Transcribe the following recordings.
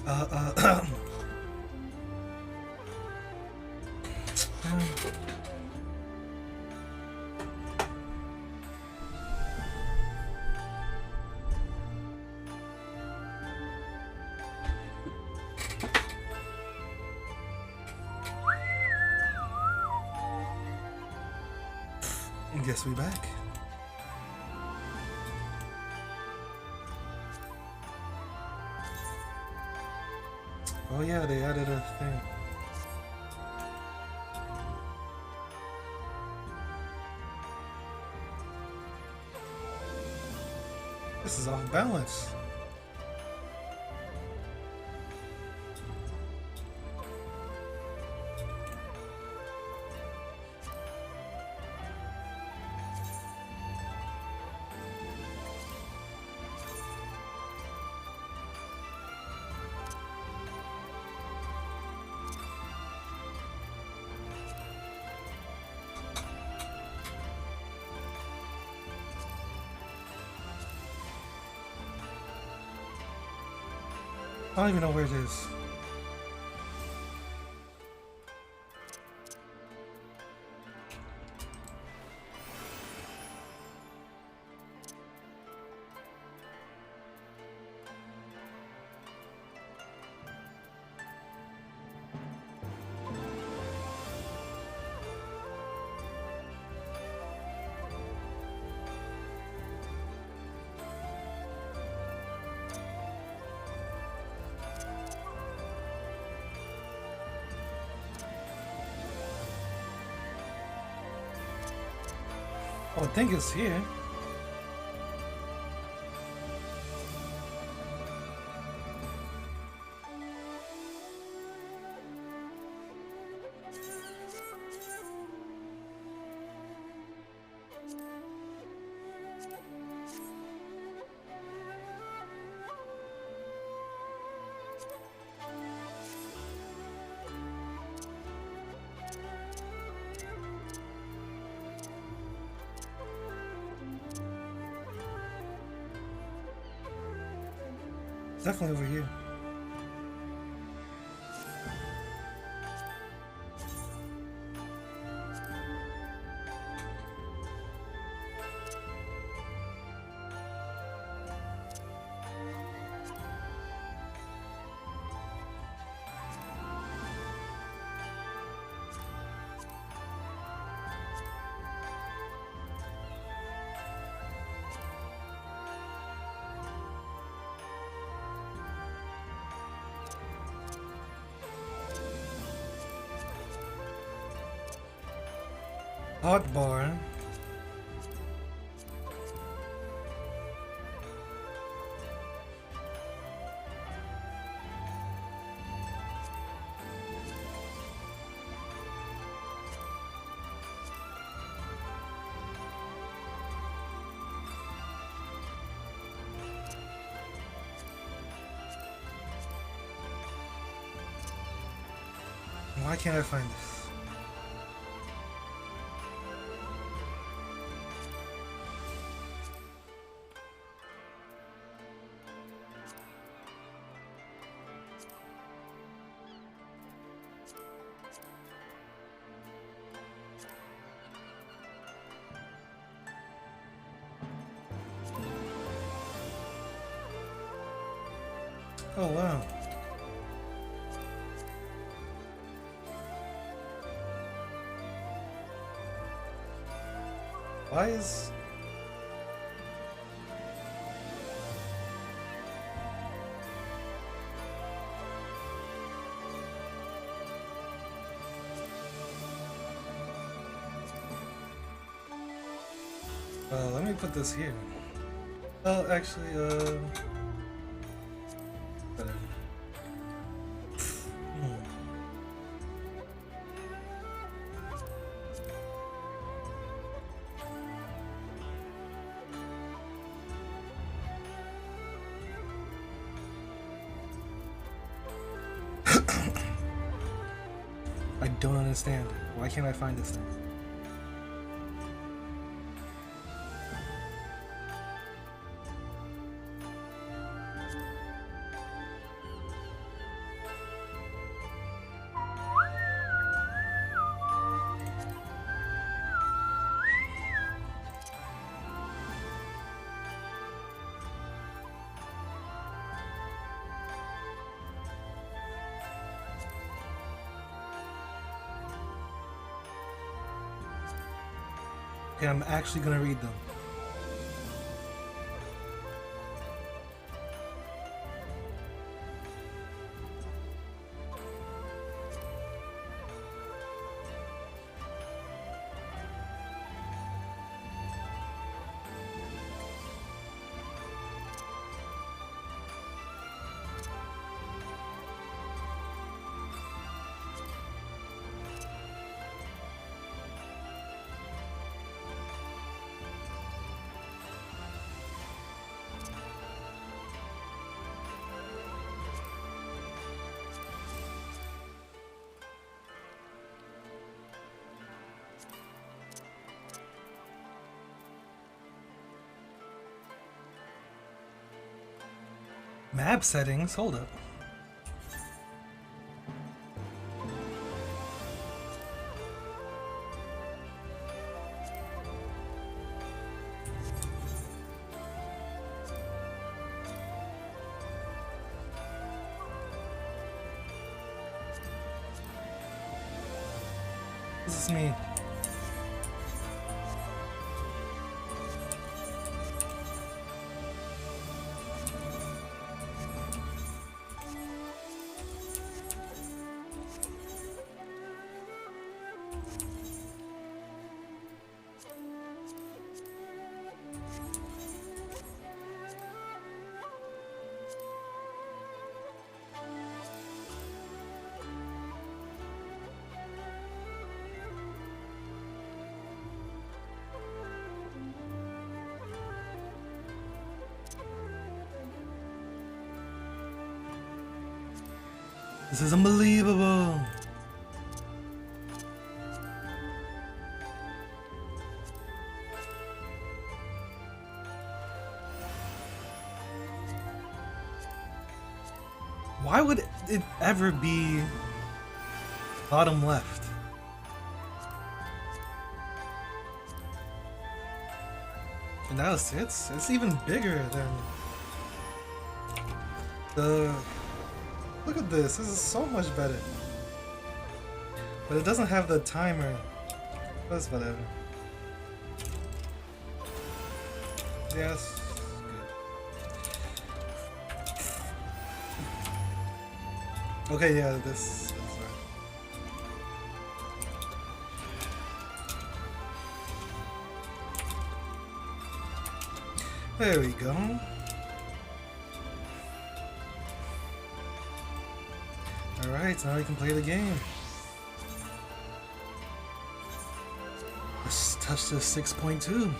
Uh, uh, guess we back. Oh yeah, they added a thing. This is off balance. I don't even know where it is. Oh, I think it's here. Definitely over here. Hot bar. Why can't I find this? Oh wow. Why is... let me put this here. Oh, actually, whatever. I don't understand. Why can't I find this thing? Okay, I'm actually gonna read them. Map settings, hold up. This is me. This is unbelievable. Why would it ever be bottom left? And now it's even bigger than the. Look at this. This is so much better. But it doesn't have the timer. That's whatever. Yes. Good. Okay, yeah, this is right. There we go. Alright, so now we can play the game. Let's touch the 6.2.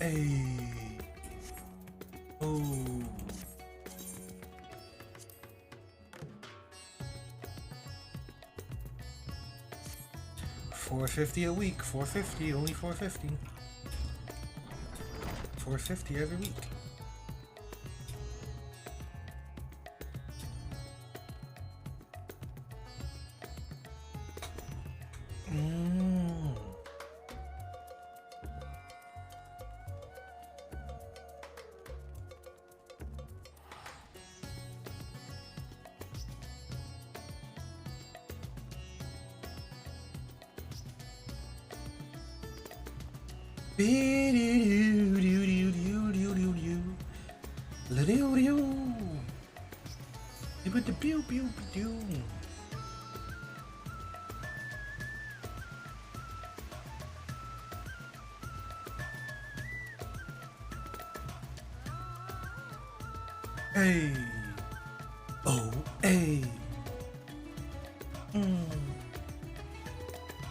Hey. Oh. $4.50 a week. $4.50, only $4.50. $4.50 every week. Hey. Oh, hey.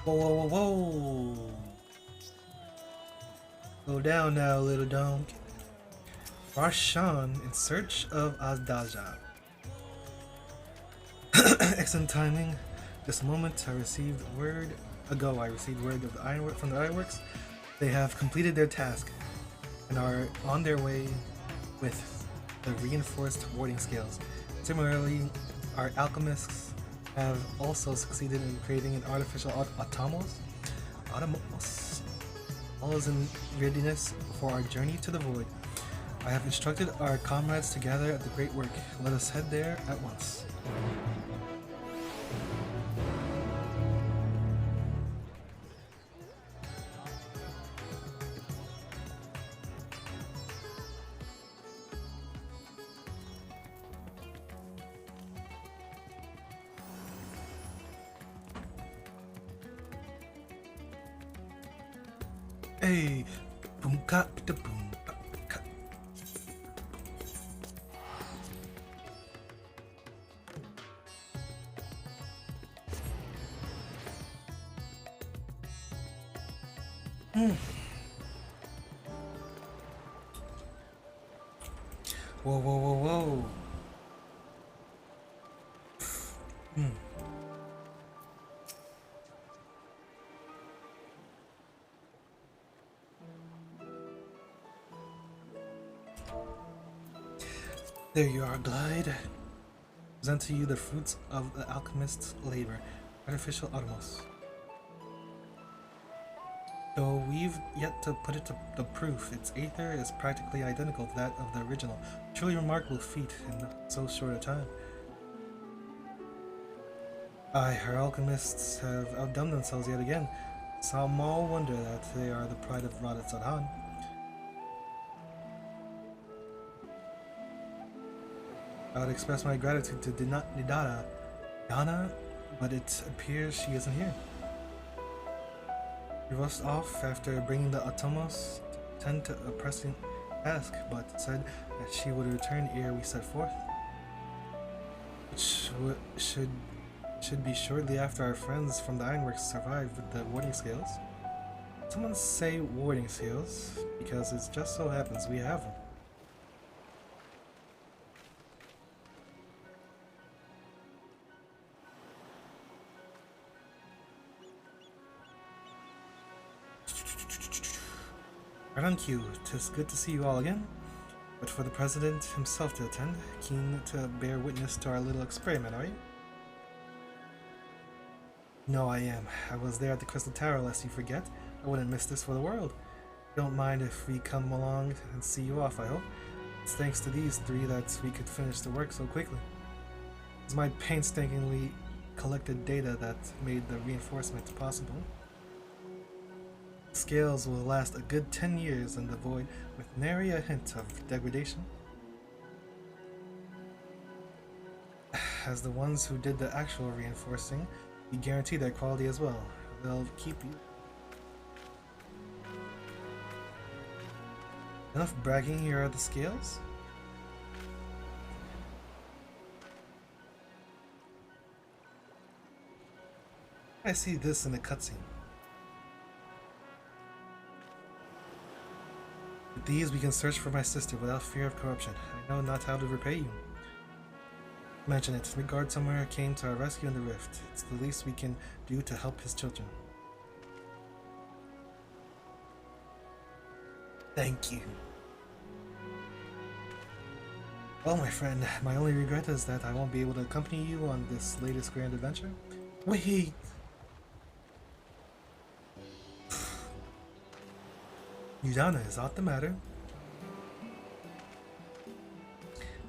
Whoa, whoa, whoa, whoa. Go down now, little donk. Farshan in search of Azdaja. Excellent timing. This moment I received word of the ironwork from the ironworks. They have completed their task and are on their way with the reinforced warding scales. Similarly, our alchemists have also succeeded in creating an artificial automos, all is in readiness for our journey to the void. I have instructed our comrades to gather at the great work. Let us head there at once. Hey, boom ka da boom ka. Whoa, whoa, whoa, whoa. There you are, Glide. Present to you the fruits of the alchemist's labor, artificial automos. Though we've yet to put it to the proof, its aether is practically identical to that of the original. Truly remarkable feat in so short a time. Aye, our alchemists have outdone themselves yet again. Small wonder that they are the pride of Radha Sadhan. I would express my gratitude to Dana, but it appears she isn't here. We rushed off after bringing the Atomos to tend to a pressing task, but said that she would return ere we set forth. Which should be shortly after our friends from the ironworks survived with the warding scales. Someone say warding scales, because it just so happens we have them. Right on cue. 'Tis good to see you all again. But for the president himself to attend, keen to bear witness to our little experiment, are you? No, I am. I was there at the Crystal Tower, lest you forget. I wouldn't miss this for the world. Don't mind if we come along and see you off, I hope. It's thanks to these three that we could finish the work so quickly. It's my painstakingly collected data that made the reinforcement possible. Scales will last a good 10 years in the void with nary a hint of degradation. As the ones who did the actual reinforcing, we guarantee their quality as well. They'll keep you. Enough bragging, here are the scales. I see this in the cutscene. With these, we can search for my sister without fear of corruption. I know not how to repay you. Mention it. Midgard somewhere came to our rescue in the rift. It's the least we can do to help his children. Thank you. Well, my friend, my only regret is that I won't be able to accompany you on this latest grand adventure. Wait! Yudana, is that the matter?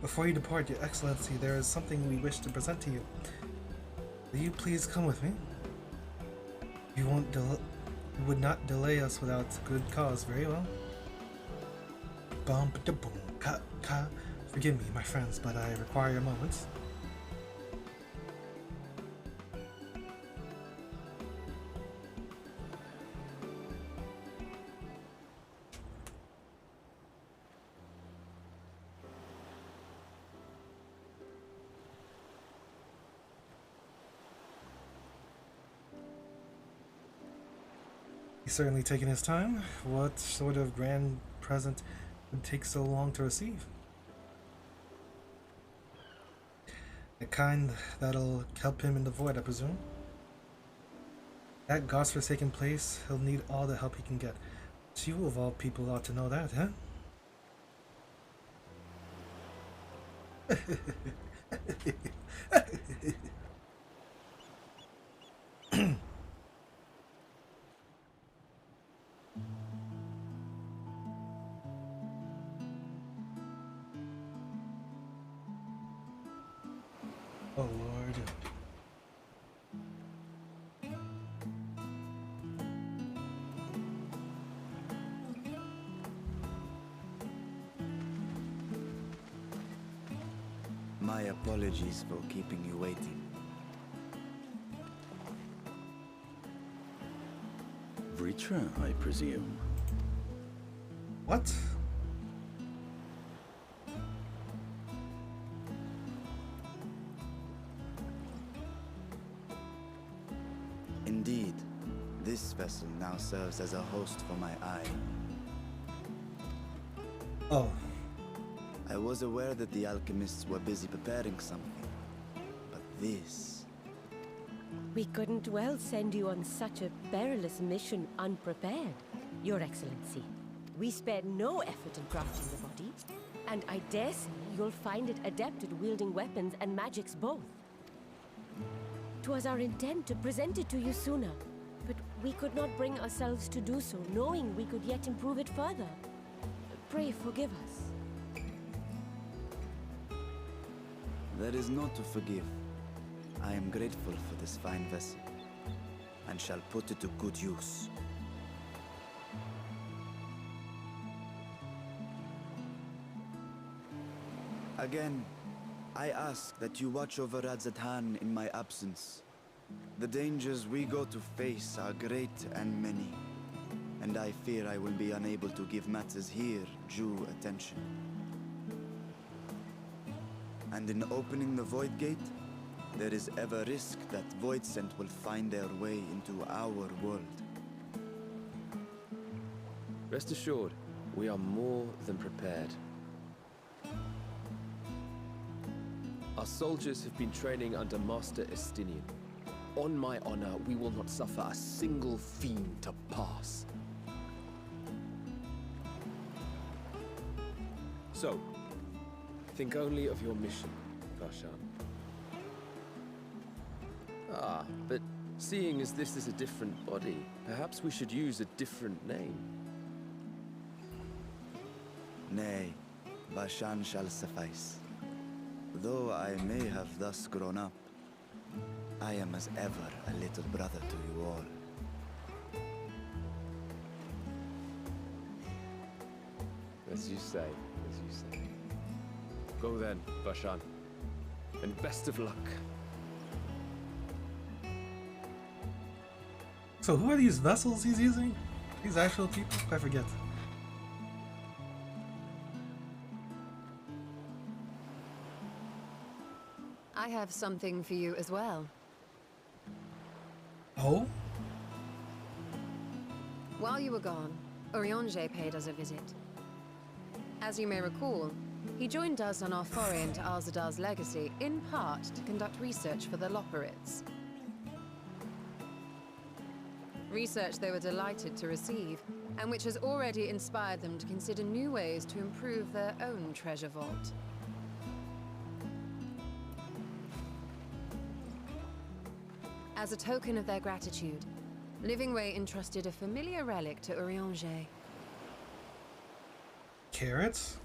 Before you depart, Your Excellency, there is something we wish to present to you. Will you please come with me? You would not delay us without good cause, very well. Bump da boom ka ka. Forgive me, my friends, but I require a moment. He's certainly taken his time. What sort of grand present would take so long to receive? The kind that'll help him in the void, I presume. That godforsaken place, he'll need all the help he can get. But you of all people ought to know that, huh? Oh Lord. My apologies for keeping you waiting. Vritra, I presume. What? Indeed, this vessel now serves as a host for my eye. Oh. I was aware that the alchemists were busy preparing something, but this... We couldn't well send you on such a perilous mission unprepared, Your Excellency. We spared no effort in crafting the body, and I dare say you'll find it adept at wielding weapons and magics both. 'Twas our intent to present it to you sooner, but we could not bring ourselves to do so, knowing we could yet improve it further. Pray forgive us. There is naught to forgive. I am grateful for this fine vessel, and shall put it to good use. Again, I ask that you watch over Radzatan in my absence. The dangers we go to face are great and many, and I fear I will be unable to give matters here due attention. And in opening the Void Gate, there is ever risk that Void Scent will find their way into our world. Rest assured, we are more than prepared. Our soldiers have been training under Master Estinian. On my honor, we will not suffer a single fiend to pass. So, think only of your mission, Varshan. Ah, but seeing as this is a different body, perhaps we should use a different name. Nay, Bashan shall suffice. Though I may have thus grown up, I am as ever a little brother to you all. As you say, as you say. Go then, Varshan, and best of luck. So who are these vessels he's using? These actual people? I forget. I have something for you as well. Oh? While you were gone, Urianger paid us a visit. As you may recall, he joined us on our foray into Arzadar's legacy, in part to conduct research for the Loporrits. Research they were delighted to receive, and which has already inspired them to consider new ways to improve their own treasure vault. As a token of their gratitude, Livingway entrusted a familiar relic to Urianger. Carrots?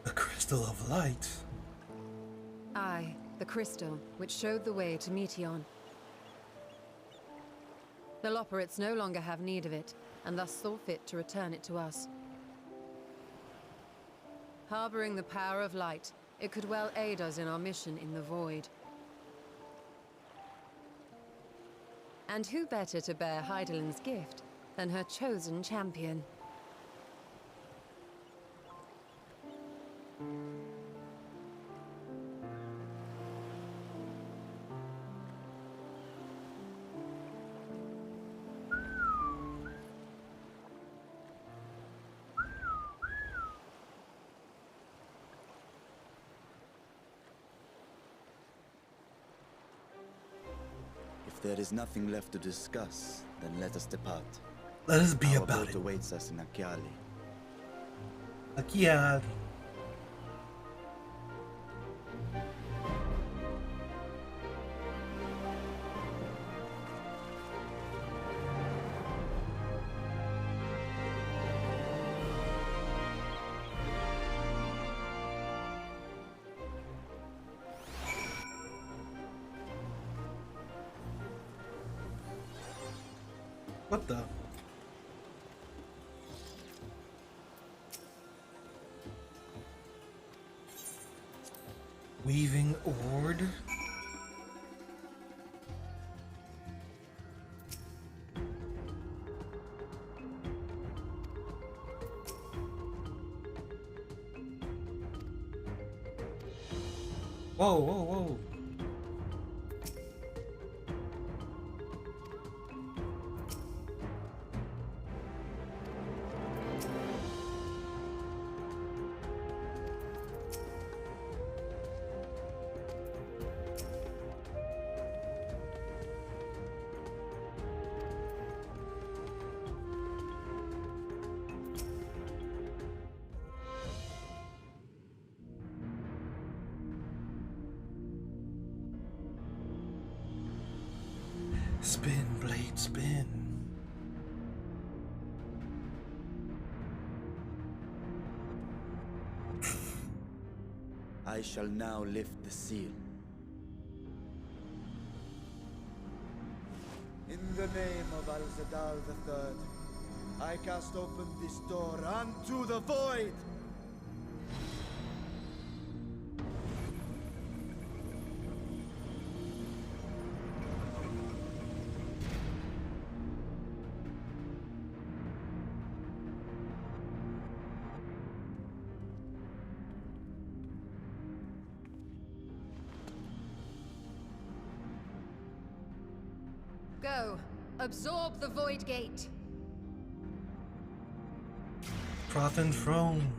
A crystal of light. Aye, the crystal, which showed the way to Meteon. The Loporrits no longer have need of it, and thus saw fit to return it to us. Harboring the power of light, it could well aid us in our mission in the Void. And who better to bear Heidelin's gift than her chosen champion? If there is nothing left to discuss, then let us depart. Let us be Our about boat it. awaits us in Akyali. Akia. What the? Weaving Ord? Whoa, whoa, whoa. Spin, blade, spin. I shall now lift the seal. In the name of Al-Zadar III, I cast open this door unto the void! Go. Absorb the Void Gate. Prothon Throne.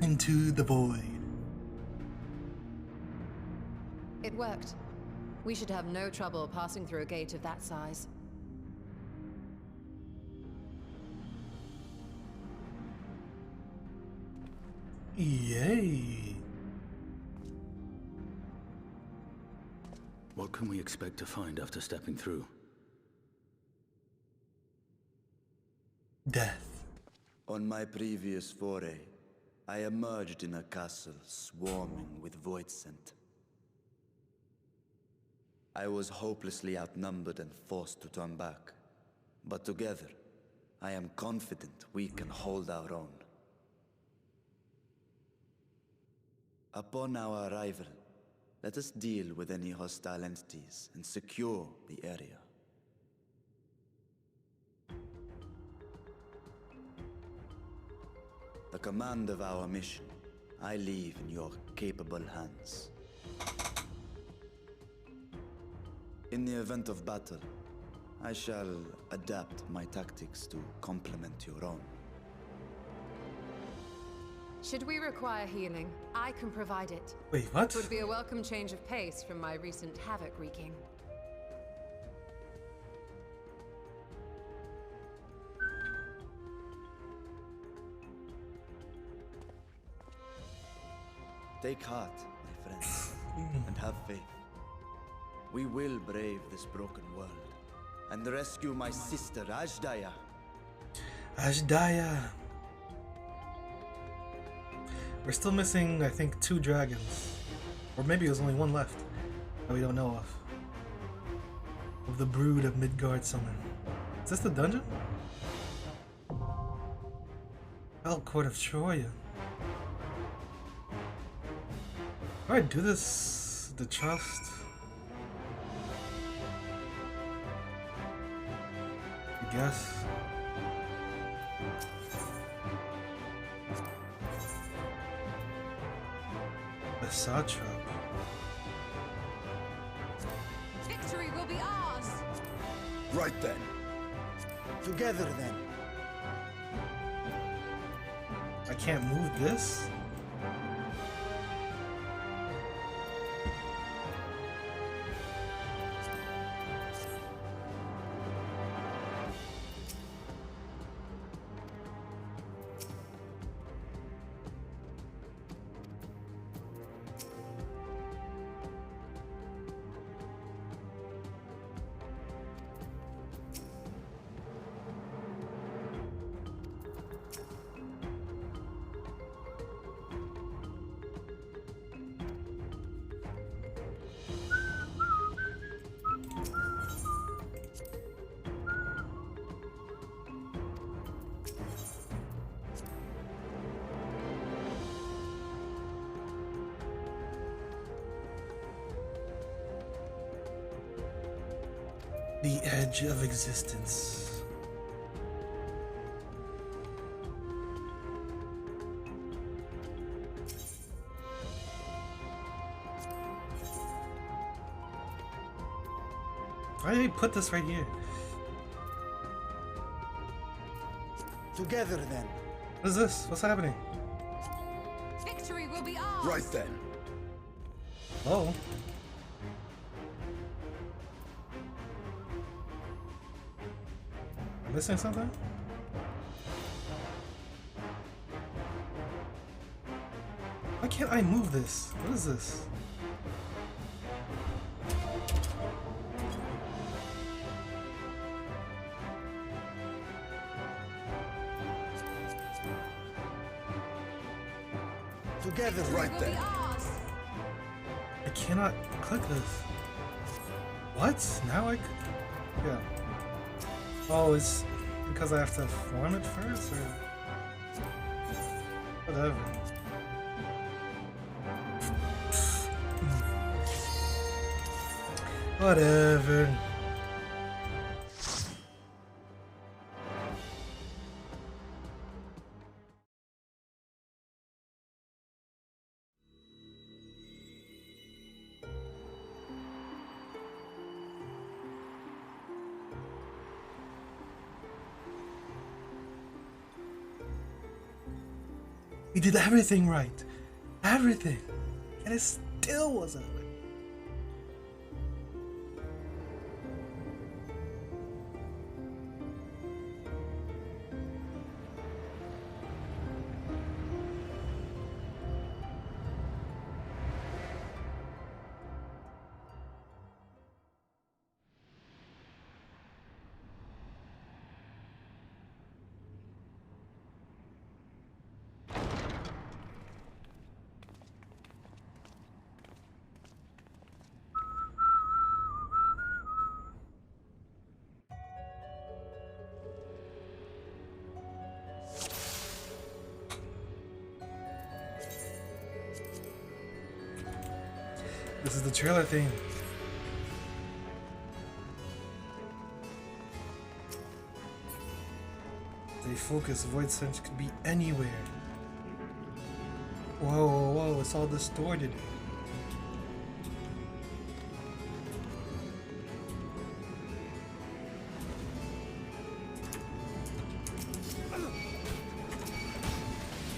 Into the void. It worked. We should have no trouble passing through a gate of that size. Yay. What can we expect to find after stepping through? Death. On my previous foray, I emerged in a castle swarming with void scent. I was hopelessly outnumbered and forced to turn back. But together, I am confident we can hold our own. Upon our arrival, let us deal with any hostile entities and secure the area. The command of our mission, I leave in your capable hands. In the event of battle, I shall adapt my tactics to complement your own. Should we require healing, I can provide it. Wait, what? It would be a welcome change of pace from my recent havoc wreaking. Take heart, my friends, and have faith. We will brave this broken world and rescue my sister Ajdaya. Ajdaya. We're still missing, I think, 2 dragons. Or maybe there's only 1 left that we don't know of. Of the brood of Midgard Summon. Is this the dungeon? Well, Court of Troya. Alright, do this. The trust. guess. The satrap. Victory will be ours! Right then. Together then. I can't move this? The edge of existence. Why did he put this right here? Together then. What is this? What's happening? Victory will be ours! Right then. Oh. Missing something? Why can't I move this? What is this? Together right Will then. be ours! I cannot click this. What? Now I could... Yeah. Oh, it's because I have to form it first, or... Whatever. Whatever. We did everything right. Everything. And it still wasn't right. This is the trailer theme. Stay focused, Void Sense could be anywhere. Whoa, whoa, whoa, it's all distorted.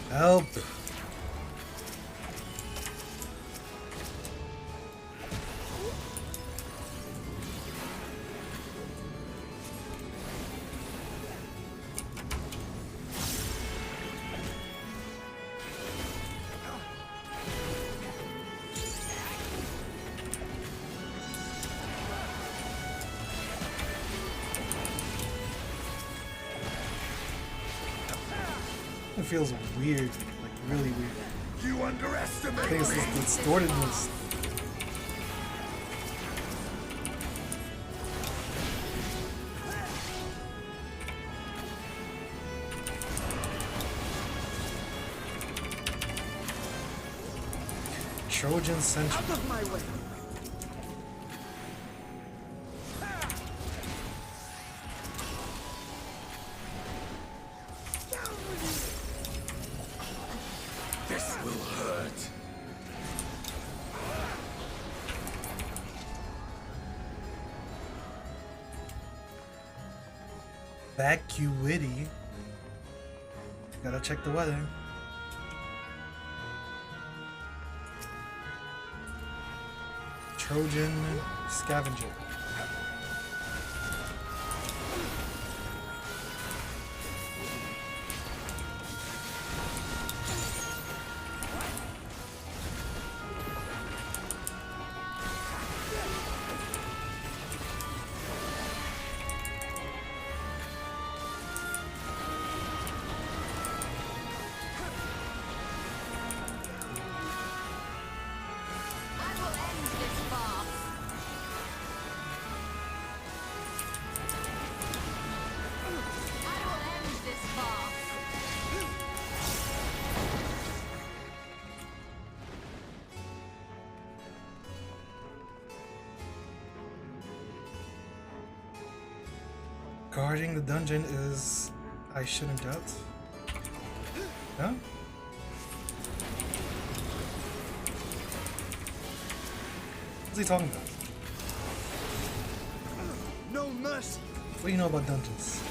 Help! It feels weird, like really weird. You underestimate I think it's this distortedness. Trojan Century. Out of my way. Vacuity. Gotta check the weather. Trojan Scavenger. Guarding the dungeon is... I shouldn't doubt. No? What's he talking about? No mercy! What do you know about dungeons?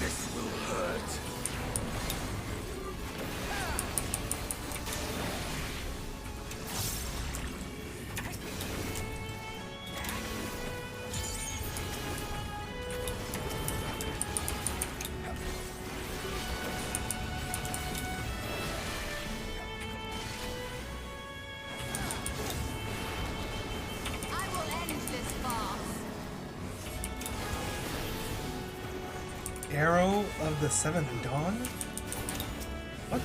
This will hurt. Arrow of the Seventh Dawn? What?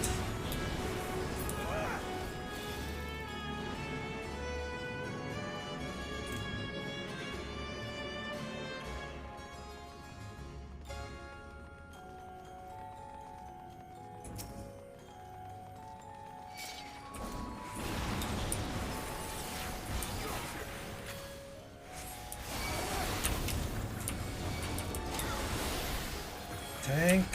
Tank.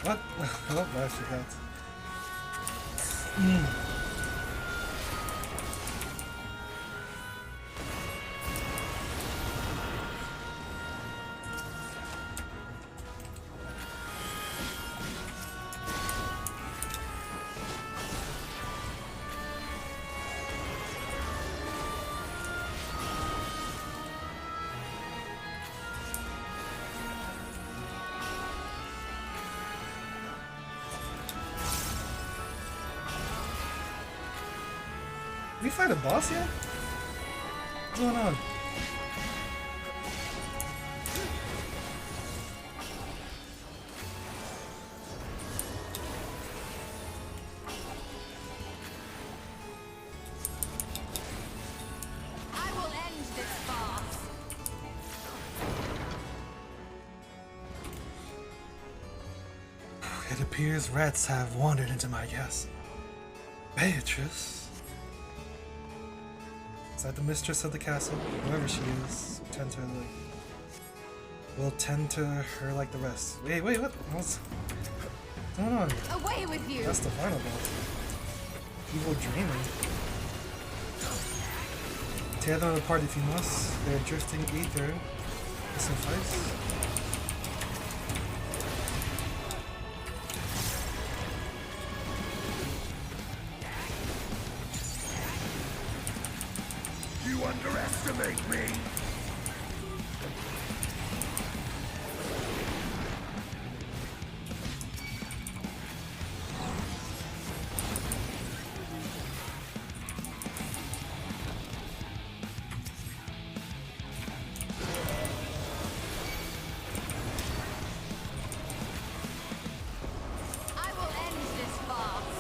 What? Oh, I forgot. Did we fight a boss yet? What's going on? I will end this farce. It appears rats have wandered into my castle. Beatrice? Is that the mistress of the castle? Whoever she is, will tend to her like the rest. Wait, what? What's going on? Away with you. That's the final boss. Evil dreaming. Tear them apart if you must. Their drifting ether will suffice. You underestimate me! I will end this farce.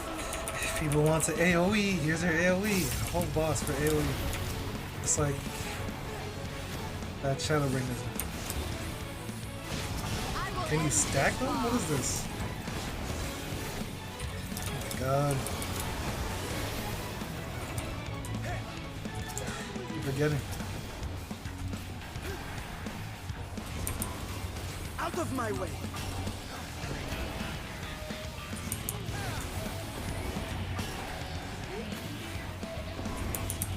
If people want to AoE, here's their AoE. A whole boss for AoE. It's like that Shadowbringers. Can you stack them? What is this? Oh my god. Keep forgetting. of my way!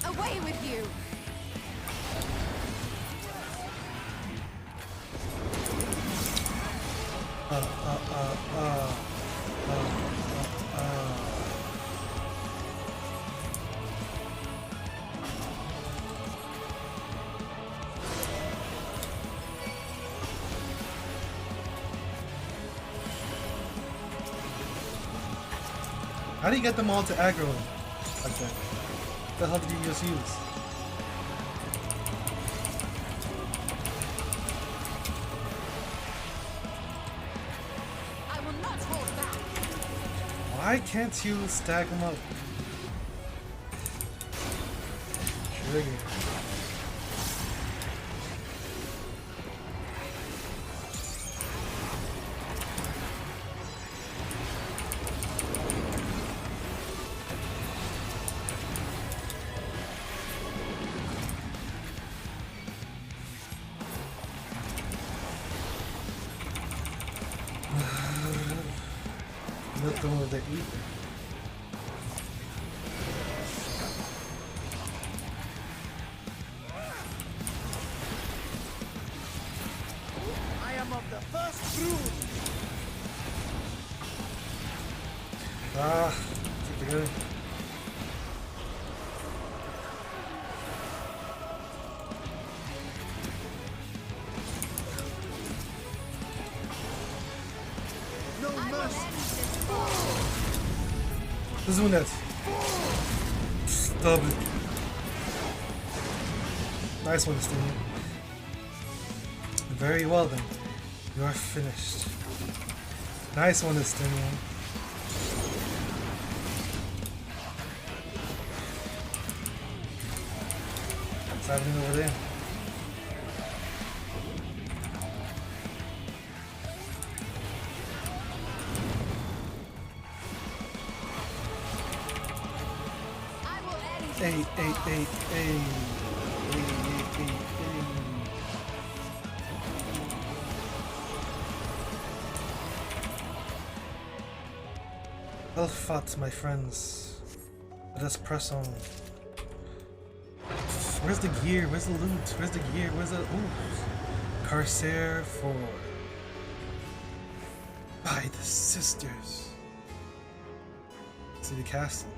Away with you! How do you get them all to aggro him like that? What the hell did you just use? I will not hold back! Why can't you stack them up? Trigger. Let them with the ether. I am of the first brood! Ah, keep it going. No I will mercy! end this farce! Let's do that. Stop it. Nice one, Steve. Very well then. You are finished. Nice one, Estinian. What's happening over there? I will end this Hey, hey, farce! hey, hey. Hey, hey, hey, hey. Well fought, my friends. Let us press on. Where's the gear? Where's the loot? Where's the gear? Where's the... Ooh. Corsair 4. By the sisters. See the castle.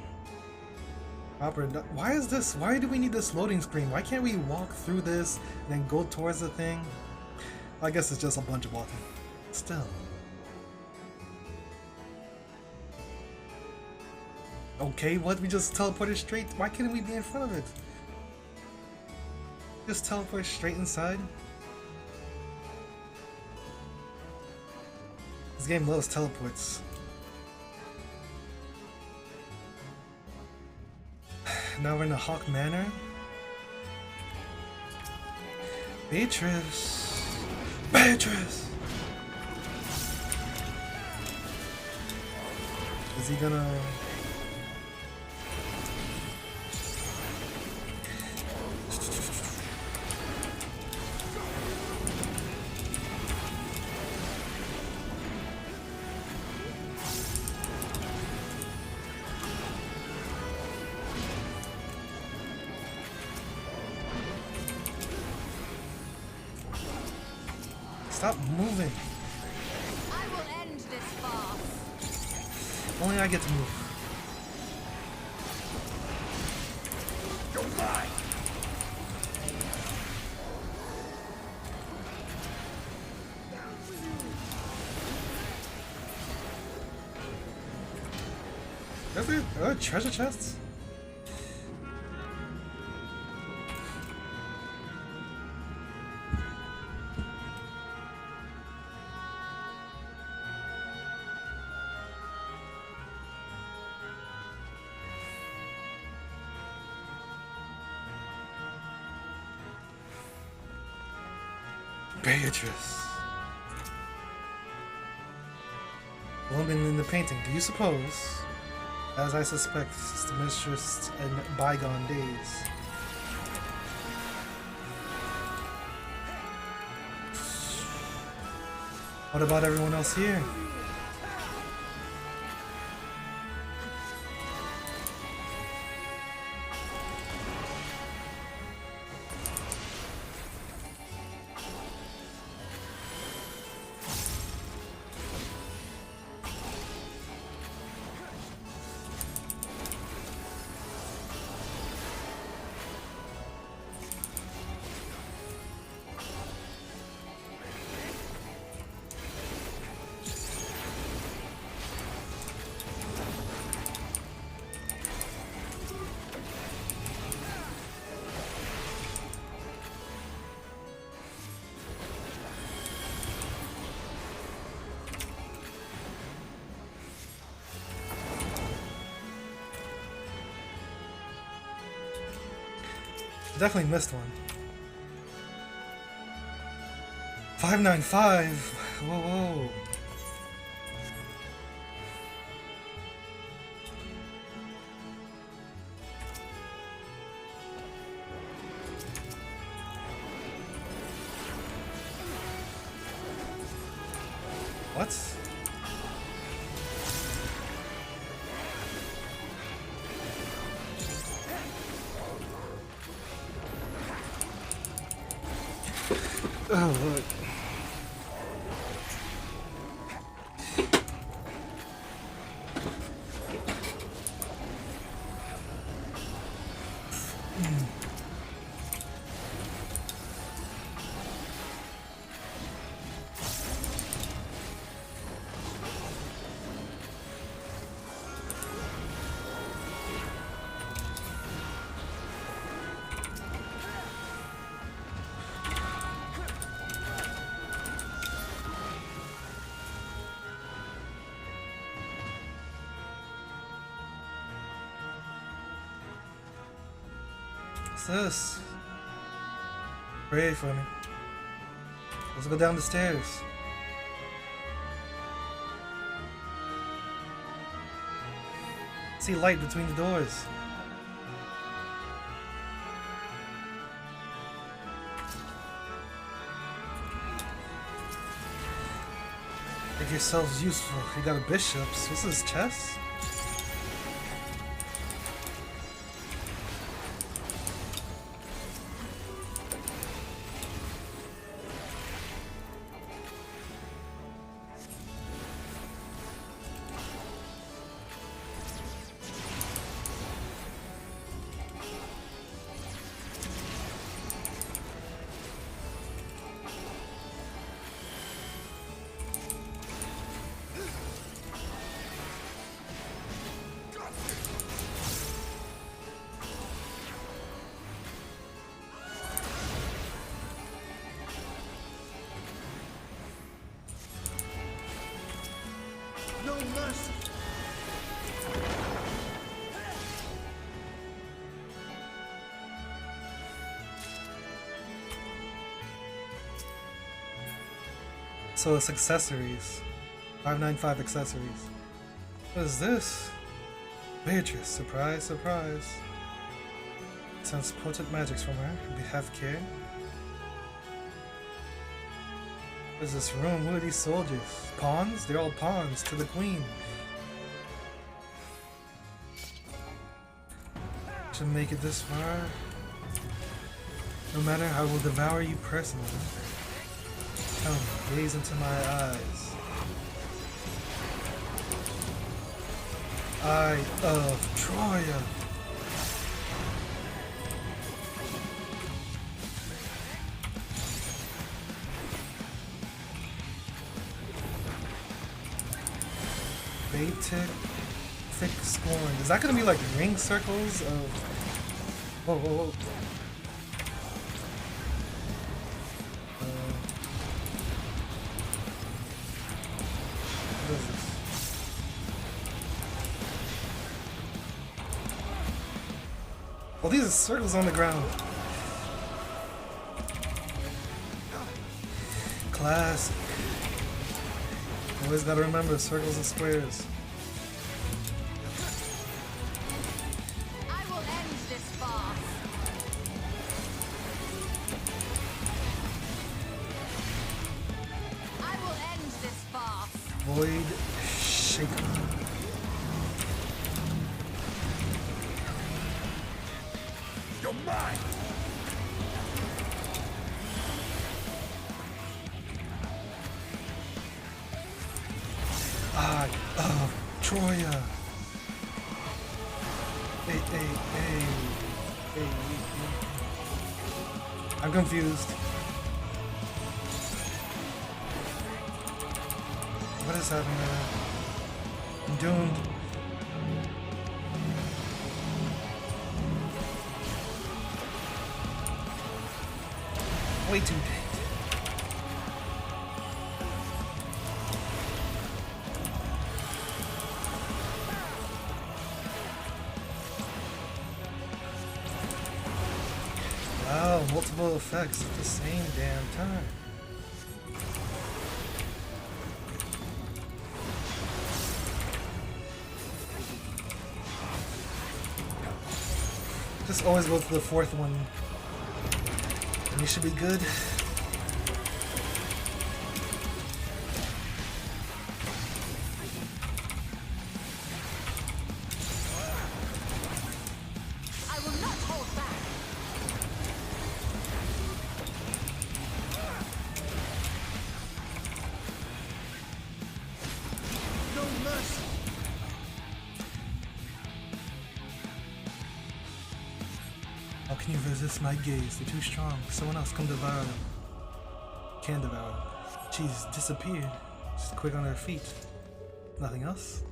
Opera. Why is this? Why do we need this loading screen? Why can't we walk through this and then go towards the thing? I guess it's just a bunch of walking. Still. Okay, what? We just teleported straight? Why couldn't we be in front of it? Just teleport straight inside? This game loves teleports. Now we're in the Hawk Manor. Beatrice! Beatrice! Is he gonna... Stop moving! I will end this farce! Only I get to move. You're mine! Is there treasure chests? Beatrice. Woman in the painting, do you suppose? As I suspect, it's the mistress in bygone days. What about everyone else here? Definitely missed one. 595. Whoa, whoa. What? Oh, look. What's this? Pray for me. Let's go down the stairs. See light between the doors. Make yourselves useful. You got a bishop's. What's this, chess? No mercy. So it's accessories. 595 accessories. What is this? Beatrice, surprise, surprise. Sense potent magics from her. Have care. What is this room? Who are these soldiers? Pawns? They're all pawns to the queen. To make it this far. No matter, I will devour you personally. Come, gaze into my eyes. Eye of Troya. Baited thick scorn. Is that gonna be like ring circles of? Whoa, whoa, whoa. What is this? Well, these are circles on the ground. Classic. Always gotta remember circles and squares. I will end this farce. I will end this Void Shaker. You're mine! Troya. Hey. I'm confused. What is happening right now? I'm doomed. Way too late. Wow, multiple effects at the same damn time. Just always go to the fourth one, and you should be good. I will not hold back. No mercy. How can you resist my gaze? They're too strong. Someone else come devour them. Can devour them. Jeez, disappeared. Just quick on their feet. Nothing else?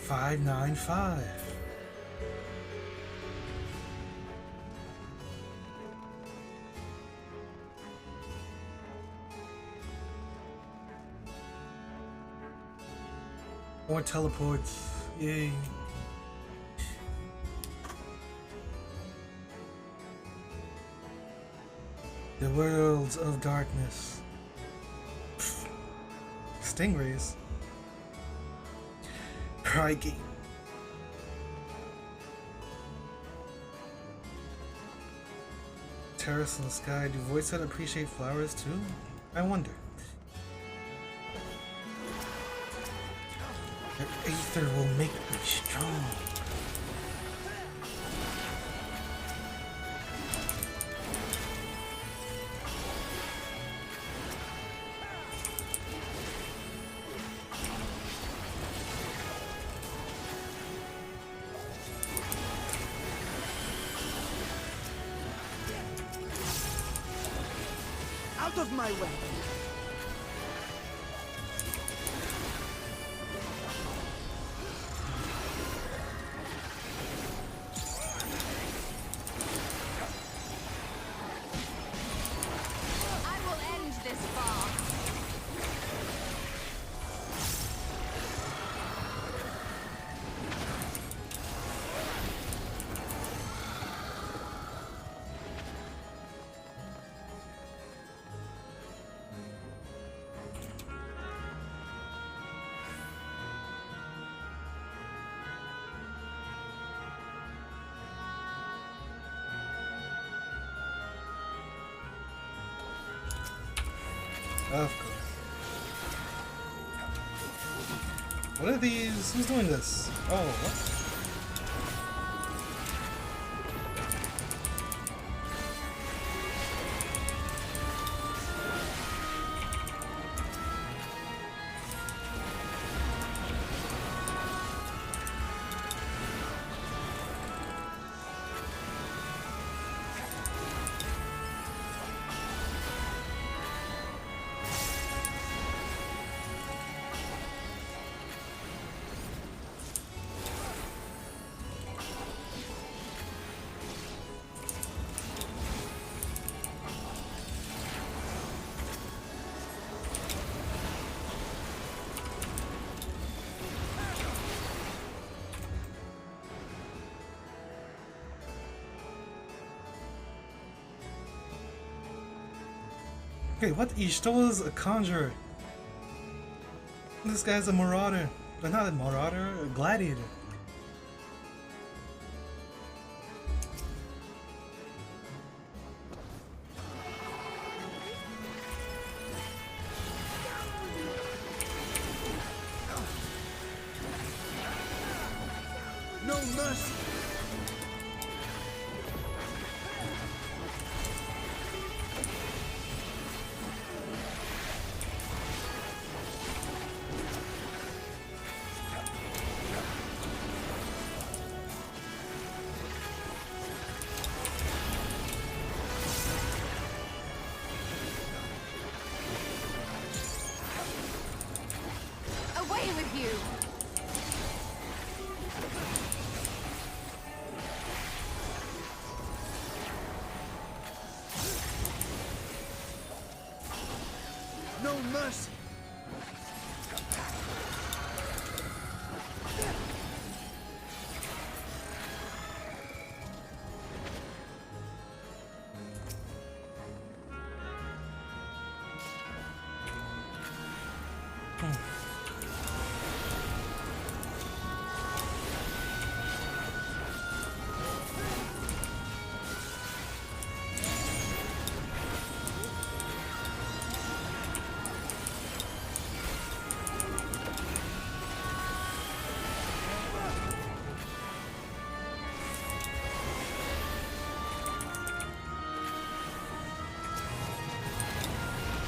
$5.95. More teleports. Yay. The worlds of darkness. Pfft. Stingrays. Crikey. Terrace in the sky. Do voice set appreciate flowers too? I wonder. Their aether will make me strong. Out of my way. I will end this farce. Of course. What are these? Who's doing this? Oh, what? Okay, what? Ishto's a conjurer. This guy's a marauder. But not a marauder, a gladiator. mercy! Away with you! No mercy!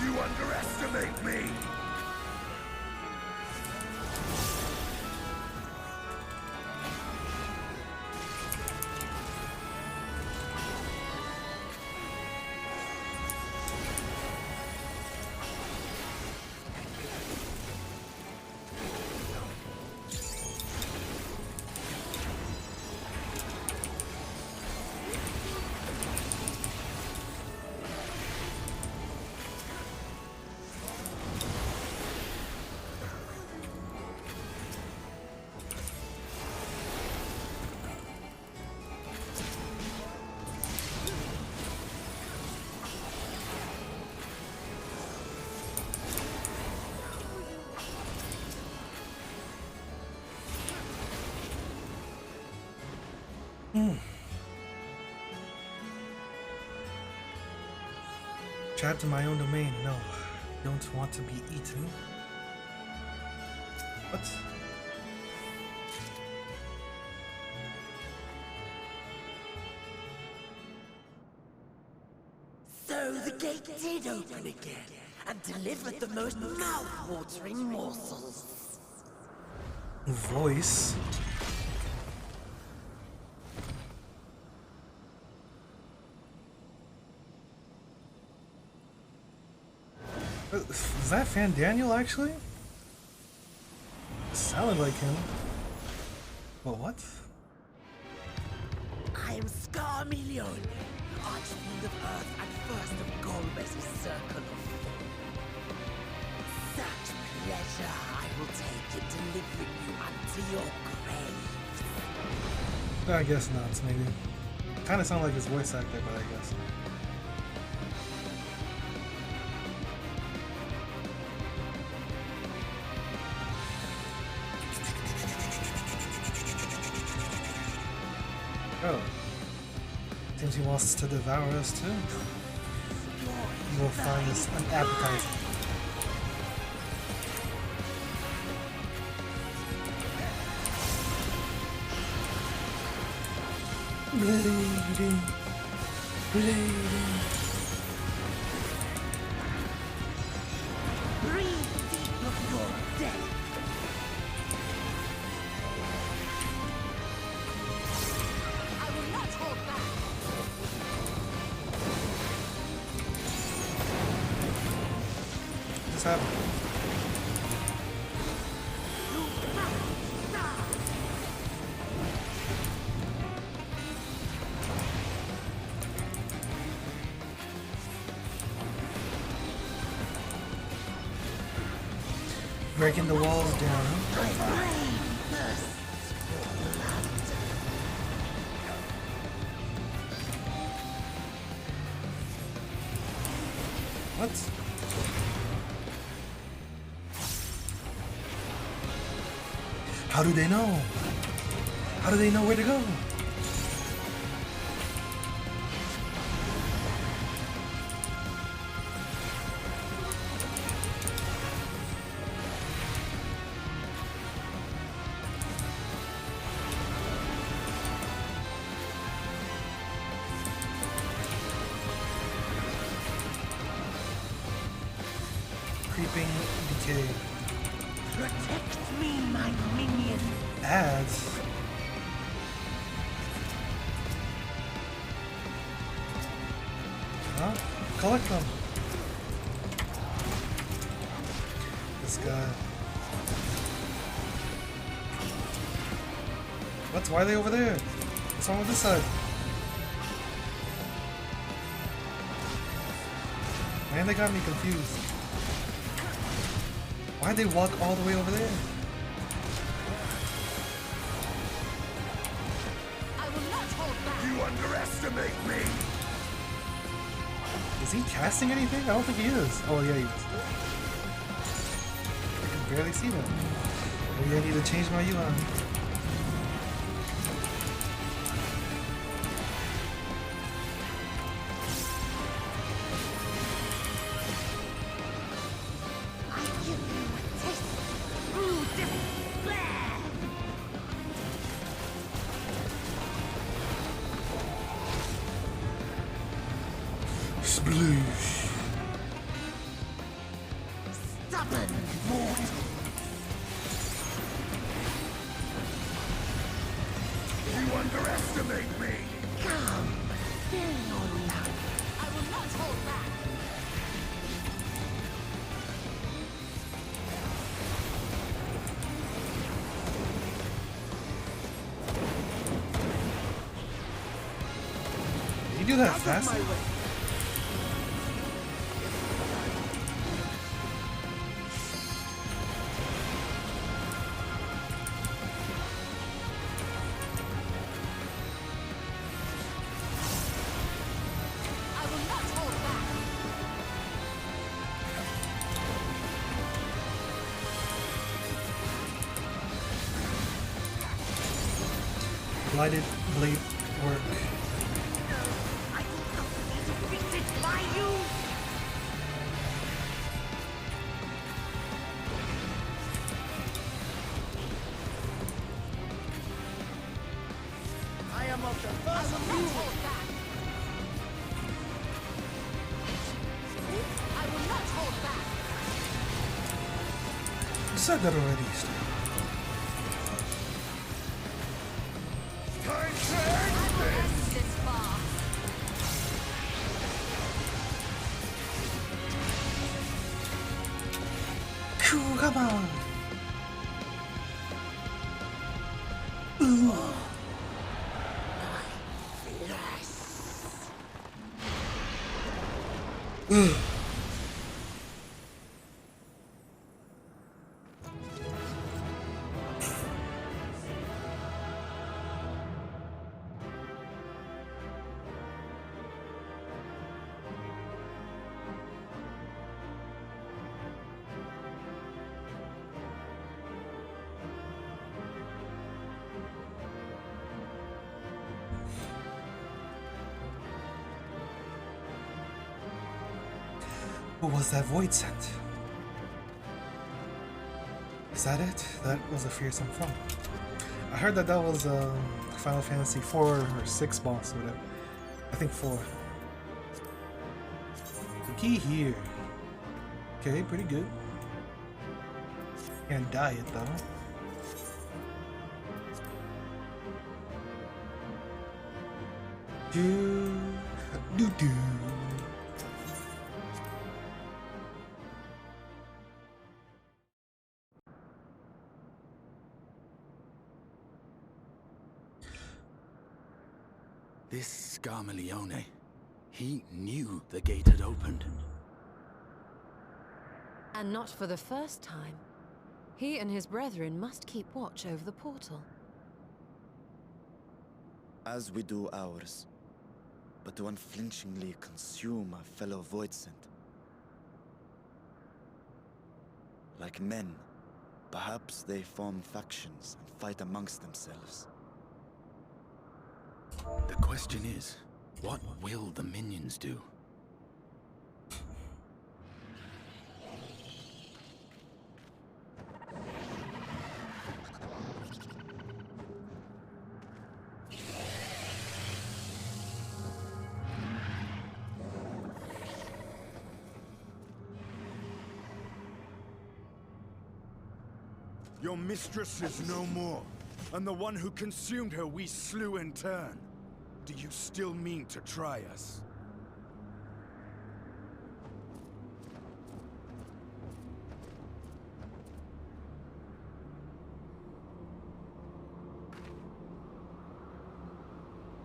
You underestimate me! Trapped in my own domain. No, don't want to be eaten. What? So the gate did open again and delivered the most mouth-watering morsels. Voice. Is that Fan Daniel actually? Sounded like him. Well, what? I am Scarmillion, Archfiend of Earth and first of Golbez's Circle of Fame. Such pleasure I will take in delivering you unto your grave. I guess not, maybe. Kind of sound like his voice actor, but I guess. Oh. Seems he wants to devour us too. You will find this unappetizing. Bleeding. Bleeding. Breathe deep of your death. I will not hold back! What's happening? Breaking the walls down. What? How do they know? How do they know where to go? Creeping decay. Protect me, my minion. Ads. Huh? Collect them. This guy. What? Why are they over there? What's wrong with this side? Man, they got me confused. Why'd they walk all the way over there? I will not hold back. You underestimate me! Is he casting anything? I don't think he is. Oh yeah, he is. I can barely see that. Maybe I need to change my UI. Sploosh. Stubborn mortal. You underestimate me! Come, fill your love. I will not hold back. Did you do that fast? I will not hold back. Blighted blade work. I do not be defeated by you. I am of the I first will not hold back. I will not hold back. You said that already. Time to I end will this! end this far. Phew, come on. What was that void scent? Is that it? That was a fearsome fun. I heard that was Final Fantasy 4 or 6 boss or whatever. I think 4. The key here. Okay, pretty good. Can't die it though. Do. This Scarmalione, he knew the gate had opened. And not for the first time. He and his brethren must keep watch over the portal. As we do ours, but to unflinchingly consume a fellow Voidsent. Like men, perhaps they form factions and fight amongst themselves. The question is, what will the minions do? Your mistress is no more, and the one who consumed her we slew in turn. Do you still mean to try us?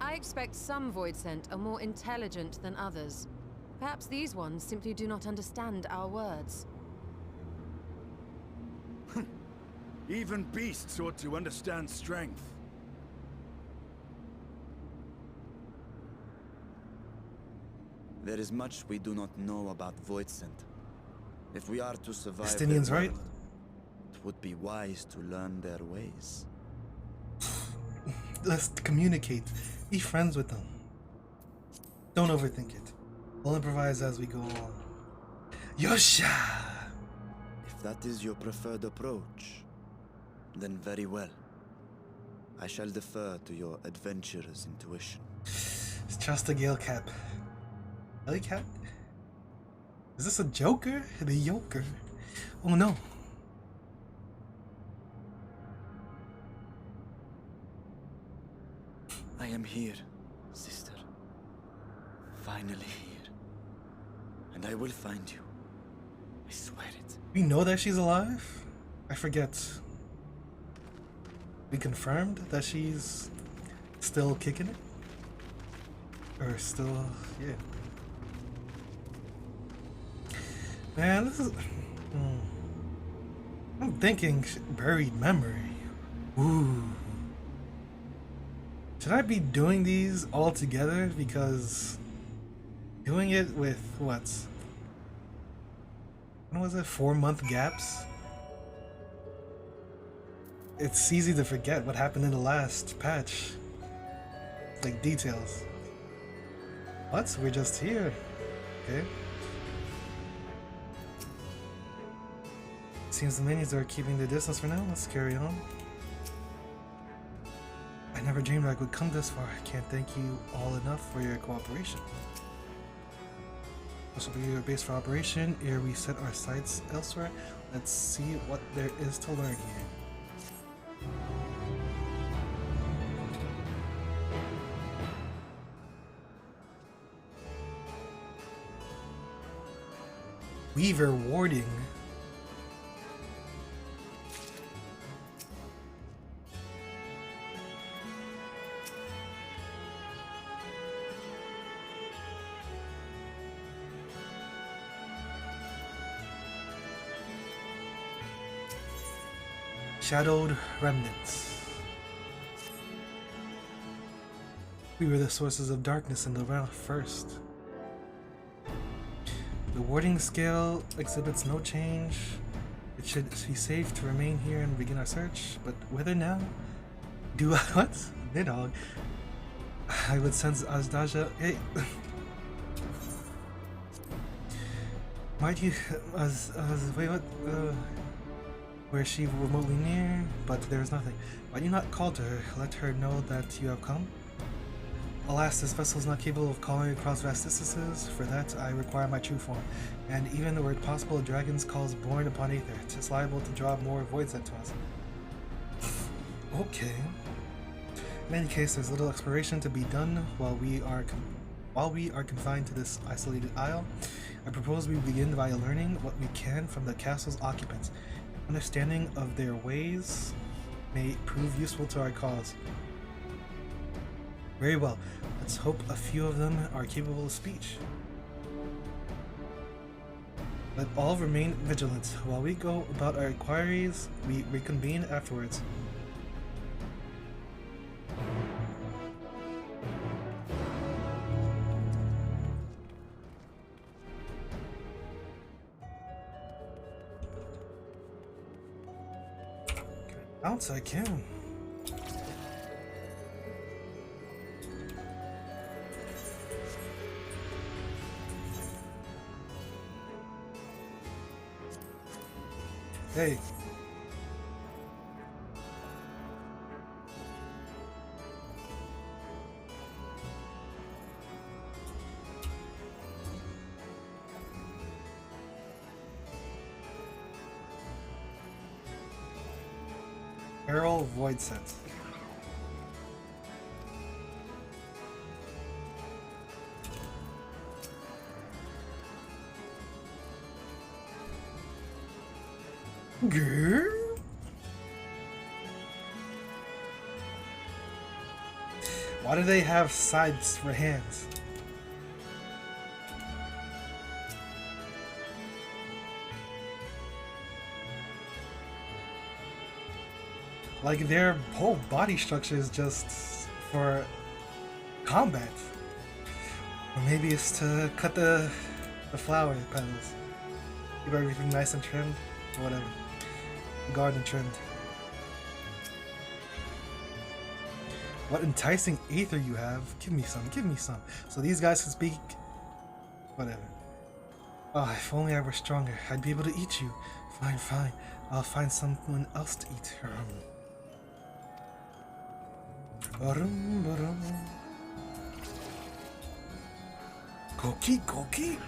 I expect some Voidsent are more intelligent than others. Perhaps these ones simply do not understand our words. Even beasts ought to understand strength. There is much we do not know about Voidsent. If we are to survive Estinian's their right. world, it would be wise to learn their ways. Let's communicate. Be friends with them. Don't overthink it. We'll improvise as we go along. Yosha! If that is your preferred approach, then very well. I shall defer to your adventurer's intuition. Trust the Gale Cap. Gale Cap? Is this a Joker? The Joker? Oh no. I am here, sister. Finally here. And I will find you. I swear it. We know that she's alive? I forget. We confirmed that she's still kicking it? Or still, yeah. Man, this is... I'm thinking buried memory. Ooh. Should I be doing these all together? Because doing it with what? When was it? 4-month gaps? It's easy to forget what happened in the last patch. Like details. What? We're just here. Okay. Seems the minions are keeping their distance for now. Let's carry on. I never dreamed I would come this far. I can't thank you all enough for your cooperation. This will be your base for operation. Ere we set our sights elsewhere, let's see what there is to learn here. Weaver warding. Shadowed remnants. We were the sources of darkness in the realm first. The warding scale exhibits no change. It should be safe to remain here and begin our search, but whether now? Do I what? Nidhogg. I would sense Azdaja. Hey. Might you wait what where she remotely near, but there is nothing. Why do you not call to her? Let her know that you have come? Alas, this vessel is not capable of calling across vast distances. For that, I require my true form. And even were it possible, a dragon's call is born upon Aether. It's liable to draw more Voidsent to us. Okay. In any case, there's little exploration to be done while we are confined to this isolated isle. I propose we begin by learning what we can from the castle's occupants. Understanding of their ways may prove useful to our cause. Very well. Let's hope a few of them are capable of speech. Let all remain vigilant. While we go about our inquiries, we reconvene afterwards. Bounce, I can. Hey. Peril Void Set. Girl? Why do they have sides for hands? Like their whole body structure is just for combat. Or maybe it's to cut the flower petals. Keep everything nice and trimmed, or whatever. Garden trimmed. What enticing aether you have. Give me some, give me some. So these guys can speak. Whatever. Oh, if only I were stronger, I'd be able to eat you. Fine, fine. I'll find someone else to eat. Koki, Koki!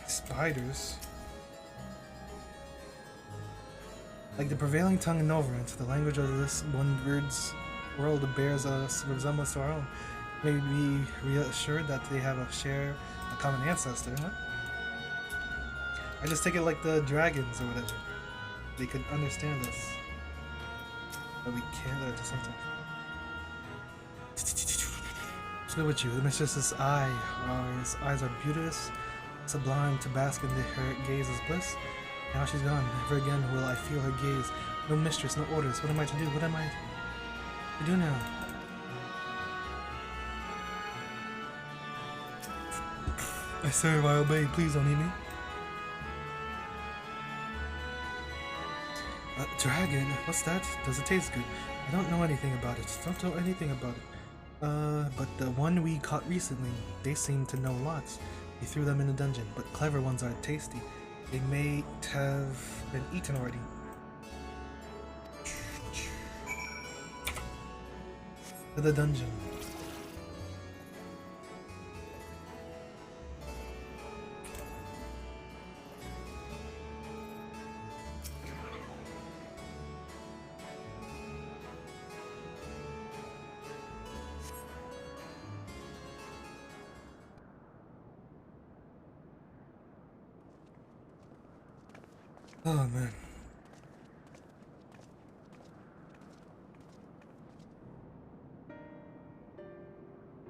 Spiders. Like the prevailing tongue in Noverant, the language of this one bird's world bears a resemblance to our own. May be reassured that they have a common ancestor, huh? I just take it like the dragons or whatever. They could understand us. But we can't learn to sometimes. What's good with you? The mistress's eye. His eyes are beauteous, sublime to bask in her gaze's bliss. Now she's gone. Never again will I feel her gaze. No mistress, no orders. What am I to do? What am I to do now? I serve, I obey. Please don't eat me. Dragon? What's that? Does it taste good? I don't know anything about it. Don't know anything about it. But the one we caught recently, they seem to know lots. We threw them in a dungeon, but clever ones aren't tasty. They may have been eaten already. To the dungeon. Oh man.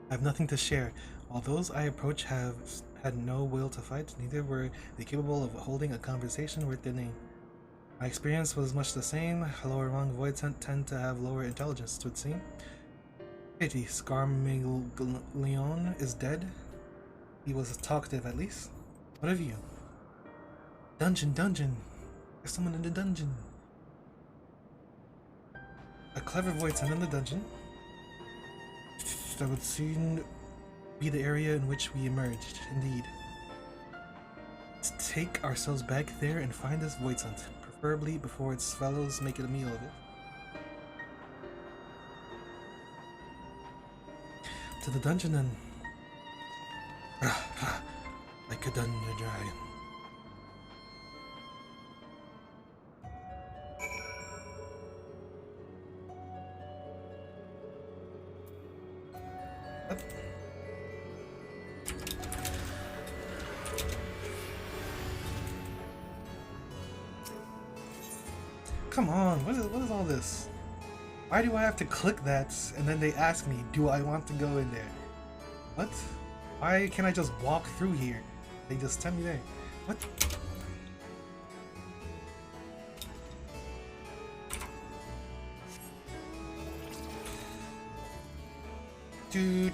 I have nothing to share. While those I approach have had no will to fight, neither were they capable of holding a conversation worth their name. My experience was much the same. Lower rung voids tend to have lower intelligence, it would seem. Pity, Scarmiglione is dead. He was talkative at least. What of you? Dungeon, dungeon! There's someone in the dungeon. A clever voice in the dungeon. That would soon be the area in which we emerged, indeed. Let's take ourselves back there and find this void hunt, preferably before its fellows make it a meal of it. To the dungeon then. Like a dungeon dragon. Come on, what is all this? Why do I have to click that and then they ask me, do I want to go in there? What? Why can't I just walk through here? They just tell me there. What? The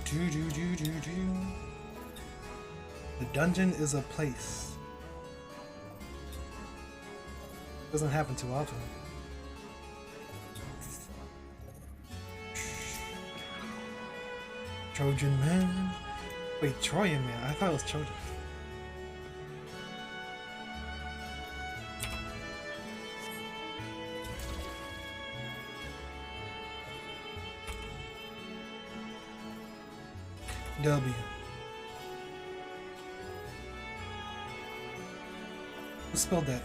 dungeon is a place. Doesn't happen too often. Trojan man. Wait, Trojan man. I thought it was Trojan. W. Who spelled that?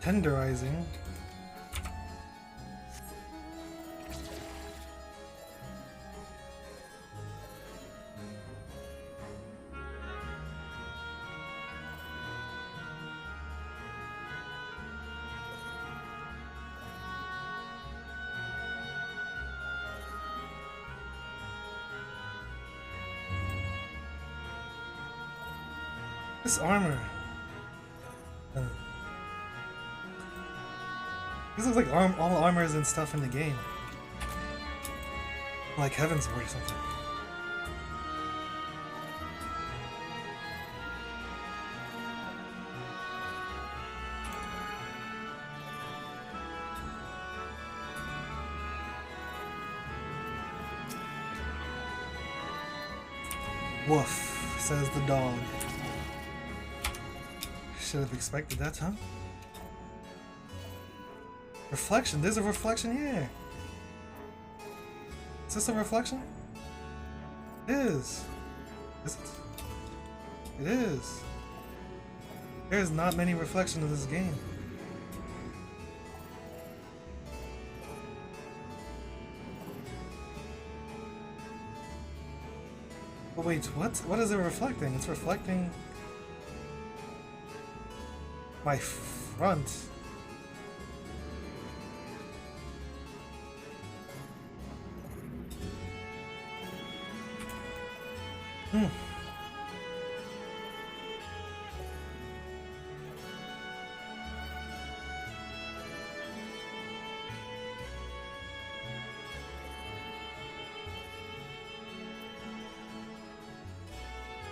Tenderizing. This armor. This looks like all armors and stuff in the game. Like Heaven's Ward or something. Woof, says the dog. Should have expected that, huh? Reflection, there's a reflection here. Is this a reflection? It is. Is it? It is. There's not many reflections in this game. But wait, what? What is it reflecting? It's reflecting my front.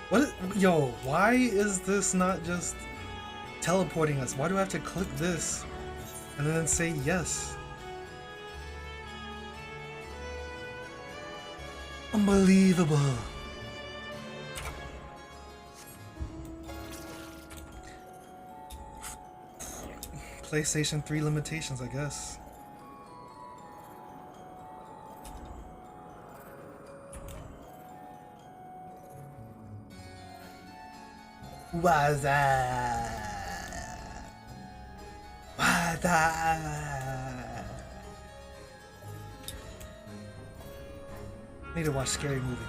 What? Yo, why is this not just teleporting us? Why do I have to click this and then say yes? Unbelievable. PlayStation 3 limitations, I guess. What's that? What's that? Need to watch Scary Movie.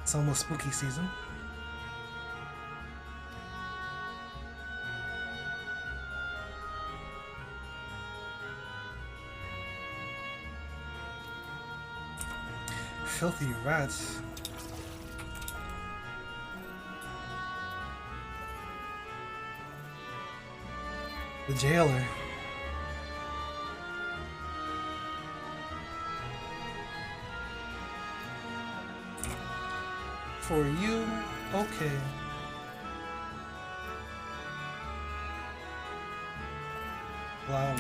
It's almost spooky season. Filthy rats. The jailer. For you, okay. Flower.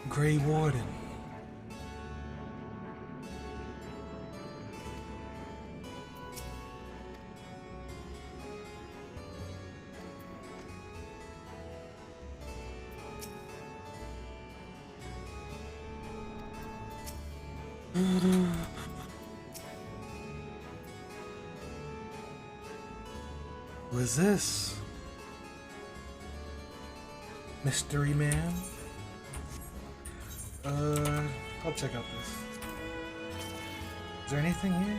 Grey Warden. Who is this? Mystery Man? I'll check out this. Is there anything here?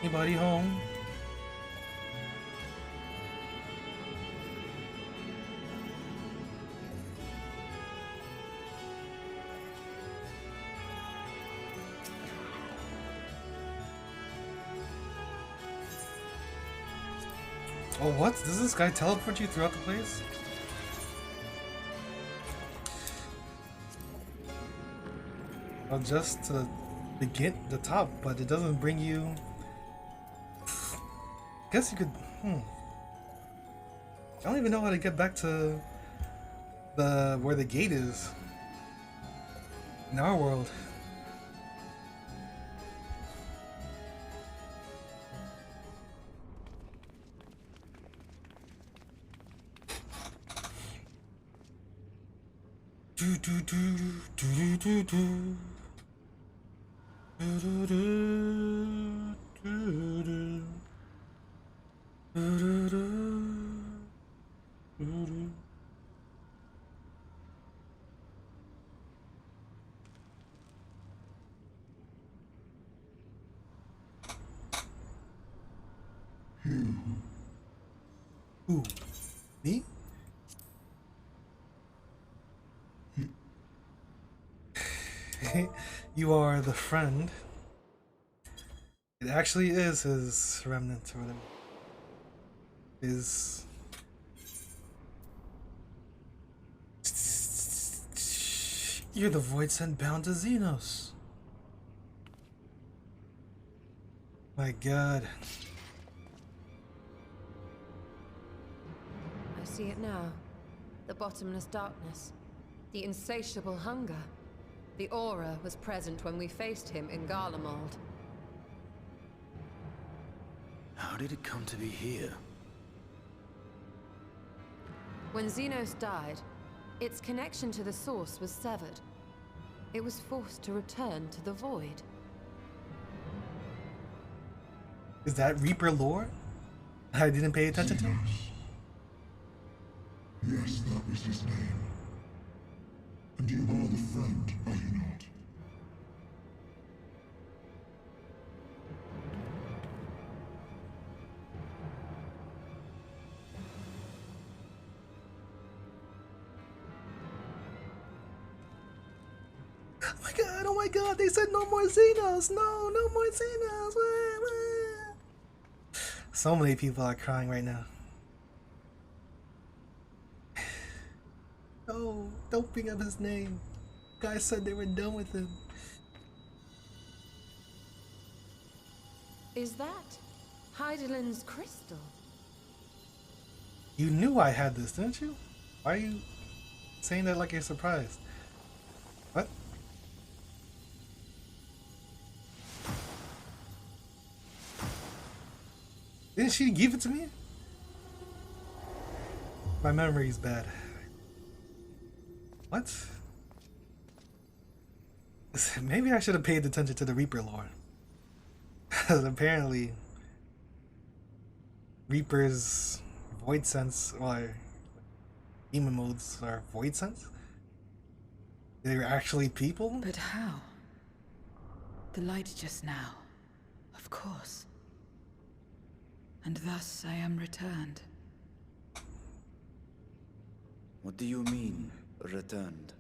Anybody home? Oh, what? Does this guy teleport you throughout the place? Well, just to begin the top, but it doesn't bring you... Guess you could... I don't even know how to get back to where the gate is in our world. do do do do do. Do do do do do. Do do do do. Who? Me? You are the friend. It actually is his remnant or whatever. Is you're the void sent bound to Xenos. My god. I see it now. The bottomless darkness. The insatiable hunger. The aura was present when we faced him in Garlemald. How did it come to be here? When Xenos died, its connection to the source was severed. It was forced to return to the void. Is that Reaper lore? I didn't pay attention to? Yes, that was his name. And you are the friend, are you not? Oh my god, they said no more Xenos! No more Xenos! Wah, wah. So many people are crying right now. Oh, don't bring up his name. Guys said they were done with him. Is that Heidelin's crystal? You knew I had this, didn't you? Why are you saying that like you're surprised? What? Didn't she give it to me? My memory's bad. What? Maybe I should have paid attention to the Reaper lore. Because apparently Reaper's void sense, or demon modes, are void sense? They're actually people? But how? The light just now. Of course. And thus I am returned. What do you mean, returned?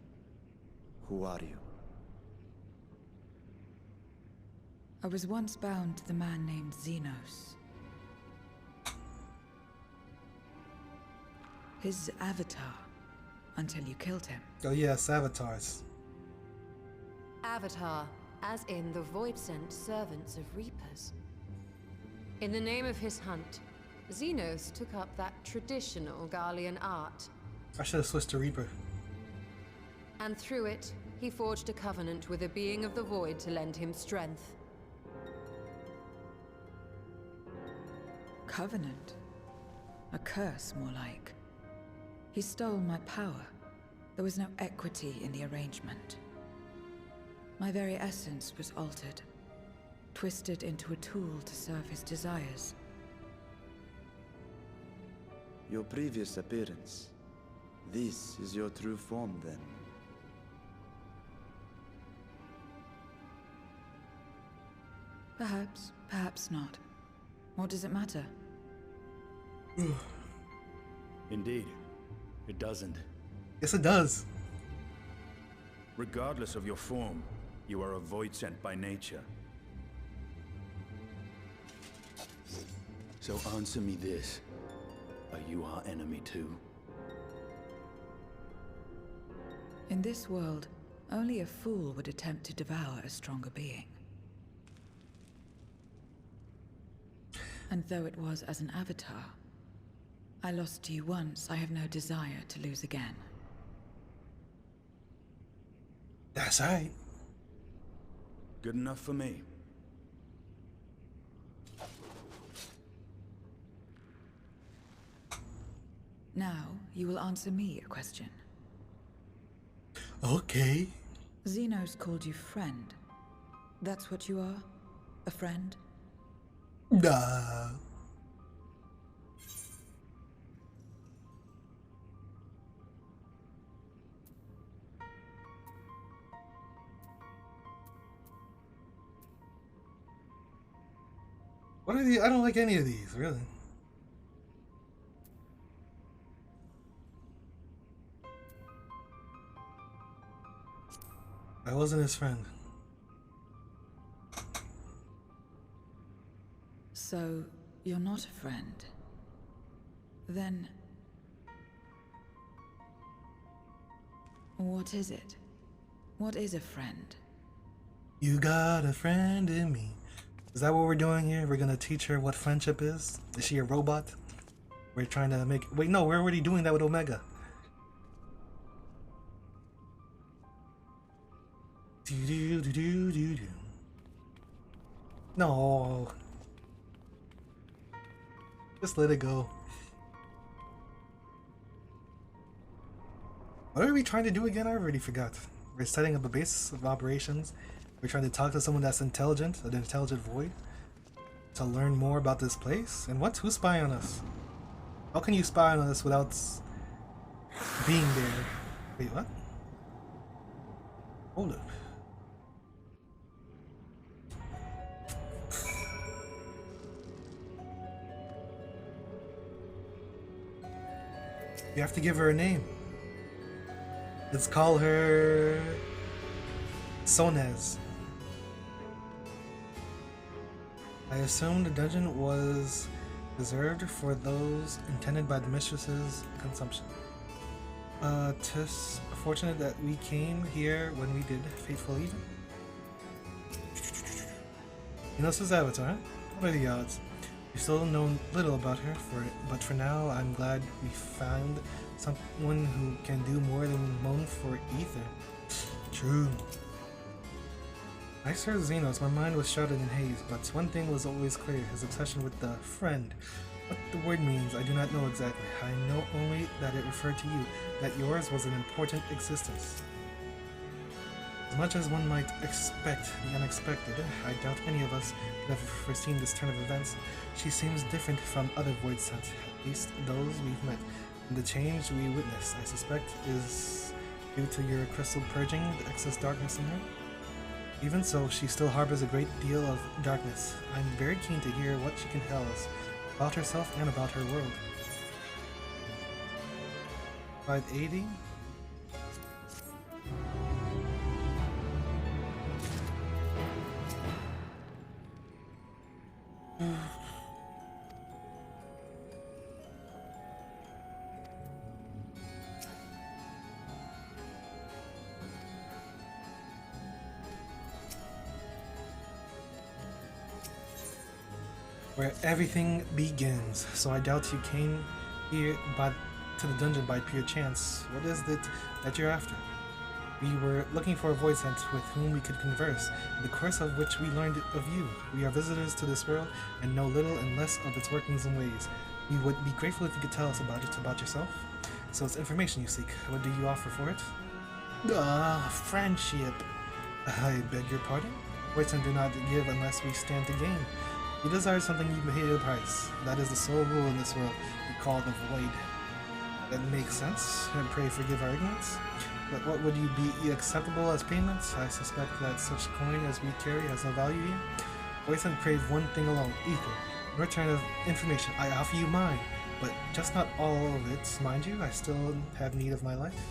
Who are you? I was once bound to the man named Xenos. His avatar, until you killed him. Oh yes, avatars. Avatar, as in the void-sent servants of Reapers. In the name of his hunt, Xenos took up that traditional Garlean art. I should have switched to Reaper. And through it, he forged a covenant with a being of the void to lend him strength. Covenant? A curse, more like. He stole my power. There was no equity in the arrangement. My very essence was altered, twisted into a tool to serve his desires. Your previous appearance. This is your true form, then. Perhaps, perhaps not. What does it matter? Indeed, it doesn't. Yes, it does. Regardless of your form, you are a void sent by nature. So answer me this. Are you our enemy too? In this world, only a fool would attempt to devour a stronger being. And though it was as an avatar, I lost you once, I have no desire to lose again. That's right. Good enough for me. Now, you will answer me a question. Okay. Xenos called you friend. That's what you are? A friend? Nah. What are these? I don't like any of these, really. I wasn't his friend. So, you're not a friend. Then... what is it? What is a friend? You got a friend in me. Is that what we're doing here? We're gonna teach her what friendship is? Is she a robot? We're trying to make... Wait, no, we're already doing that with Omega. Do. No. Just let it go. What are we trying to do again? I already forgot. We're setting up a base of operations. We're trying to talk to someone that's intelligent, an intelligent void, to learn more about this place. And what? Who's spying on us? How can you spy on us without being there? Wait, what? Hold up. You have to give her a name. Let's call her Sonez. I assume the dungeon was reserved for those intended by the mistress's consumption. 'Tis fortunate that we came here when we did, fateful even. You know, this is Avatar. What are the odds? We still know little about her, but for now, I'm glad we found someone who can do more than moan for ether. True. I served Xenos, my mind was shrouded in haze, but one thing was always clear, his obsession with the friend. What the word means, I do not know exactly. I know only that it referred to you, that yours was an important existence. As much as one might expect the unexpected, I doubt any of us could have foreseen this turn of events. She seems different from other void sent, at least those we've met. And the change we witness, I suspect, is due to your crystal purging the excess darkness in her. Even so, she still harbors a great deal of darkness. I'm very keen to hear what she can tell us about herself and about her world. 580? Where everything begins. So I doubt you came here to the dungeon by pure chance. What is it that you're after? We were looking for a void sent with whom we could converse, in the course of which we learned of you. We are visitors to this world and know little and less of its workings and ways. We would be grateful if you could tell us about yourself. So it's information you seek. What do you offer for it? Friendship. I beg your pardon? Voids do not give unless we stand to gain. You desire something you pay a price. That is the sole rule in this world we call the void. That makes sense, and pray forgive our ignorance. But what would you be acceptable as payment? I suspect that such coin as we carry has no value here. Voids crave one thing alone, ether. In return of information, I offer you mine. But just not all of it, mind you. I still have need of my life.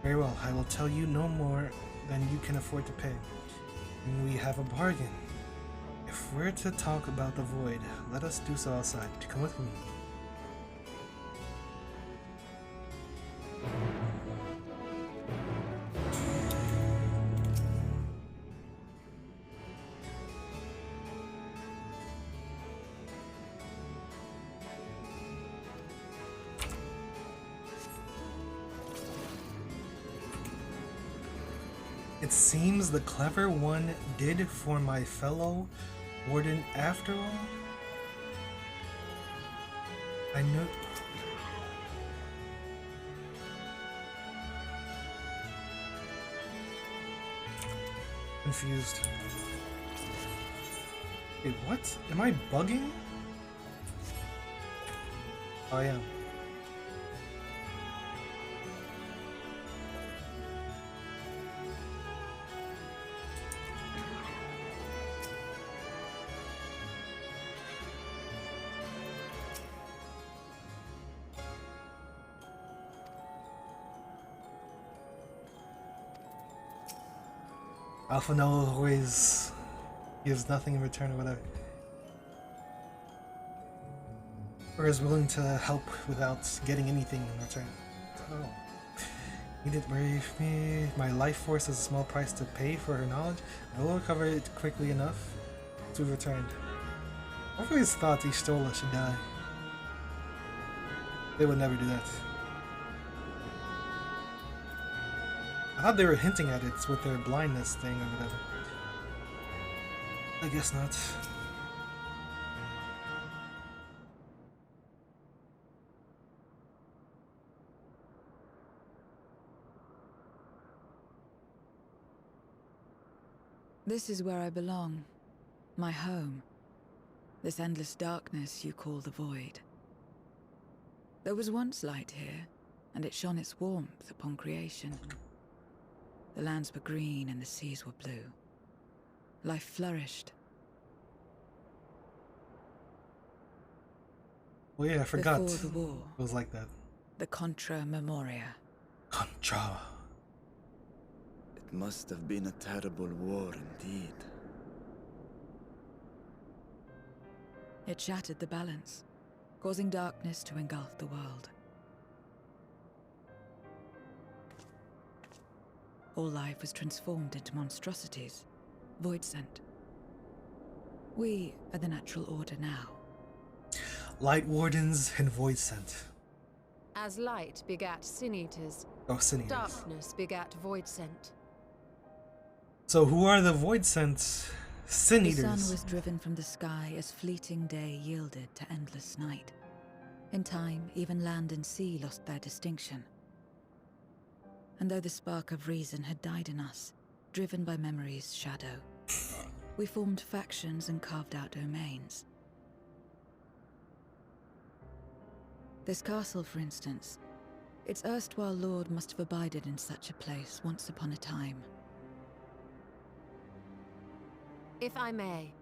Very well, I will tell you no more than you can afford to pay. And we have a bargain. If we're to talk about the void, let us do so outside. Would you come with me? It seems the clever one did for my fellow warden after all. I knew. Confused. Wait, what? Am I bugging? Oh, I am. Alpha Noah always gives nothing in return or whatever. Or is willing to help without getting anything in return. Oh. You didn't worry me. My life force is a small price to pay for her knowledge. I will recover it quickly enough to return. I've always thought Ishtola should die. They would never do that. I thought they were hinting at it with their blindness thing or whatever. I guess not. This is where I belong. My home. This endless darkness you call the Void. There was once light here, and it shone its warmth upon creation. The lands were green and the seas were blue. Life flourished. Oh yeah, I forgot. Before the war. It was like that. The Contra Memoria. Contra. It must have been a terrible war indeed. It shattered the balance, causing darkness to engulf the world. All life was transformed into monstrosities, void sent. We are the natural order now. Light Wardens and Void Sent. As light begat Sin Eaters, Oh, Sin Eaters. darkness begat Void Sent. So who are the Void Sent Sin The Eaters? sun was driven from the sky as fleeting day yielded to endless night. In time, even land and sea lost their distinction. And though the spark of reason had died in us, driven by memory's shadow, we formed factions and carved out domains. This castle, for instance, its erstwhile lord must have abided in such a place once upon a time. If I may,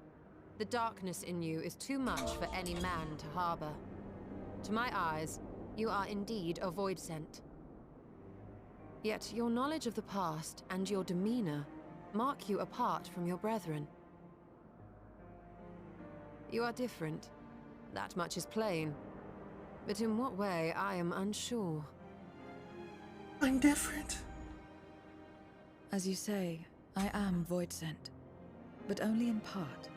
the darkness in you is too much for any man to harbor. To my eyes, you are indeed a Void Sent. Yet your knowledge of the past and your demeanor mark you apart from your brethren. You are different. That much is plain. But in what way, I am unsure. I'm different. As you say, I am Void Sent, but only in part.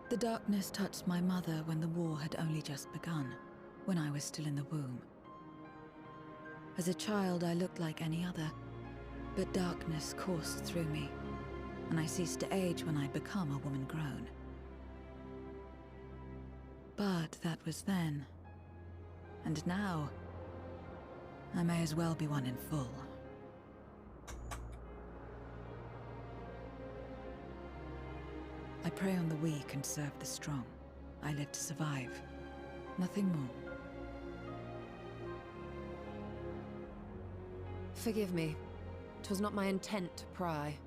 The darkness touched my mother when the war had only just begun, when I was still in the womb. As a child, I looked like any other, but darkness coursed through me, and I ceased to age when I'd become a woman grown. But that was then. And now, I may as well be one in full. I prey on the weak and serve the strong. I live to survive. Nothing more. Forgive me. 'Twas not my intent to pry.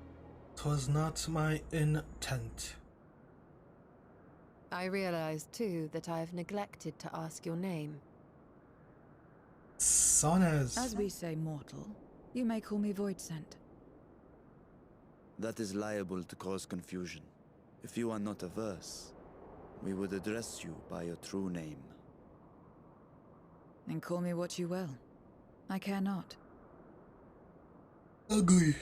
'Twas not my intent. I realize, too, that I have neglected to ask your name. Sonaz. As we say mortal, you may call me Void Sent. That is liable to cause confusion. If you are not averse, we would address you by your true name. And call me what you will. I care not. Ugly.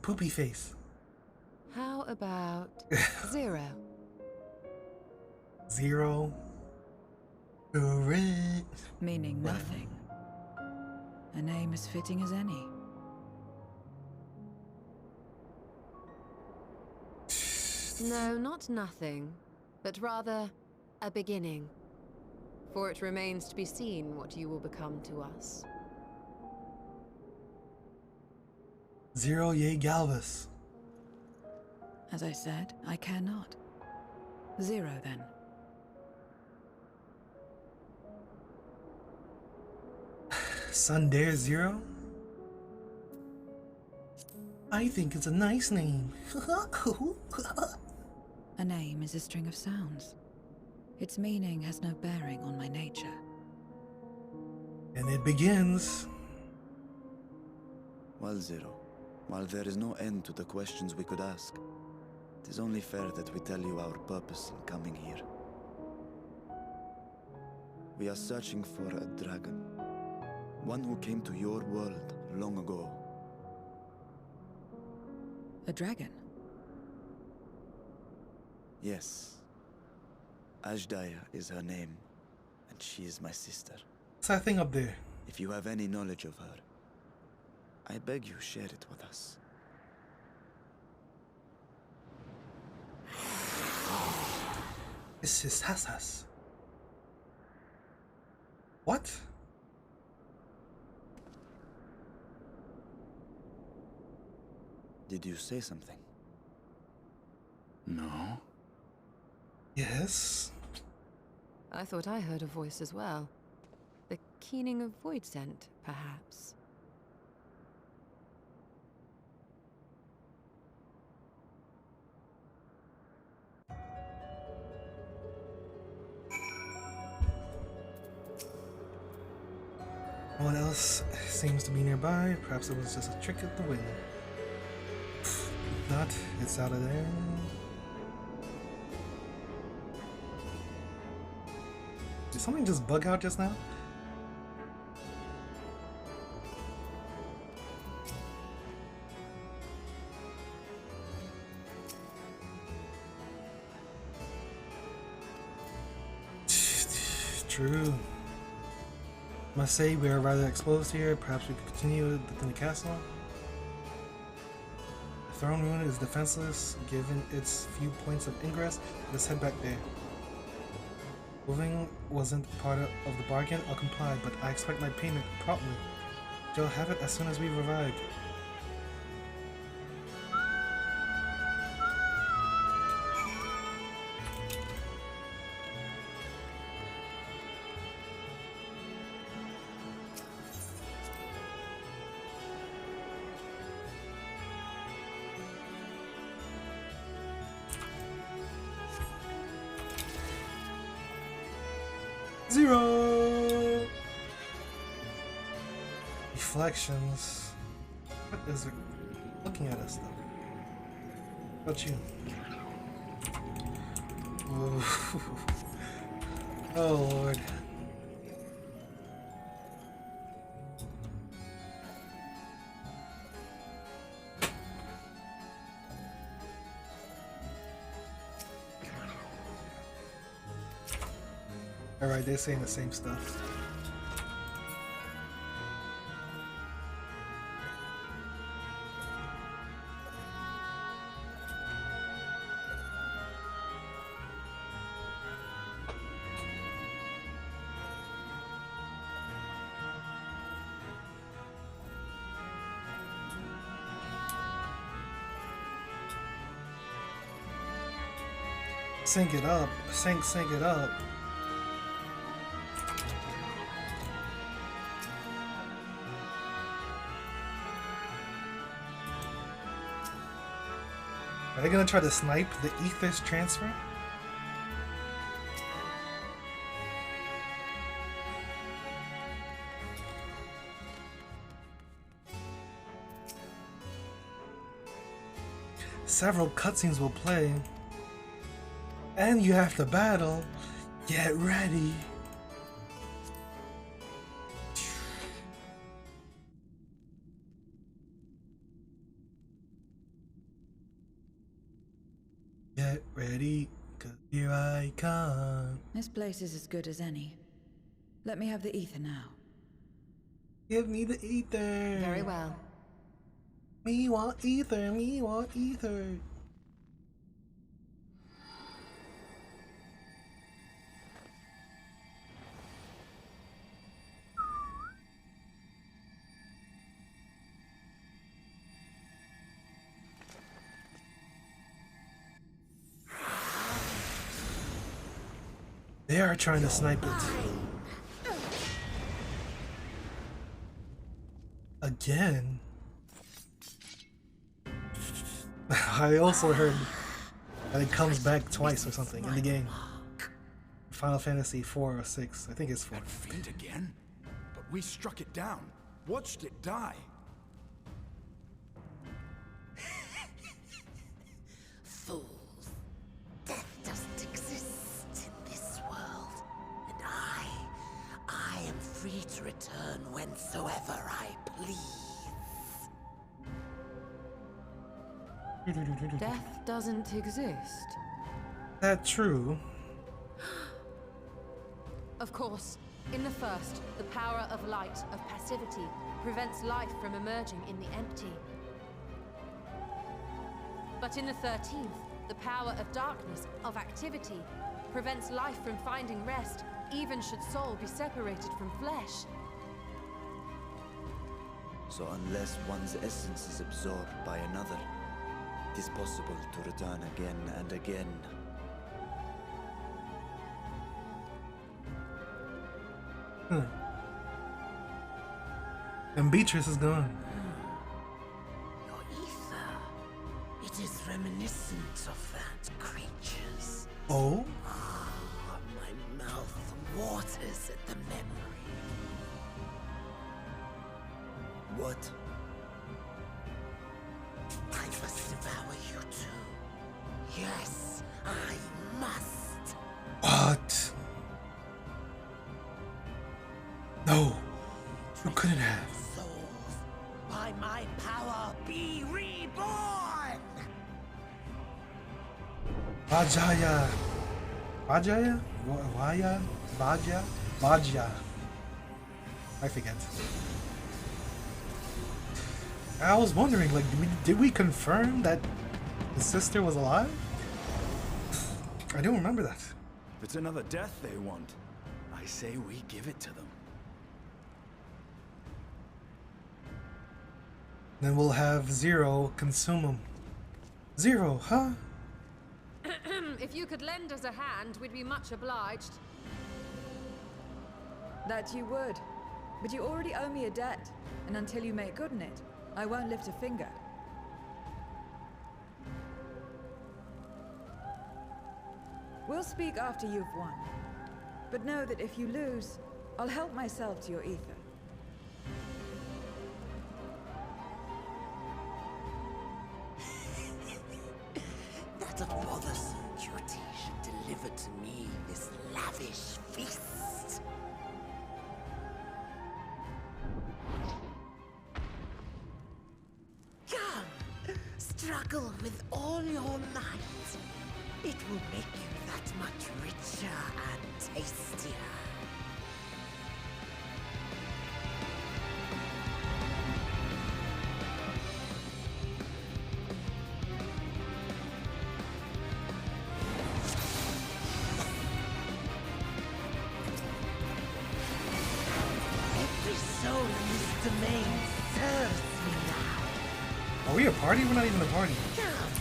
Poopy face. How about Zero? Zero. Correct. Meaning nothing. A name as fitting as any. No, not nothing, but rather a beginning. For it remains to be seen what you will become to us. Zero Ye Galvus. As I said, I care not. Zero, then. Sundare Zero? I think it's a nice name. A name is a string of sounds. Its meaning has no bearing on my nature. And it begins. Well, Zero, while there is no end to the questions we could ask, it is only fair that we tell you our purpose in coming here. We are searching for a dragon. One who came to your world long ago. A dragon? Yes. Ajdaya is her name, and she is my sister. What's that thing up there? If you have any knowledge of her, I beg you share it with us. This is Hassas. What? Did you say something? No. Yes. I thought I heard a voice as well. The keening of void scent, perhaps. No one else seems to be nearby. Perhaps it was just a trick of the wind. If not, it's out of there. Did something just bug out just now? True. Must say we are rather exposed here. Perhaps we could continue within the castle. The throne room is defenseless, given its few points of ingress. Let's head back there. Moving wasn't part of the bargain. I'll comply, but I expect my payment promptly. You'll have it as soon as we've arrived. Zero! Reflections. What is it looking at us though? What about you? Ooh. Oh Lord. Alright, they're saying the same stuff. Sync it up. Sync it up. Are they gonna try to snipe the Aether's transfer? Several cutscenes will play. And you have to battle. Get ready. Get ready, 'cause here I come. This place is as good as any. Let me have the ether now. Give me the ether. Very well. Me want ether, me want ether. They are trying to snipe it. Again? I also heard that it comes back twice or something in the game. Final Fantasy 4 or 6. I think it's 4. That fiend again? But we struck it down. Watched it die. Fools. Death doesn't exist in this world. And I am free to return whensoever I please. Death doesn't exist. That's true. Of course, in the first, the power of light, of passivity, prevents life from emerging in the empty. But in the 13th, the power of darkness, of activity, prevents life from finding rest, even should soul be separated from flesh. So unless one's essence is absorbed by another, it is possible to return again and again. And Beatrice is gone. Your ether. It is reminiscent of that creature's. Oh? My mouth waters at the memory. What? I must devour you too. Yes, I must. What? No. You couldn't have. Souls, by my power, be reborn! Vajaya. Vajaya? Vaya? Vaja? Vaja. I forget. I was wondering, like, did we confirm that his sister was alive? I don't remember that. If it's another death they want, I say we give it to them. Then we'll have Zero consume him. Zero, huh? If you could lend us a hand, we'd be much obliged. That you would. But you already owe me a debt, and until you make good on it, I won't lift a finger. We'll speak after you've won. But know that if you lose, I'll help myself to your ether. That a bothersome duty should deliver to me this lavish feast. Come, struggle with all your might. It will make you that much richer and tastier. Every soul in this domain serves me now. Are we a party? We're not even a party. Come,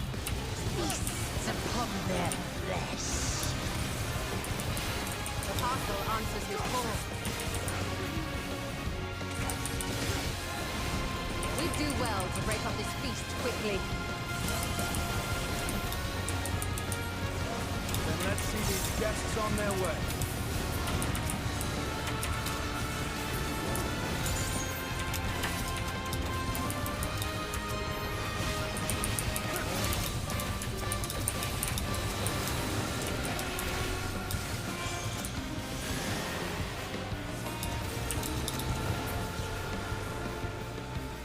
feast upon their flesh. The parcel answers his call. We do well to break up this feast quickly. Then let's see these guests on their way.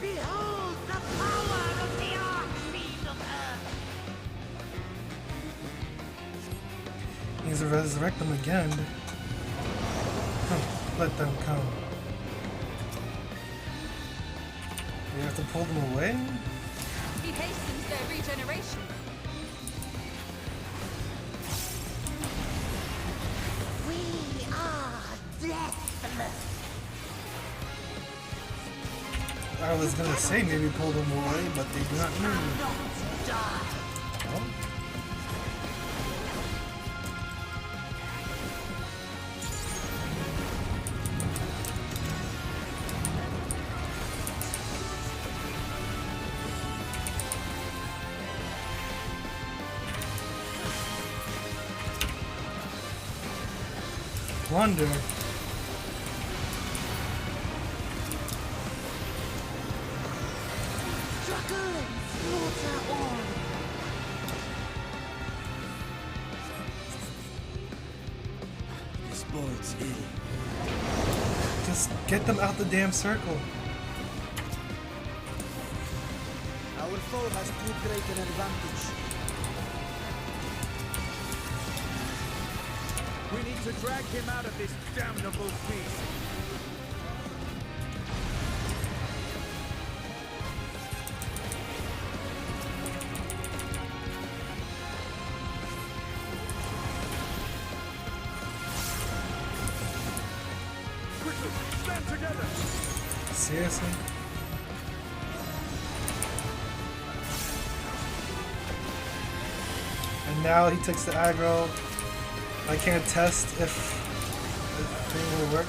Behold the power of the Archfiend of Earth! Needs to resurrect them again. Let them come. We have to pull them away? He hastens their regeneration. We are deathless! I was gonna say maybe pull them away, but they do not move. Not die! Oh. wonder. Struggle and slaughter on. This bodes ill. Just get them out the damn circle. Our foe has too great an advantage. We need to drag him out of this damnable beast. Quickly, stand together! Seriously? And now he takes the aggro. I can't test if the thing will work.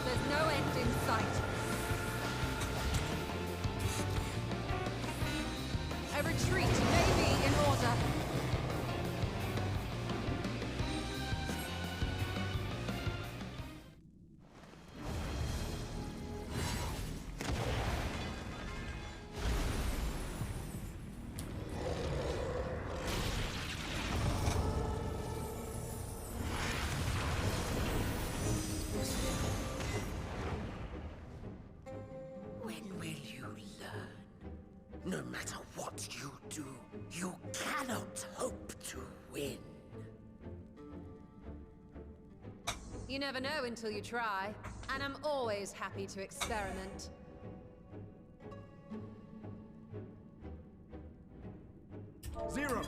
There's no end in sight. A retreat may be in order. When will you learn? No matter what you do, you cannot hope to win. You never know until you try, and I'm always happy to experiment. Zero!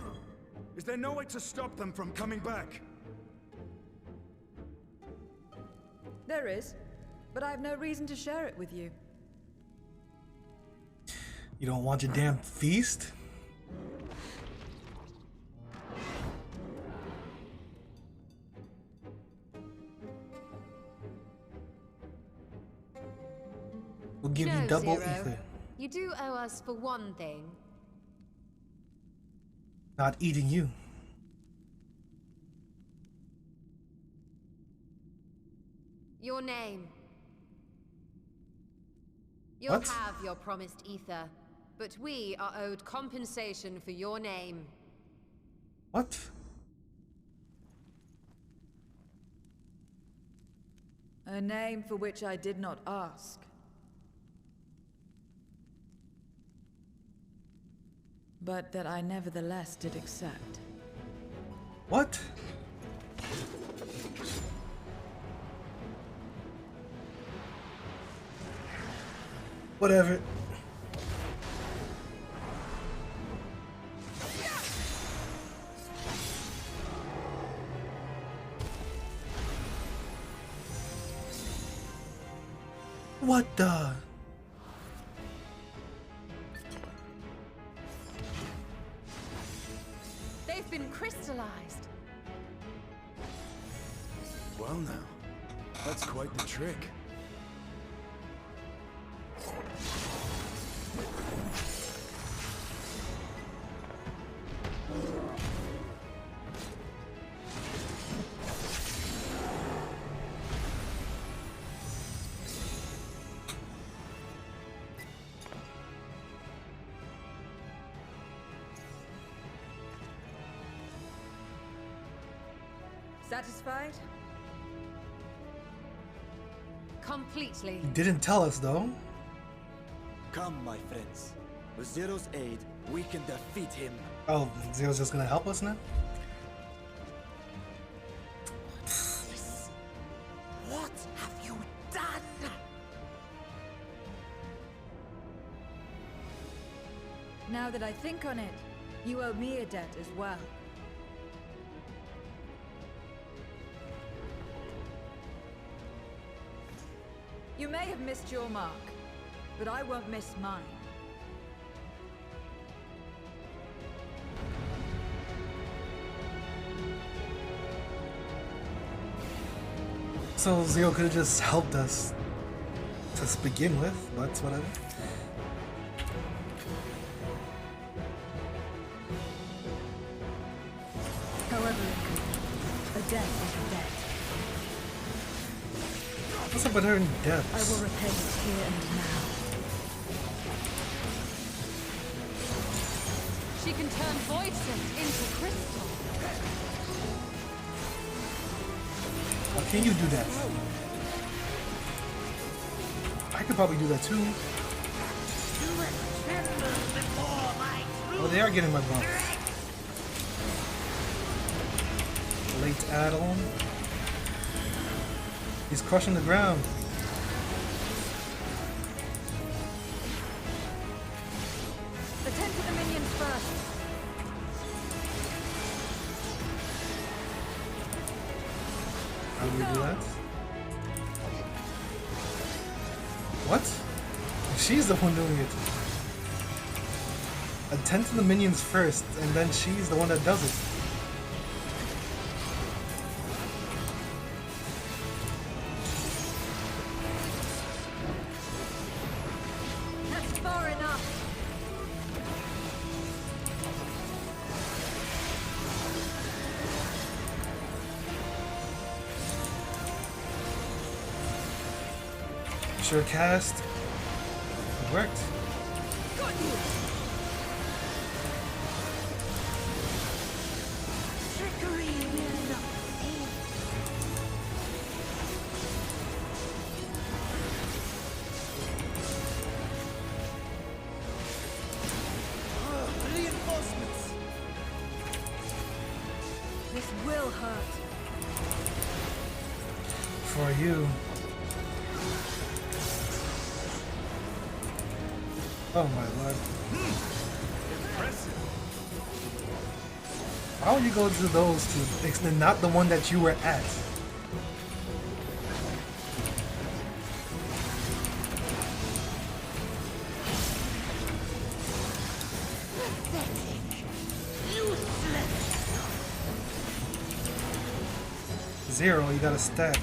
Is there no way to stop them from coming back? There is, but I have no reason to share it with you. You don't want your damn feast? We'll give you double Zero. ether. You do owe us for one thing. Not eating you. Your name. You'll What? have your promised ether, but we are owed compensation for your name. What? A name for which I did not ask. But that I nevertheless did accept. What? Whatever. What the? They've been crystallized. Well now, that's quite the trick. Satisfied? Completely. You didn't tell us though. Come, my friends. With Zero's aid, we can defeat him. Oh, Zero's just gonna help us now? What have you done? Now that I think on it, you owe me a debt as well. You may have missed your mark, but I won't miss mine. So Zero could have just helped us to begin with, but whatever. However it could be, a debt is a debt. What's up with her in depths? I will repay it here and now. She can turn voices into crystal. How can you do that? I could probably do that too. Oh, they are getting my buff. Late add-on. He's crushing the ground. Attend to the minions first. How do we do that? What? She's the one doing it. Attend to the minions first, and then she's the one that does it. That's far enough. Sure cast. It worked. Got you. Trickery will not aid. Reinforcements! This will hurt. For you. Oh my lord. How would you go to those two? And not the one that you were at. Zero, you got a stack.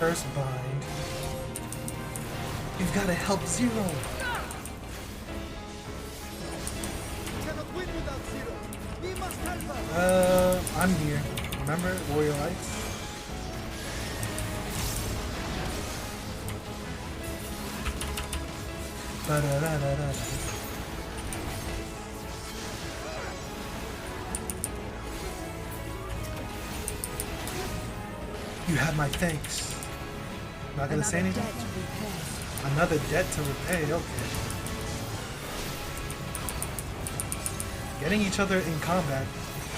First bind. You've got to help Zero. Cannot win without Zero. We must help her. I'm here. Remember, Warrior Lights? Da-da-da-da-da. You have my thanks. Not gonna say anything? Another debt to repay, okay. Getting each other in combat,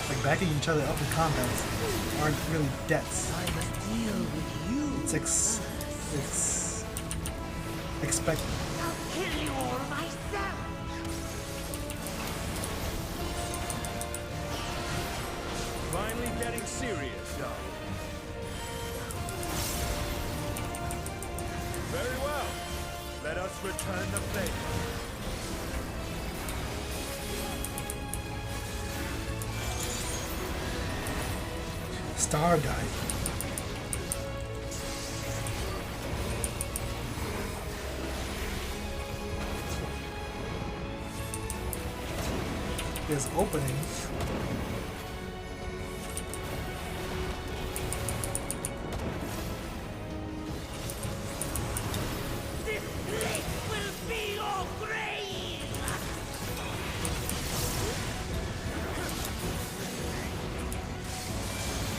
like backing each other up in combat, aren't really debts. I must deal with you. It's expected. I'll kill you all myself. Finally getting serious, darling. Very well. Let us return the favor. Star dive. There's openings. This place will be your grave.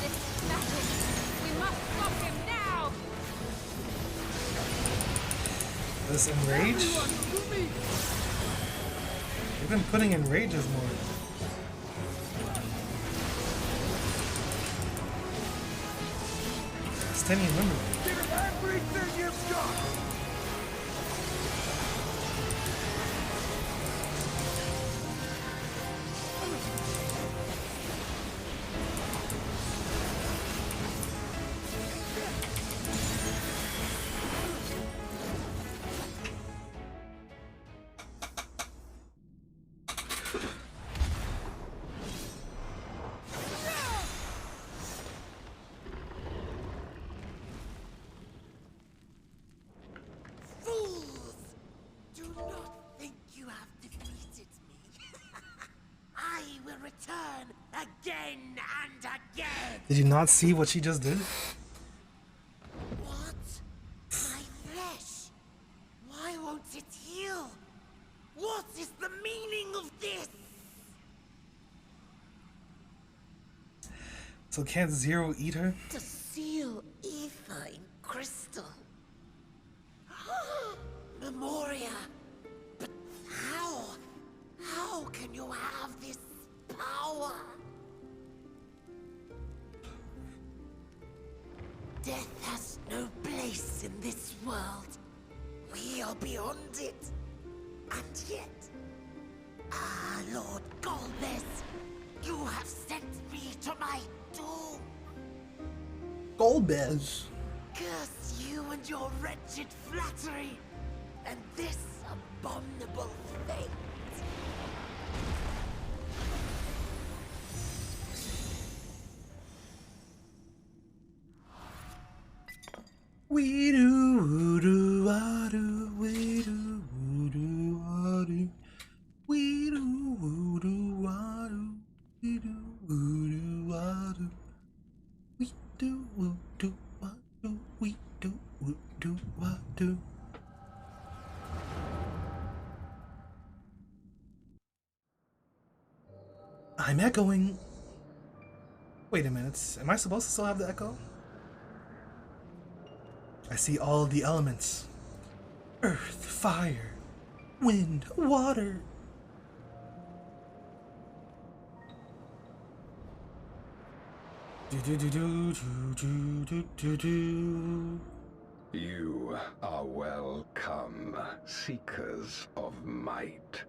It's nothing. We must stop him now. This enrage? You've been putting in rages more. Extending limit. Give it everything you've got! again and again. Did you not see what she just did? What? My flesh? Why won't it heal? What is the meaning of this? So can't Zero eat her? To seal ether in crystal. Memoria. But how? How can you have this power? Death has no place in this world. We are beyond it. And yet... Ah, Lord Golbez, you have sent me to my doom. Golbez. Curse you and your wretched flattery, and this abominable fate. We do do wa do we do do wa do we do do wa do we do do wa do we do do wa do we do wa do. I'm echoing. Wait a minute, am I supposed to still have the echo? I see all the elements. Earth, fire, wind, water. Do do do do do do do do. You are welcome, seekers of might.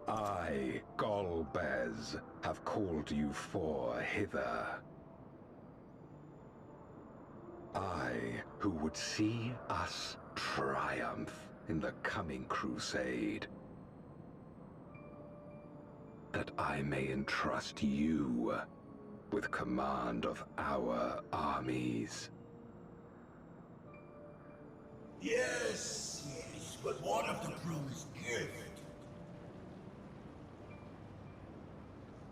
I, Golbez, have called you four hither. I, who would see us triumph in the coming crusade. That I may entrust you with command of our armies. Yes, yes, but what of the promised gift?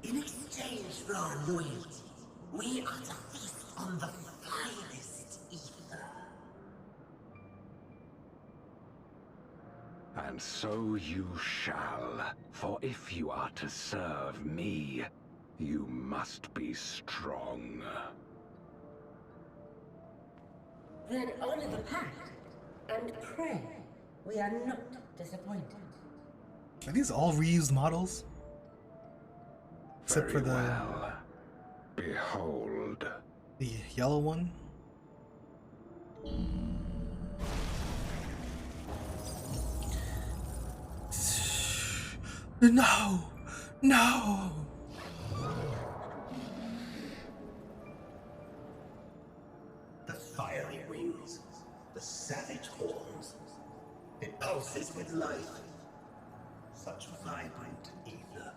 In exchange for our loyalty, we are to feast on the finest ether. And so you shall, for if you are to serve me, you must be strong. Then honor the pact and pray we are not disappointed. Are these all reused models? Except Very for the well. Behold. the yellow one. No! No! The fiery wings, the savage horns. It pulses with life. Such vibrant ether.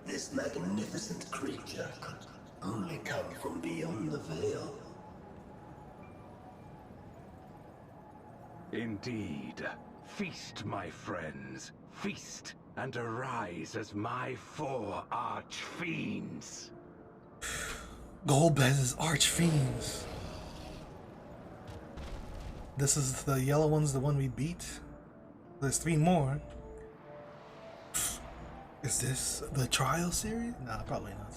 This magnificent creature could only come from beyond the veil. Indeed. Feast, my friends. Feast and arise as my four archfiends. Golbez's archfiends. This is the yellow one's the one we beat. There's 3 more. Is this the trial series? Nah, probably not.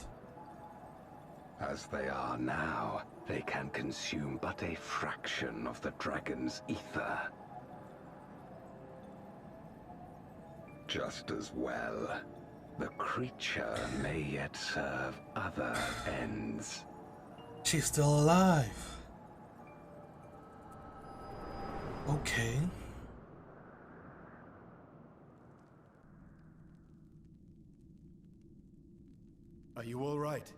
As they are now, they can consume but a fraction of the dragon's ether. Just as well, the creature may yet serve other ends. She's still alive. Okay. Are you all right?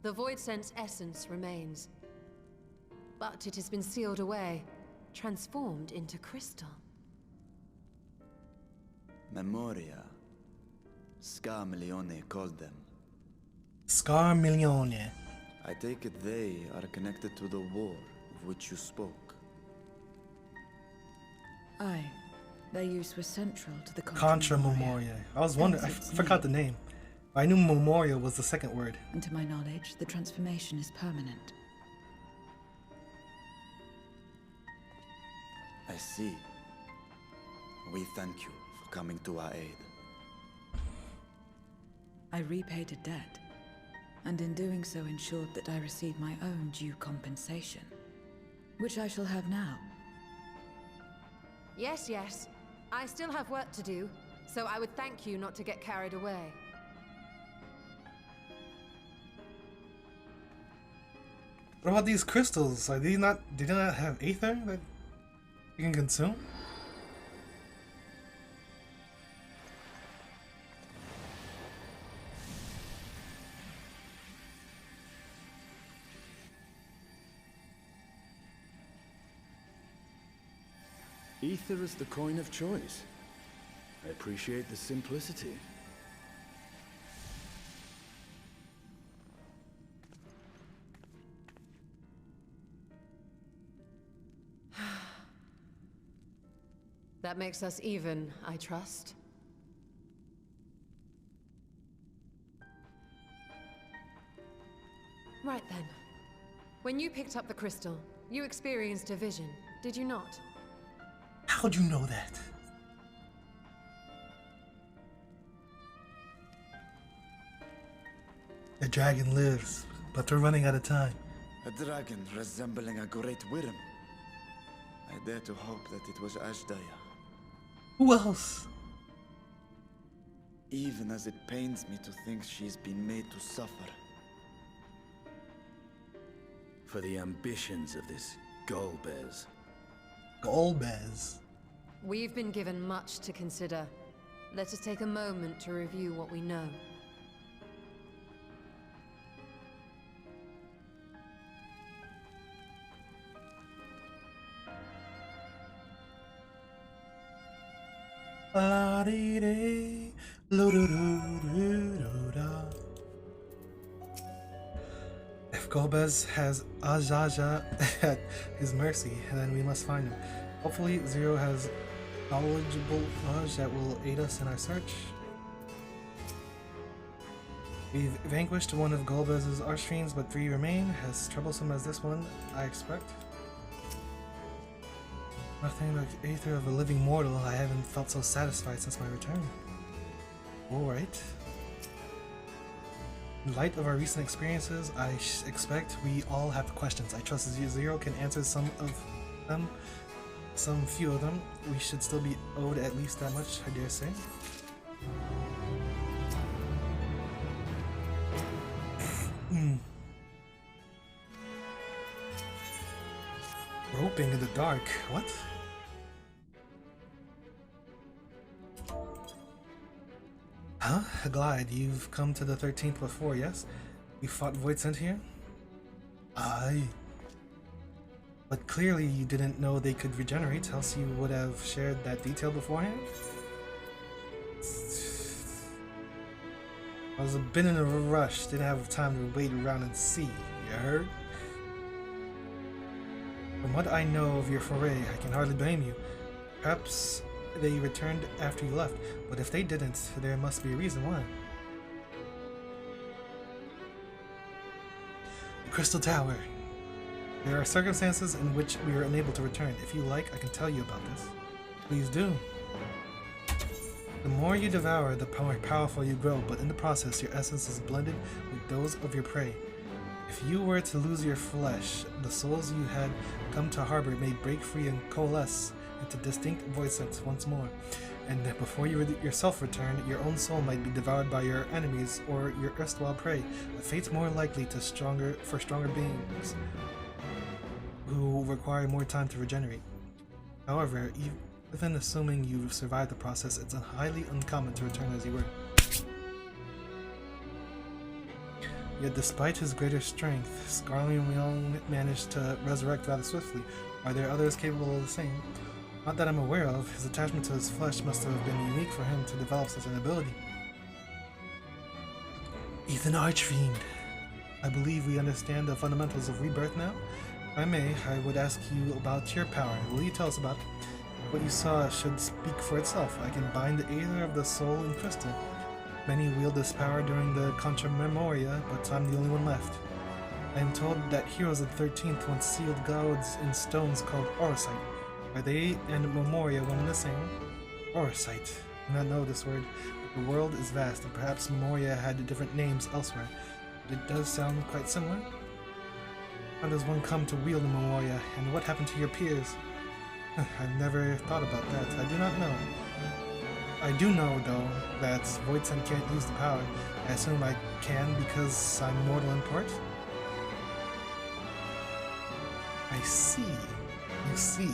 The Void Sense essence remains. But it has been sealed away, transformed into crystal. Memoria. Scarmilione called them. Scarmilione. I take it they are connected to the war of which you spoke. Aye. Their use was central to the Contra Memoria. I was wondering, I forgot the name. I knew Memoria was the second word. And to my knowledge, the transformation is permanent. I see. We thank you for coming to our aid. I repaid a debt, and in doing so ensured that I received my own due compensation, which I shall have now. Yes, yes. I still have work to do, so I would thank you not to get carried away. What about these crystals? Are they not? Do they not have aether that you can consume? Ether is the coin of choice. I appreciate the simplicity. That makes us even, I trust. Right then. When you picked up the crystal, you experienced a vision, did you not? How'd you know that? The dragon lives, but we're running out of time. A dragon resembling a great worm. I dare to hope that it was Ashdaya. Who else? Even as it pains me to think she's been made to suffer. For the ambitions of this Golbez. Golbez. We've been given much to consider. Let us take a moment to review what we know. If Golbez has Ajaja at his mercy, then we must find him. Hopefully, Zero has knowledgeable knowledge that will aid us in our search. We've vanquished one of Golbez's archfiends, but 3 remain. As troublesome as this one, I expect. Nothing like the aether of a living mortal. I haven't felt so satisfied since my return. Alright. In light of our recent experiences, I expect we all have questions. I trust Zero can answer some of them. Some few of them. We should still be owed at least that much, I dare say. Roping in the dark. What? Huh? Glide, you've come to the 13th before, yes? You fought Voidsent here? Aye. But clearly you didn't know they could regenerate, else you would have shared that detail beforehand? I was a bit in a rush, didn't have time to wait around and see, you heard? From what I know of your foray, I can hardly blame you. Perhaps they returned after you left, but if they didn't, there must be a reason why. The Crystal Tower. There are circumstances in which we are unable to return. If you like, I can tell you about this. Please do. The more you devour, the more powerful you grow, but in the process, your essence is blended with those of your prey. If you were to lose your flesh, the souls you had come to harbor may break free and coalesce into distinct voidsets once more. And before you yourself return, your own soul might be devoured by your enemies or your erstwhile prey, a fate more likely to stronger beings who require more time to regenerate. However, even assuming you've survived the process, it's highly uncommon to return as you were. Yet despite his greater strength, Scarlet managed to resurrect rather swiftly. Are there others capable of the same? Not that I'm aware of. His attachment to his flesh must have been unique for him to develop such an ability. Ethan Archfiend. I believe we understand the fundamentals of rebirth now. If I may, I would ask you about your power. Will you tell us about it? What you saw should speak for itself. I can bind the aether of the soul in crystal. Many wield this power during the Contra Memoria, but I'm the only one left. I am told that heroes of the 13th once sealed gods in stones called Orosite. Are they and Memoria one and the same? Orosite. I do not know this word. The world is vast, and perhaps Memoria had different names elsewhere. But it does sound quite similar. How does one come to wield a Memoria, and what happened to your peers? I've never thought about that. I do not know. I do know, though, that Voidsen can't use the power. I assume I can because I'm mortal in part? I see. You see.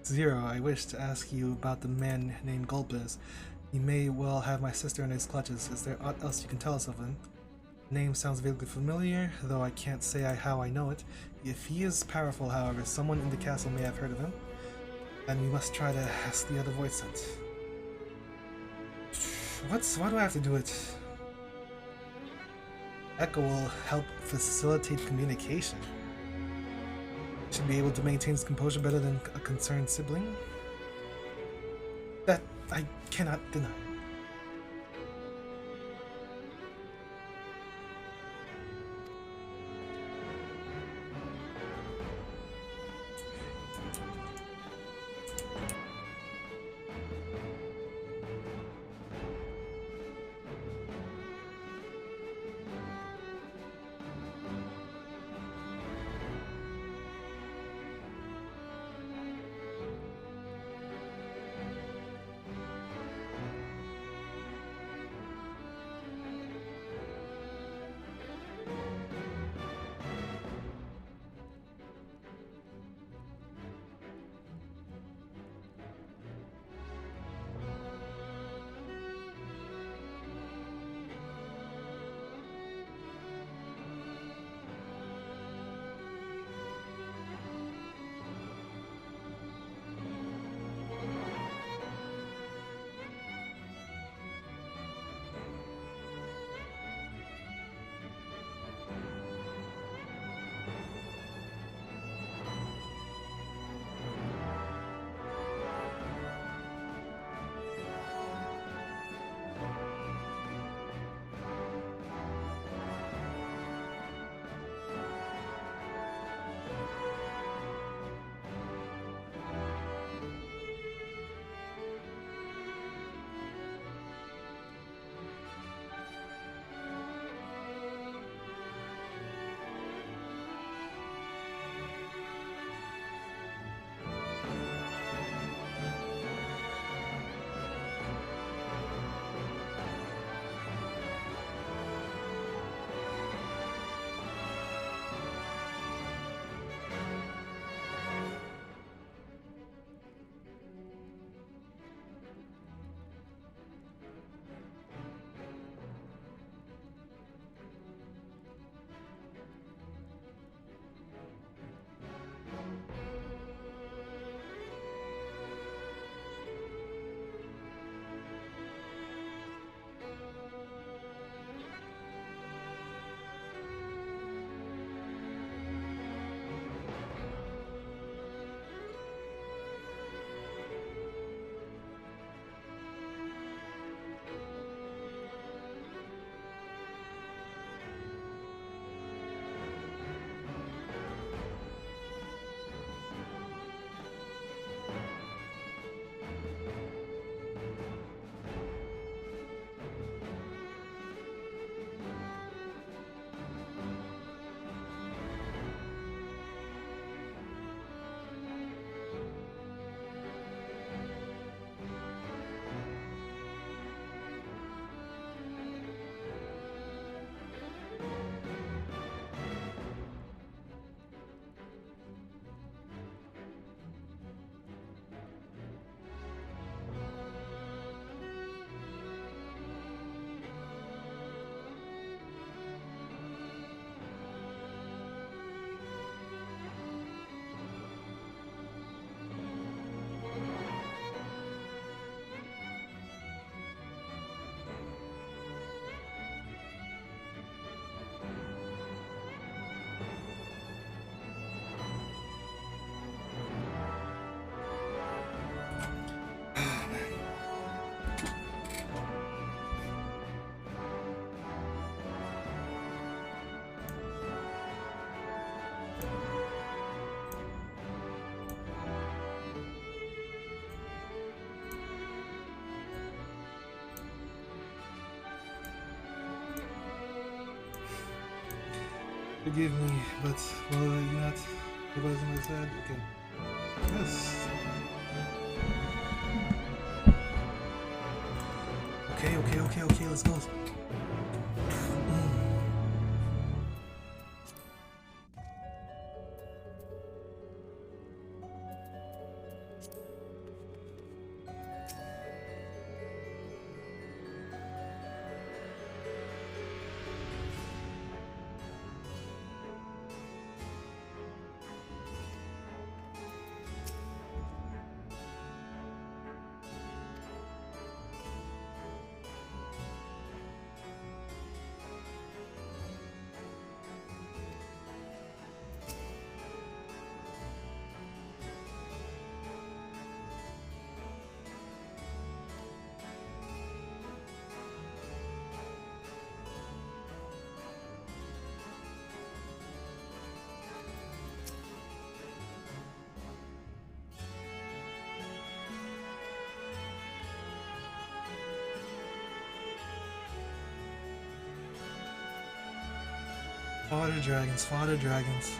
Zero, I wish to ask you about the man named Golbez. He may well have my sister in his clutches. Is there aught else you can tell us of him? The name sounds vaguely familiar, though I can't say how I know it. If he is powerful, however, someone in the castle may have heard of him. Then we must try to ask the other Voidsent. Why do I have to do it? Echo will help facilitate communication. Should be able to maintain his composure better than a concerned sibling. That I cannot deny. Forgive me, but will you not give us what I said? Okay. Yes. Okay, let's go. Fodder dragons, fodder dragons.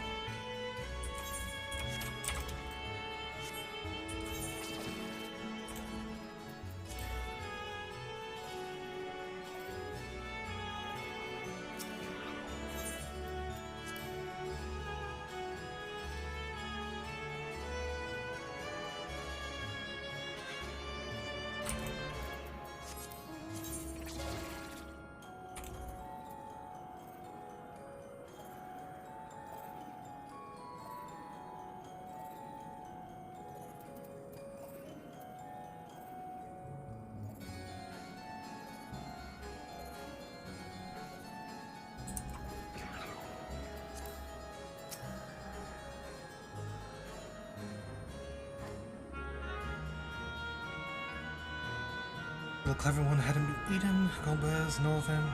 The clever one hadn't been eaten. Golbez know of him.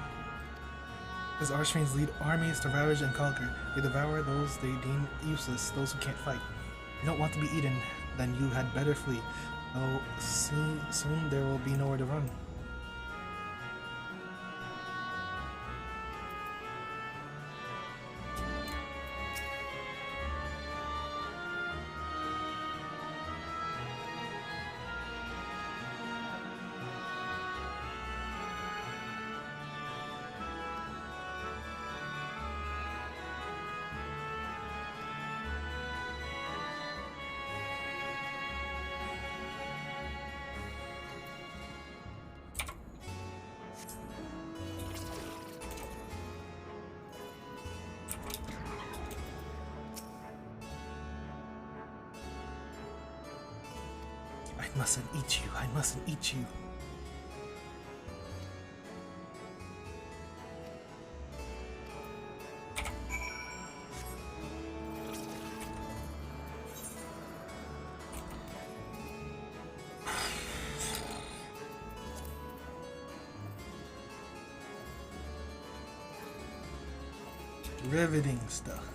His archfiends lead armies to ravage and conquer. They devour those they deem useless, those who can't fight. If you don't want to be eaten, then you had better flee. Though soon there will be nowhere to run. I mustn't eat you. I mustn't eat you. Riveting stuff.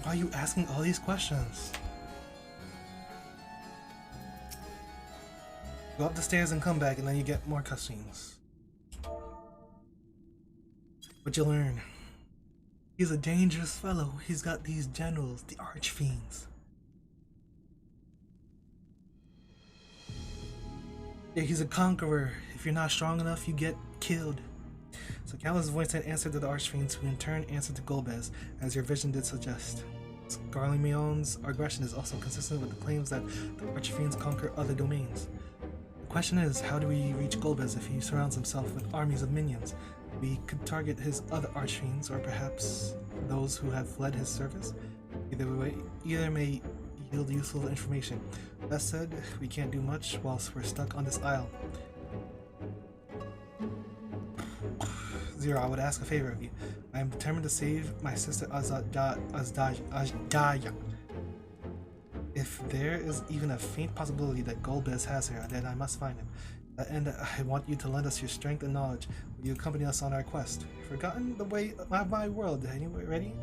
Why are you asking all these questions? Go up the stairs and come back, and then you get more cutscenes. But you learn. He's a dangerous fellow. He's got these generals, the archfiends. Yeah, he's a conqueror. If you're not strong enough, you get killed. So Callus' voice had answered to the archfiends, who in turn answered to Golbez, as your vision did suggest. Scarlemion's aggression is also consistent with the claims that the archfiends conquer other domains. The Question is, how do we reach Golbez if he surrounds himself with armies of minions? We could target his other archfiends, or perhaps those who have fled his service. Either may yield useful information. That said, we can't do much whilst we're stuck on this isle. Zero, I would ask a favor of you. I am determined to save my sister Azdaya. If there is even a faint possibility that Golbez has her, then I must find him. And I want you to lend us your strength and knowledge. Will you accompany us on our quest? Forgotten the way of my world. Anyway, ready?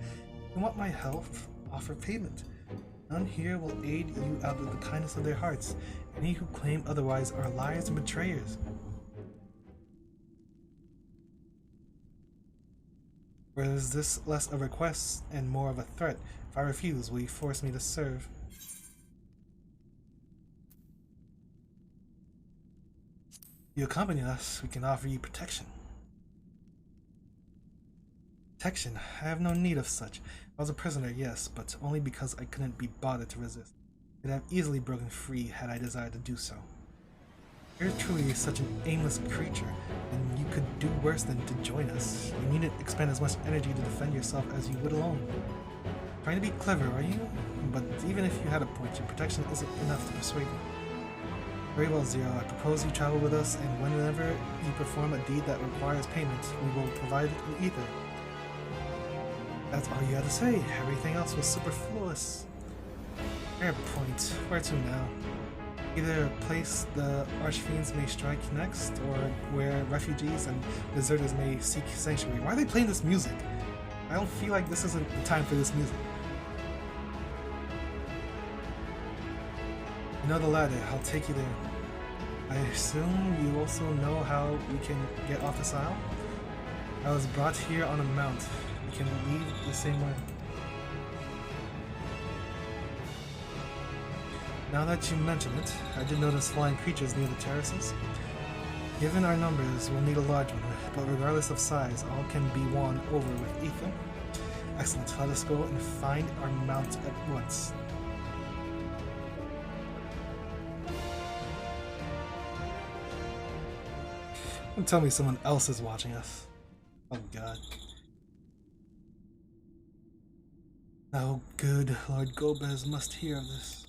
You want my help? Offer payment. None here will aid you out of the kindness of their hearts. Any who claim otherwise are liars and betrayers. Or is this less a request and more of a threat? If I refuse, will you force me to serve? If you accompany us, we can offer you protection. Protection? I have no need of such. I was a prisoner, yes, but only because I couldn't be bothered to resist. I could have easily broken free had I desired to do so. You're truly such an aimless creature, and you could do worse than to join us. You needn't expend as much energy to defend yourself as you would alone. Trying to be clever, are you? But even if you had a point, your protection isn't enough to persuade me. Very well, Zero. I propose you travel with us, and whenever you perform a deed that requires payment, we will provide it in ether. That's all you had to say. Everything else was superfluous. Fair point. Where to now? Either a place the archfiends may strike next, or where refugees and deserters may seek sanctuary. Why are they playing this music? I don't feel like this isn't the time for this music. You know the ladder. I'll take you there. I assume you also know how we can get off this isle? I was brought here on a mount. We can leave the same way. Now that you mention it, I did notice flying creatures near the terraces. Given our numbers, we'll need a large one, but regardless of size, all can be won over with ether. Excellent, let us go and find our mount at once. Don't tell me someone else is watching us. Oh god. Oh good, Lord Golbez must hear of this.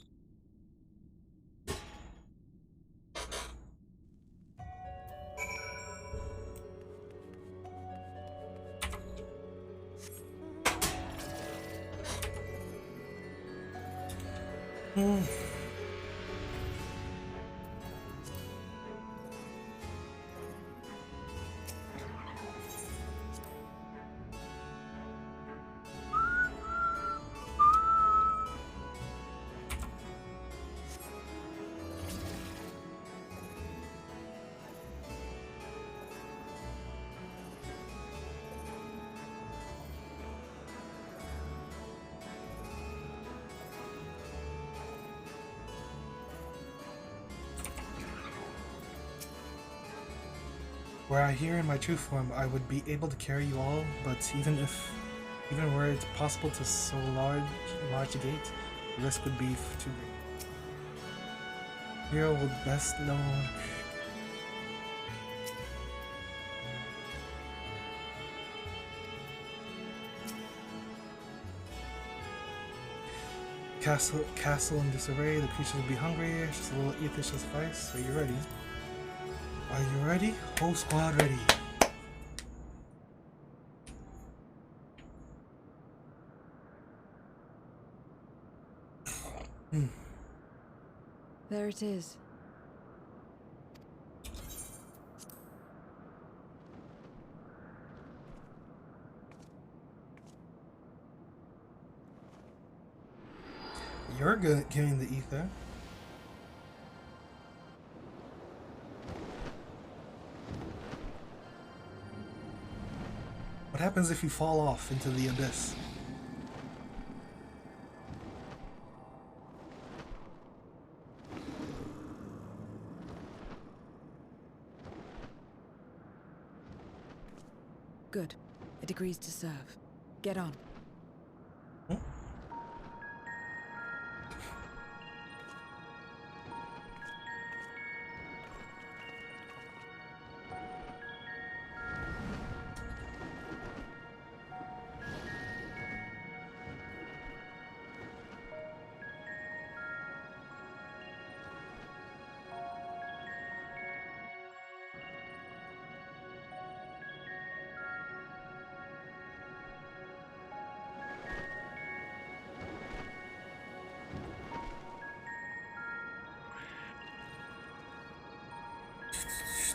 Were I here in my true form, I would be able to carry you all, but even were it possible to so large a gate, the risk would be too great. Hero will best know. Castle in disarray, the creatures will be hungry, just a little ether shall suffice. Are you ready? Are you ready? Whole squad ready. There it is. You're good at getting the ether. What happens if you fall off into the abyss? Good. It agrees to serve. Get on.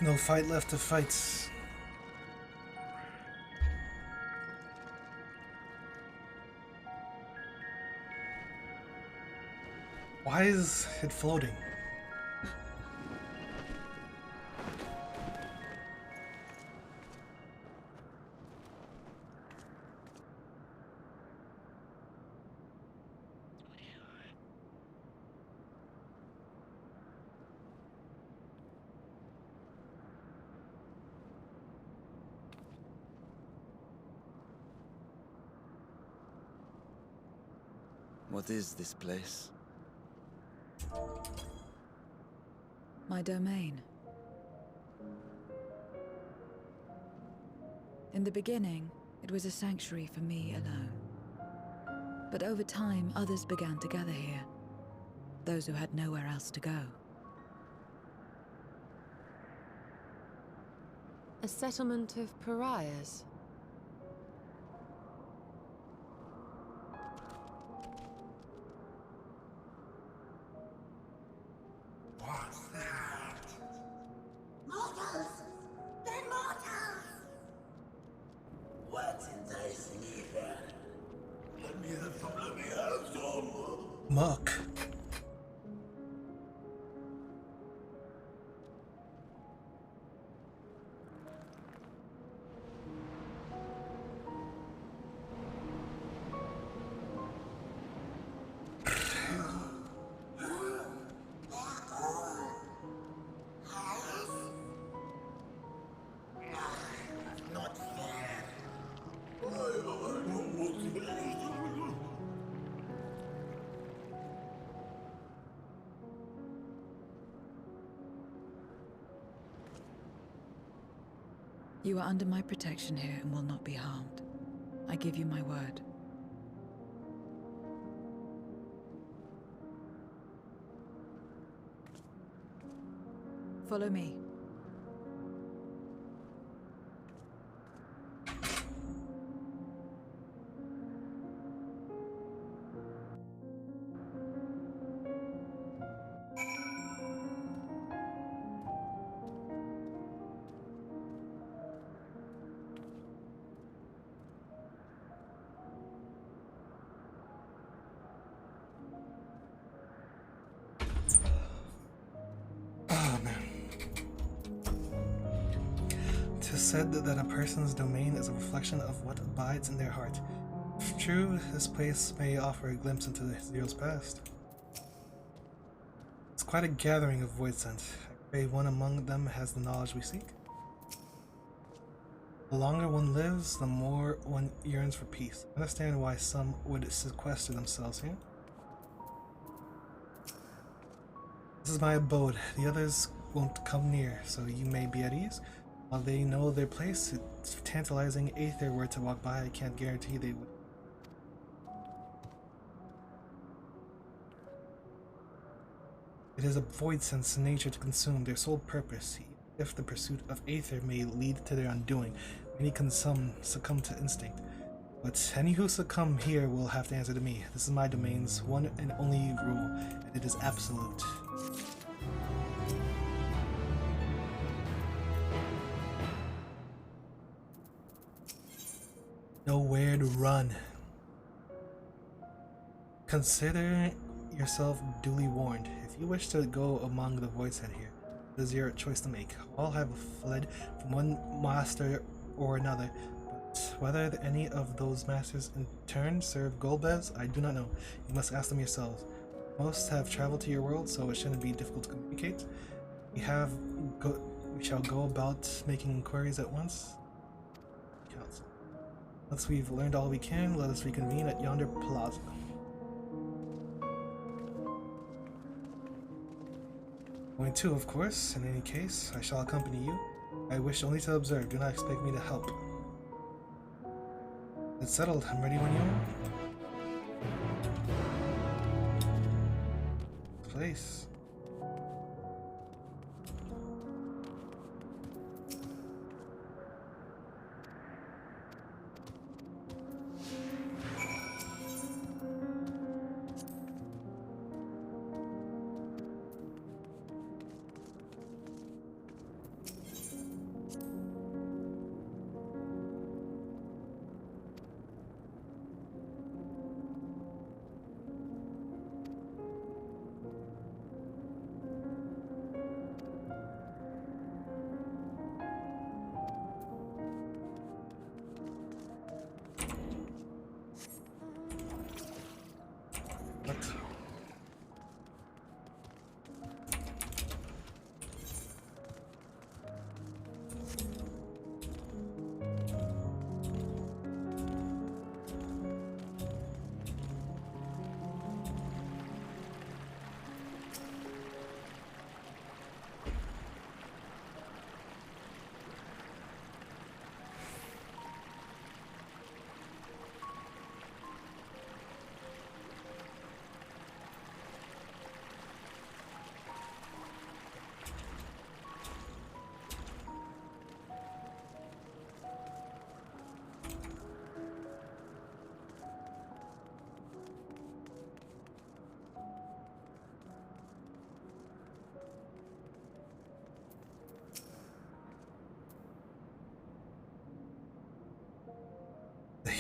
No fight left to fight. Why is it floating? What is this place? My domain. In the beginning, it was a sanctuary for me alone. But over time, others began to gather here. Those who had nowhere else to go. A settlement of pariahs. What's that? Mortals! They're mortals! What's enticing here? Let me have some, let me have some! Muck. Not fair. I don't want to be. You are under my protection here and will not be harmed. I give you my word. Follow me. Oh man. Tis said that a person's domain is a reflection of what abides in their heart. If true, this place may offer a glimpse into the Zero's past. It's quite a gathering of void scent. I pray one among them has the knowledge we seek. The longer one lives, the more one yearns for peace. I understand why some would sequester themselves here. This is my abode. The others won't come near, so you may be at ease. While they know their place, it's tantalizing. If they were to walk by, I can't guarantee they would. It is a void sense in nature to consume their sole purpose. If the pursuit of Aether may lead to their undoing, many can succumb to instinct. But any who succumb here will have to answer to me. This is my domain's one and only rule, and it is absolute. Nowhere to run. Consider yourself duly warned. If you wish to go among the void set here, it is your choice to make. All have fled from one master or another, but whether any of those masters in turn serve Golbez, I do not know. You must ask them yourselves. Most have traveled to your world, so it shouldn't be difficult to communicate. We shall go about making inquiries at once. Council. Once we've learned all we can, let us reconvene at yonder plaza. Going too, of course. In any case, I shall accompany you. I wish only to observe. Do not expect me to help. It's settled. I'm ready when you are. Place.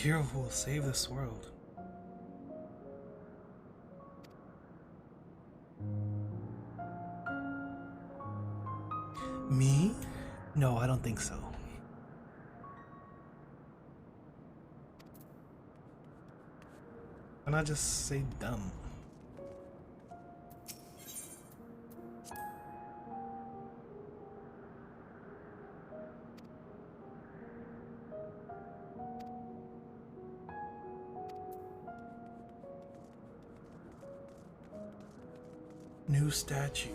hero who will save this world. Me? No, I don't think so. Why not just say dumb? New statue.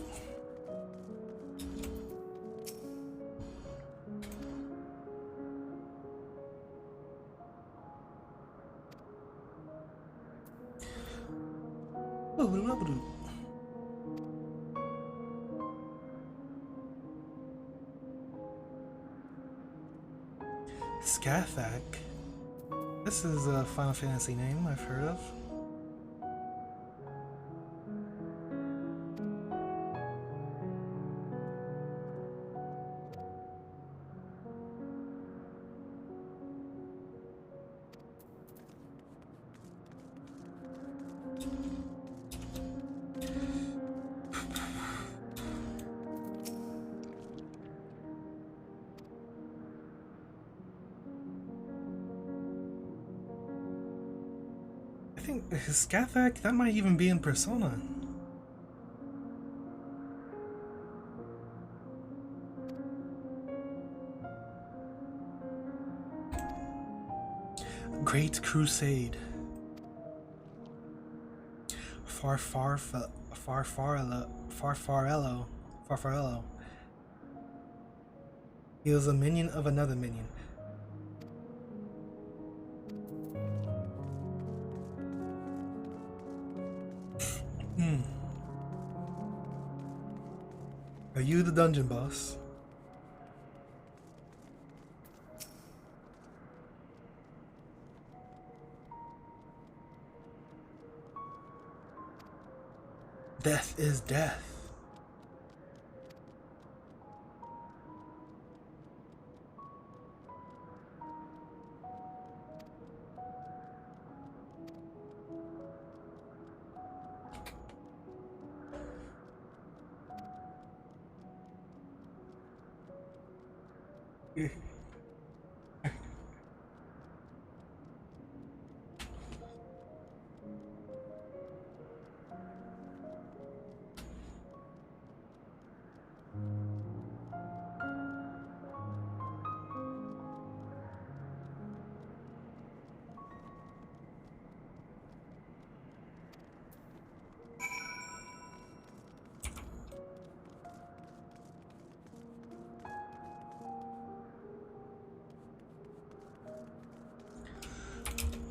Scathak. This is a Final Fantasy name I've heard of. I think Scathak, that might even be in Persona. Great Crusade. Farfarello. He was a minion of another minion. Are you the dungeon boss? Death is death.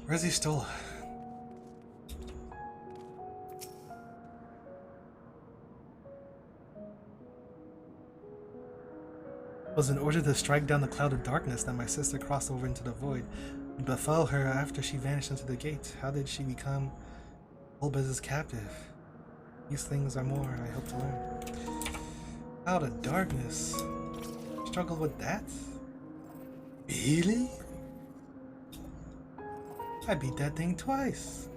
Where's he still? It was in order to strike down the cloud of darkness that my sister crossed over into the void. It befell her after she vanished into the gate. How did she become Olbez's captive? These things are more I hope to learn. Cloud of darkness. Struggled with that? Really? I beat that thing twice.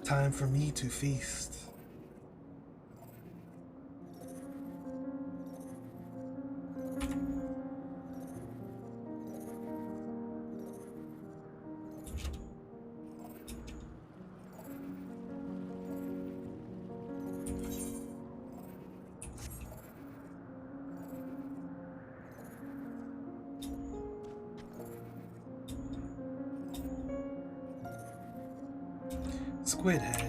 Time for me to feast. Squid head.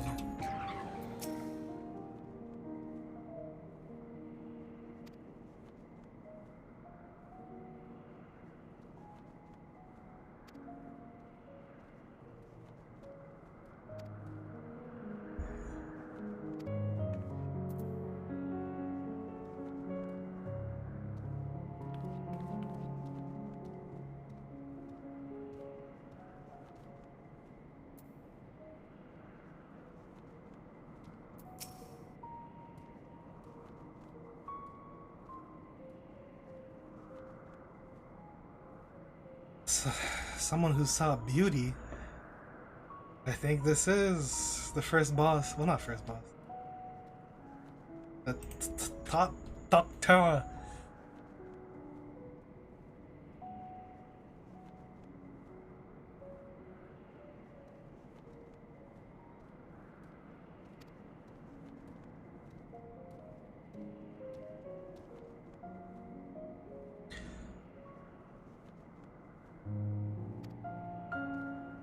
someone who saw beauty. I think this is the first boss. Well, not first boss. The top tower.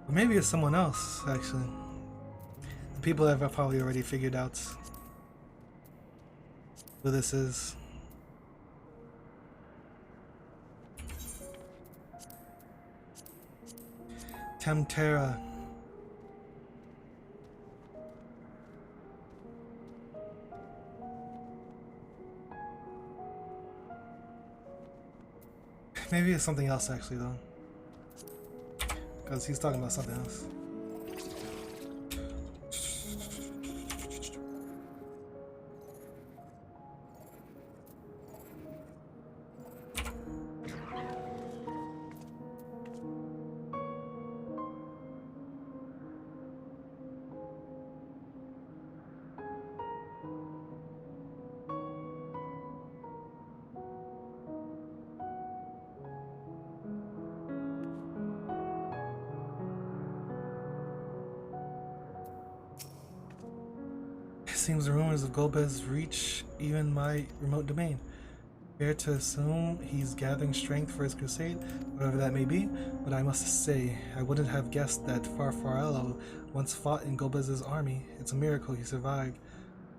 Or maybe it's someone else, actually. The people have probably already figured out who this is. Temtera. Maybe it's something else, actually, though. Because he's talking about something else. Seems the rumors of Golbez reach even my remote domain. Fair to assume he's gathering strength for his crusade, whatever that may be, but I must say, I wouldn't have guessed that Farfarello once fought in Golbez's army. It's a miracle he survived.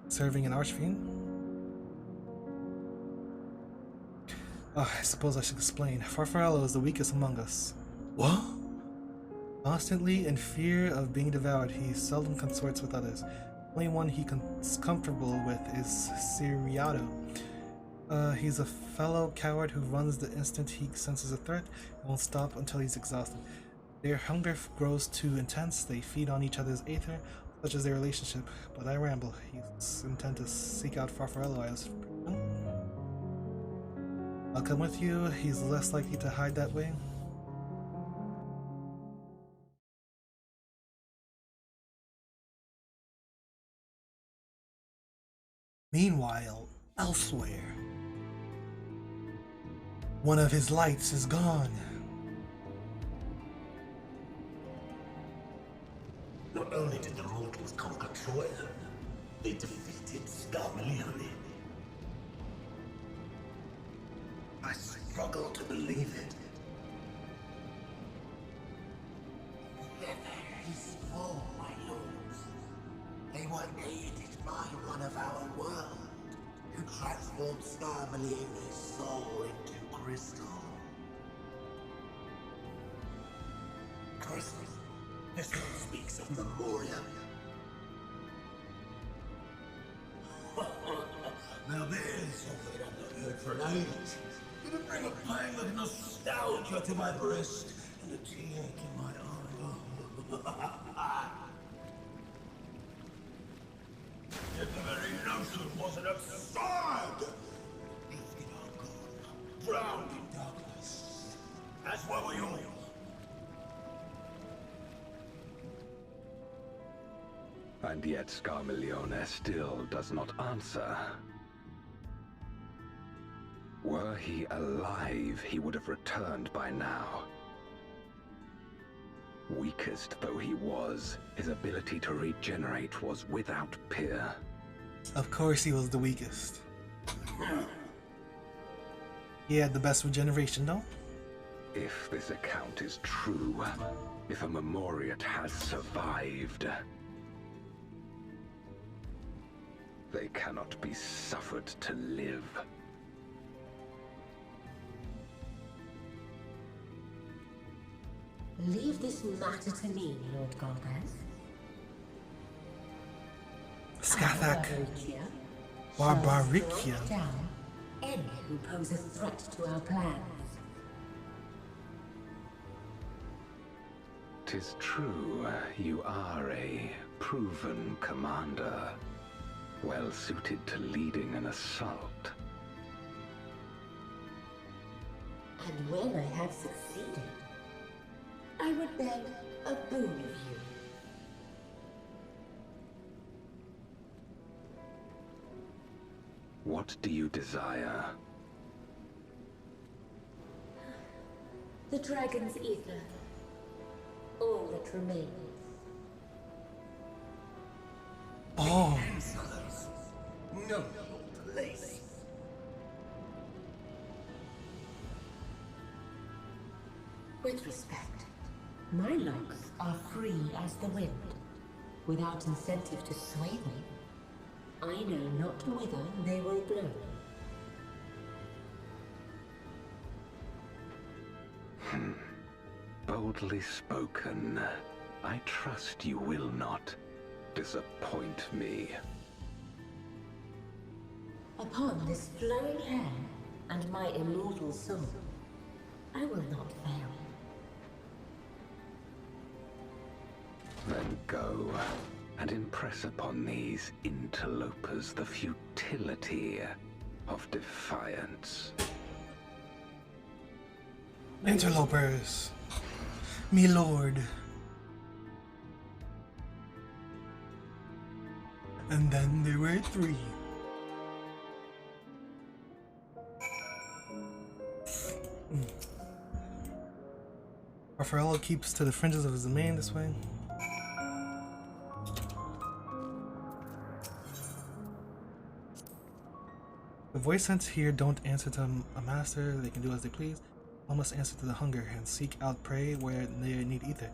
Serving an archfiend? I suppose I should explain. Farfarello is the weakest among us. What? Constantly in fear of being devoured, he seldom consorts with others. The only one he's comfortable with is Siriato. He's a fellow coward who runs the instant he senses a threat and won't stop until he's exhausted. Their hunger grows too intense, they feed on each other's aether, such as their relationship. But I ramble. He's intent to seek out Farfarello as I'll come with you. He's less likely to hide that way. Meanwhile, elsewhere, one of his lights is gone. Not only did the mortals conquer Troyan, they defeated Scarmalione. I struggle to believe it. He's full, my lords. They were aided by one of our world, who transformed Scarmalione's soul into crystal. Crystal? This one speaks of Memoria. Now there's something I've not heard for an age. It'll bring a pang of nostalgia to my breast and a tear to my eye. Yet the very notion wasn't absurd! Lifted our God, drowned in darkness, as were we all. And yet Scarmalione still does not answer. Were he alive, he would have returned by now. Weakest though he was, his ability to regenerate was without peer. Of course he was the weakest. He had the best regeneration, though. If this account is true, if a Memoriat has survived, they cannot be suffered to live. Leave this matter to me, Lord Golbez. Scathach. Barbaricia. Down any who pose a threat to our plans. 'Tis true, you are a proven commander, well suited to leading an assault. And when I have succeeded, I would beg a boon of you. What do you desire? The dragon's ether. All that remains. Oh. No place. With respect, my locks are free as the wind, without incentive to sway them. I know not whither they will blow. Boldly spoken. I trust you will not disappoint me. Upon this flowing hair and my immortal soul, I will not fail. Then go and impress upon these interlopers the futility of defiance. Interlopers, me lord. And then there were 3. Raffaello keeps to the fringes of his domain this way. The voice sent here don't answer to a master, they can do as they please. All must answer to the hunger and seek out prey where they need ether.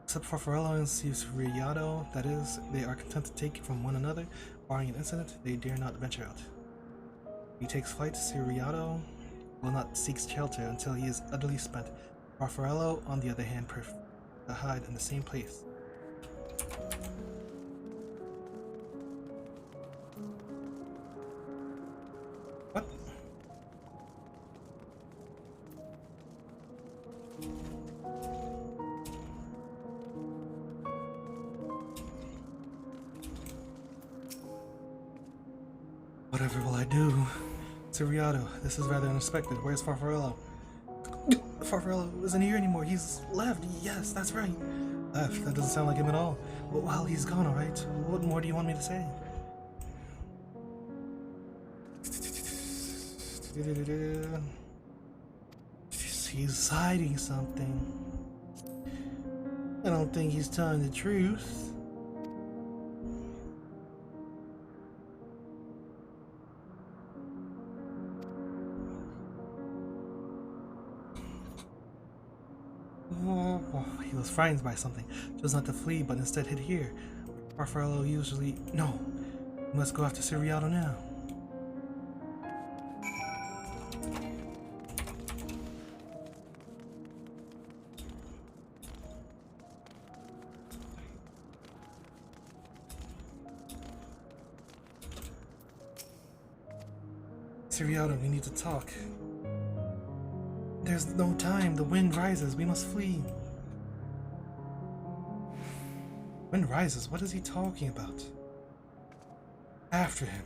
Except for Farello and Ciriato, that is, they are content to take from one another. Barring an incident, they dare not venture out. He takes flight. Ciriato will not seek shelter until he is utterly spent. Farello, on the other hand, prefers to hide in the same place. What? Whatever will I do? Ciriato, this is rather unexpected. Where's Farfarello? Farfarello isn't here anymore. He's left. Yes, that's right. Left. That doesn't sound like him at all. Well, he's gone, alright. What more do you want me to say? He's hiding something. I don't think he's telling the truth. He was frightened by something. Chose not to flee, but instead hid here. Farfarello usually... No. We must go after Ciriato now. Ciriato, we need to talk. There's no time. The wind rises. We must flee. Wind rises? What is he talking about? After him.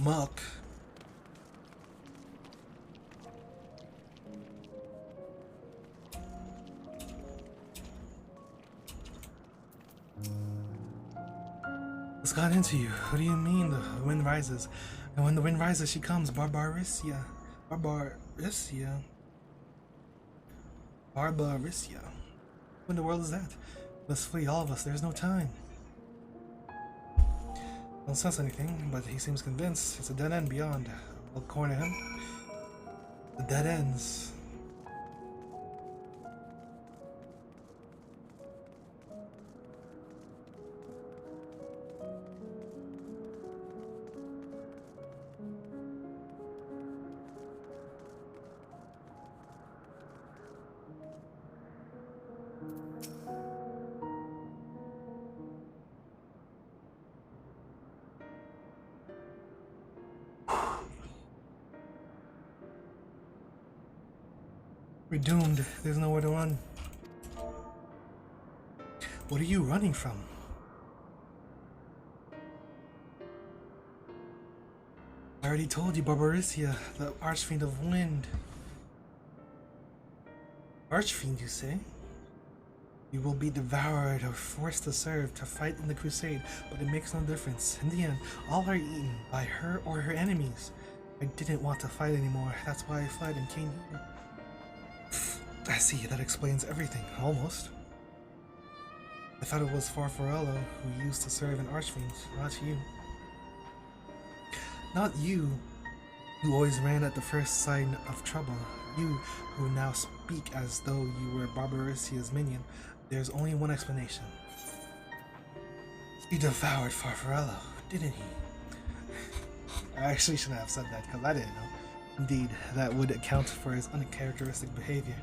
Muck. What's got into you? What do you mean the wind rises? And when the wind rises, she comes. Barbaricia. Barbaricia. Barbaricia. What in the world is that? Let's flee, all of us. There's no time. Don't sense anything, but he seems convinced. It's a dead end beyond. I'll corner him. The dead ends. We're doomed. There's nowhere to run. What are you running from? I already told you, Barbarisia, the Archfiend of Wind. Archfiend, you say? You will be devoured or forced to serve to fight in the crusade, but it makes no difference. In the end, all are eaten by her or her enemies. I didn't want to fight anymore, that's why I fled and came here. I see, that explains everything, almost. I thought it was Farfarello who used to serve an Archfiend, not you. Not you, who always ran at the first sign of trouble. You, who now speak as though you were Barbarisia's minion. There's only one explanation. He devoured Farfarello, didn't he? I actually shouldn't have said that, because I didn't know. Indeed, that would account for his uncharacteristic behavior.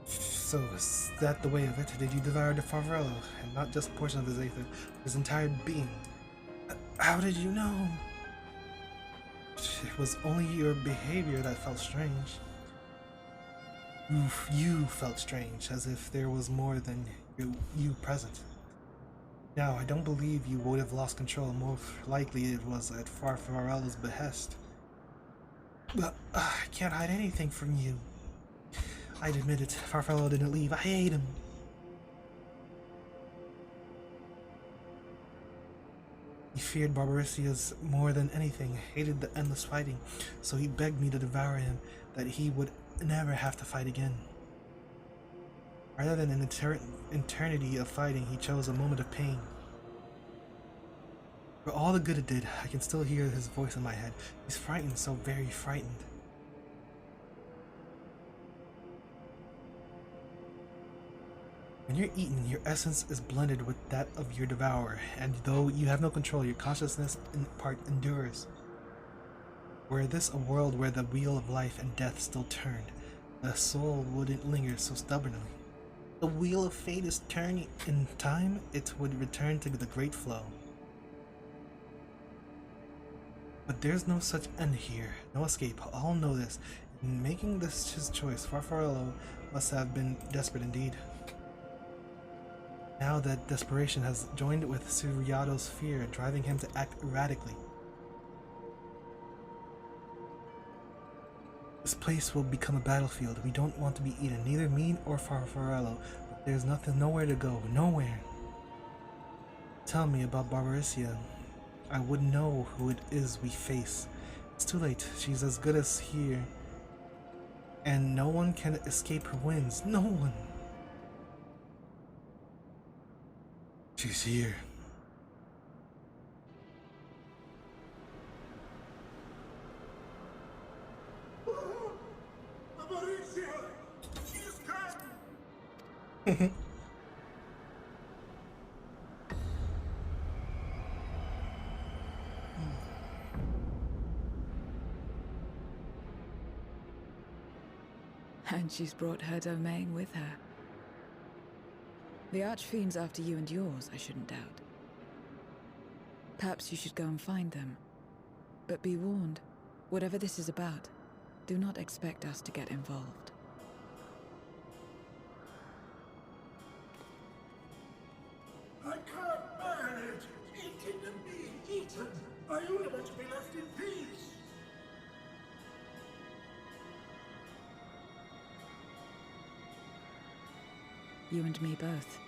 So, is that the way of it? Did you devour the Farfarello, and not just a portion of his aether, but his entire being? How did you know? It was only your behavior that felt strange. You felt strange, as if there was more than you present. Now, I don't believe you would have lost control. Most likely it was at Farfarello's behest. But I can't hide anything from you. I'd admit it, Farfarello didn't leave. I hate him. He feared Barbarisia's more than anything, hated the endless fighting, so he begged me to devour him, that he would never have to fight again. Rather than an eternity of fighting, he chose a moment of pain. For all the good it did, I can still hear his voice in my head. He's frightened, so very frightened. When you're eaten, your essence is blended with that of your devourer, and though you have no control, your consciousness in part endures. Were this a world where the wheel of life and death still turned, the soul wouldn't linger so stubbornly. The wheel of fate is turning in time, it would return to the great flow. But there's no such end here, no escape. All know this. In making this his choice, Farfarello must have been desperate indeed. Now that desperation has joined with Suriato's fear, driving him to act erratically. This place will become a battlefield. We don't want to be eaten, neither me or Farfarello, but there's nowhere to go, nowhere. Tell me about Barbarisia. I would know who it is we face. It's too late. She's as good as here. And no one can escape her winds. No one. She's here. Barbarisia! She's come! And she's brought her domain with her. The Archfiend's after you and yours, I shouldn't doubt. Perhaps you should go and find them. But be warned, whatever this is about, do not expect us to get involved. I can't bear it! Eating and being eaten! Are you ever to be left in peace? You and me both.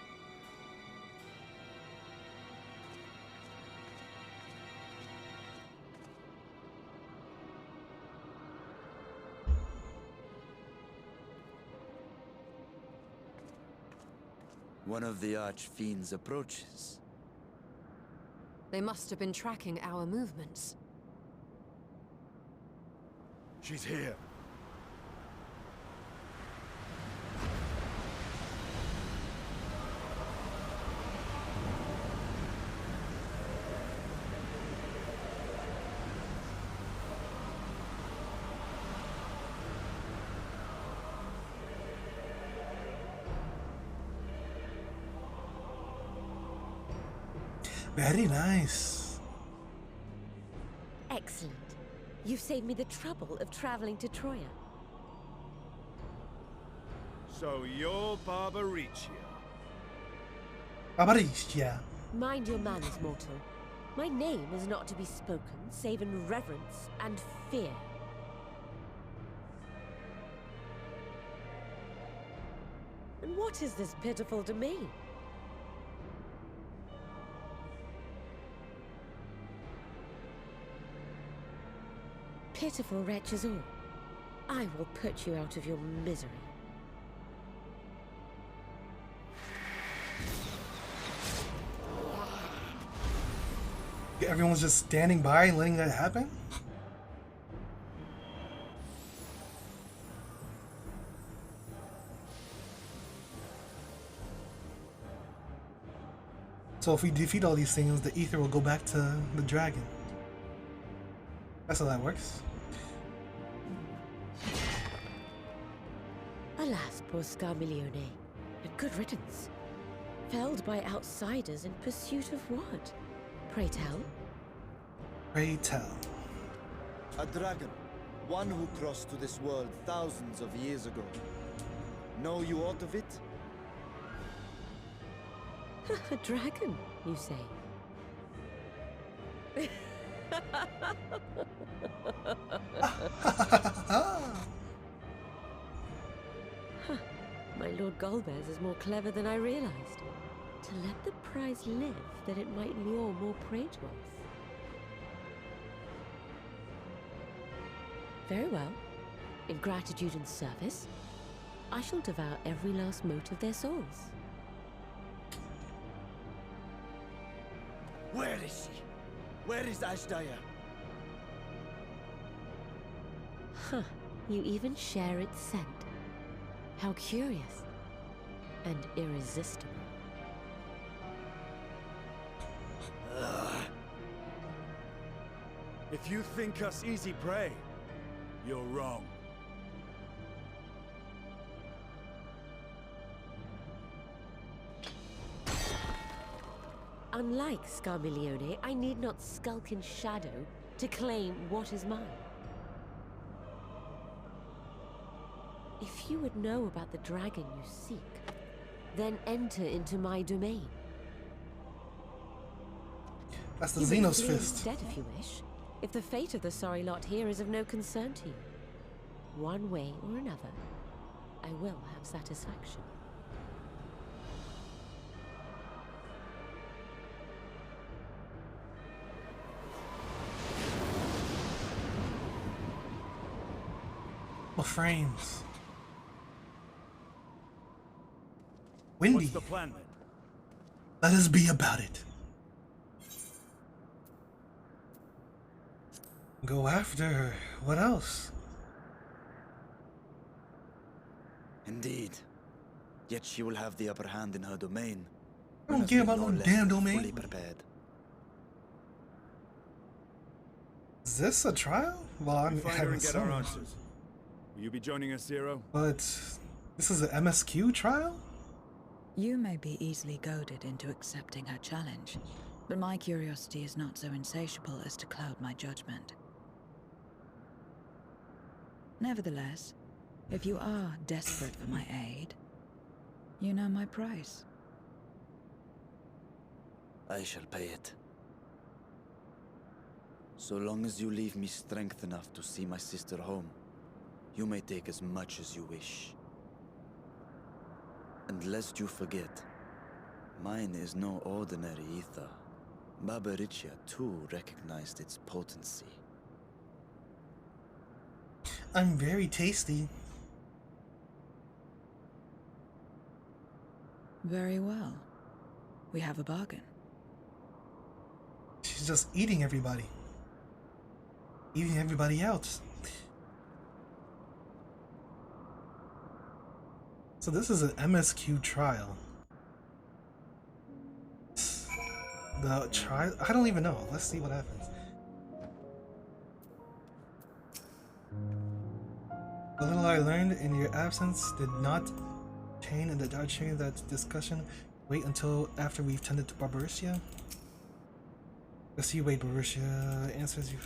One of the Archfiends approaches. They must have been tracking our movements. She's here. Very nice. Excellent. You've saved me the trouble of traveling to Troya. So you're Barbaricia. Barbaricia. Mind your manners, mortal. My name is not to be spoken save in reverence and fear. And what is this pitiful domain? Pitiful wretches all. I will put you out of your misery. Everyone's just standing by and letting that happen? So if we defeat all these things, the ether will go back to the dragon. That's how that works. Alas, poor Scarmiglione. A good riddance. Felled by outsiders in pursuit of what? Pray tell? Pray tell. A dragon. One who crossed to this world thousands of years ago. Know you aught of it? A dragon, you say? My Lord Golbez is more clever than I realized. To let the prize live, that it might lure more prey to us. Very well. In gratitude and service, I shall devour every last mote of their souls. Where is she? Where is Ashdaya? Huh. You even share its scent. How curious. And irresistible. If you think us easy prey, you're wrong. Unlike Scarmiglione, I need not skulk in shadow to claim what is mine. If you would know about the dragon you seek, then enter into my domain. That's the You may Xenos flee fist. instead if you wish, if the fate of the sorry lot here is of no concern to you. One way or another, I will have satisfaction. The frames. Windy. What's the plan then? Let us be about it. Go after her. What else? Indeed. Yet she will have the upper hand in her domain. I don't care about no less damn than domain. fully prepared. Is this a trial? Well, We I'm find her having and get some. our answers. Will you be joining us, Zero? But this is an MSQ trial? You may be easily goaded into accepting her challenge, but my curiosity is not so insatiable as to cloud my judgment. Nevertheless, if you are desperate for my aid, you know my price. I shall pay it. So long as you leave me strength enough to see my sister home, you may take as much as you wish. And lest you forget, mine is no ordinary ether. Barbaricia too recognized its potency. I'm very tasty. Very well. We have a bargain. She's just eating everybody. Eating everybody else. So this is an MSQ trial. The trial? I don't even know. Let's see what happens. The little I learned in your absence did not change that discussion. Wait until after we've tended to Barbaricia. Let's see, wait, Barbaricia answers you.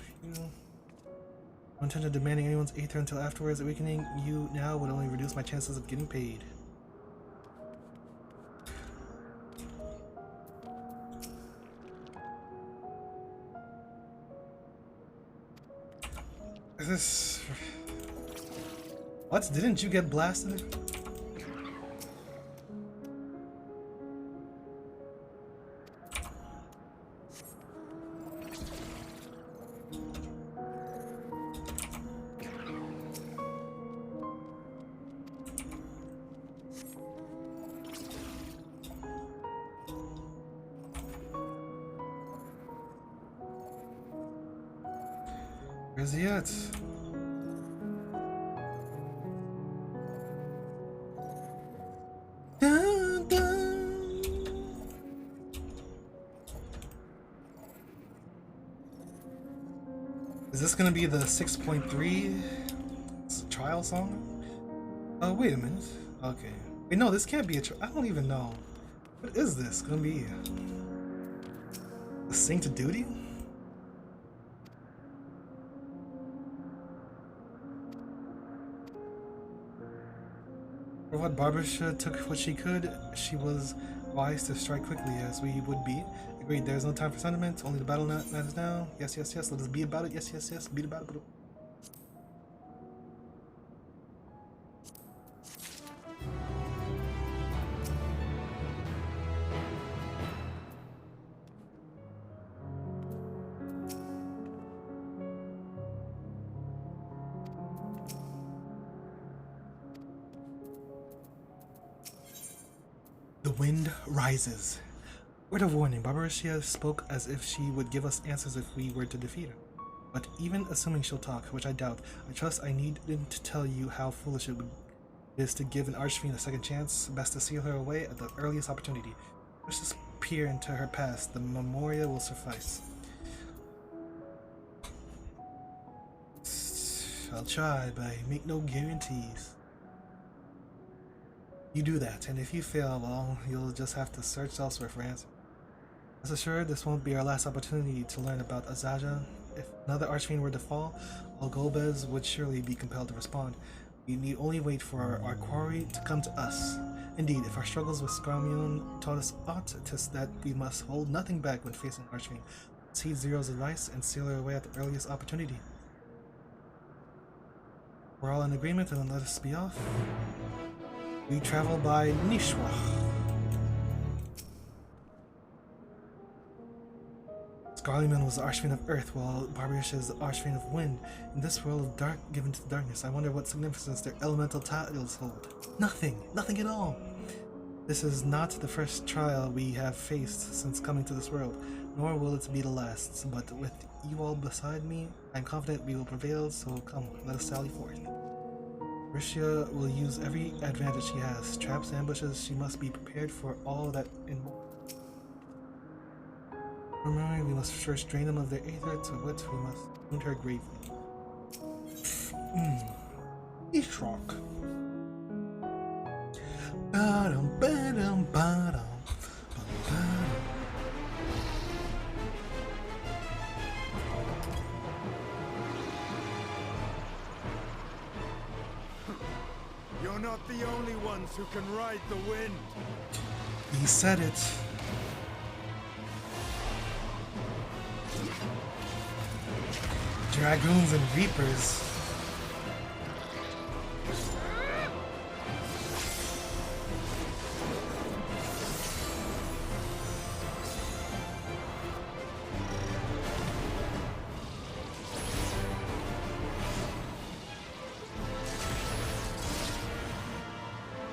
No intention of demanding anyone's aether until afterwards. Awakening you now would only reduce my chances of getting paid. Is this... What? Didn't you get blasted? Where's he at? Dun, dun. Is this gonna be the 6.3 trial song? Oh, wait a minute. Okay. Wait, no, this can't be a I don't even know. What is this gonna be? A Sing to Duty? For what Barbara took what she could, she was wise to strike quickly as we would be. Agreed, there is no time for sentiment, only the battle matters now. Yes, yes, yes, let us be about it. Yes, yes, yes, beat about it. The wind rises. Word of warning, Barbariccia spoke as if she would give us answers if we were to defeat her. But even assuming she'll talk, which I doubt, I trust I needn't to tell you how foolish it is to give an archfiend a second chance. Best to seal her away at the earliest opportunity. Let's just peer into her past. The memorial will suffice. I'll try, but I make no guarantees. You do that, and if you fail, well, you'll just have to search elsewhere for answers. As assured, this won't be our last opportunity to learn about Azaja. If another archfiend were to fall, all Golbez would surely be compelled to respond. We need only wait for our quarry to come to us. Indeed, if our struggles with Skarmion taught us aught, 'tis that we must hold nothing back when facing an archfiend. Let's heed Zero's advice and seal her away at the earliest opportunity. We're all in agreement, and let us be off. We travel by Nishwa. Skarliman was the Archfiend of Earth, while Barbariccia is the Archfiend of Wind. In this world of dark given to the darkness, I wonder what significance their elemental titles hold. Nothing! Nothing at all! This is not the first trial we have faced since coming to this world, nor will it be the last. But with you all beside me, I am confident we will prevail, so come, let us sally forth. Barbariccia will use every advantage she has. Traps, ambushes, she must be prepared for all that in. Remember, we must first drain them of their aether, to which we must wound her gravely. Ishrock. You're not the only ones who can ride the wind. He said it. Dragoons and Reapers.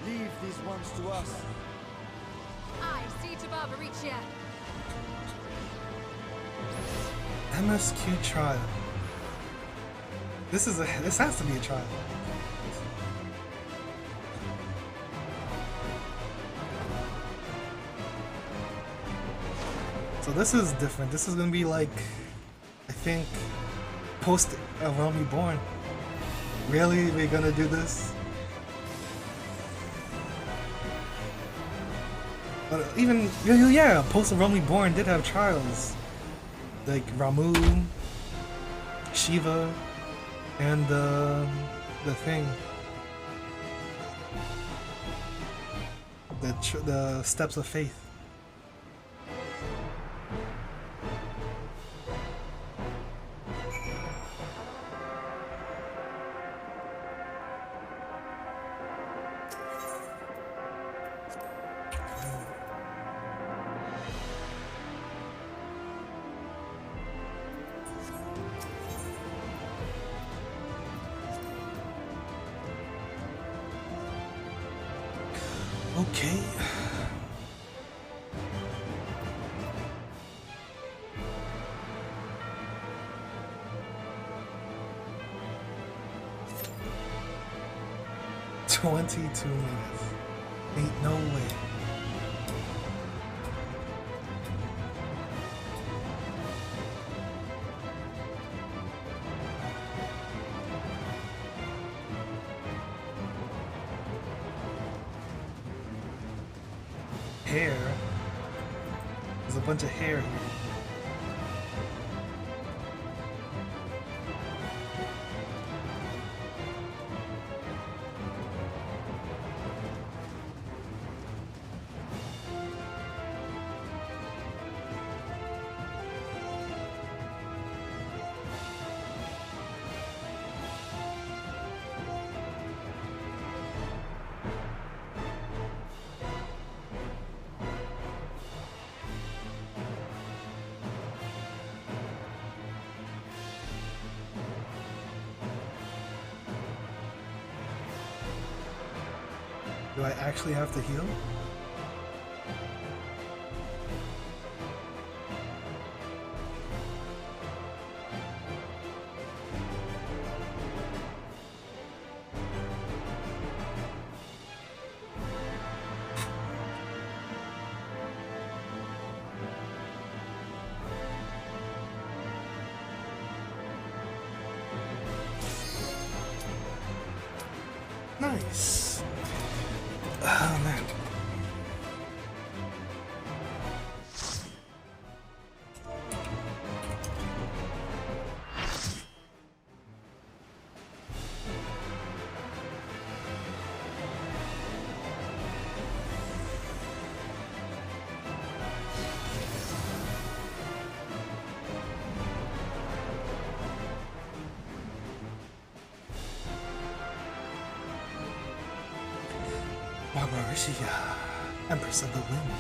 Leave these ones to us. I see to Barbariccia. MSQ trial. This has to be a trial. So this is different. This is gonna be like, I think, post Realm Reborn. Really, we're gonna do this? But even yeah, post Realm Reborn did have trials, like Ramu, Shiva, and the thing, the steps of faith. Okay. "22 minutes. Ain't no way." Hair. There's a bunch of hair here. Do I actually have to heal? Nice. Oh man. Marisha, Empress of the Wind.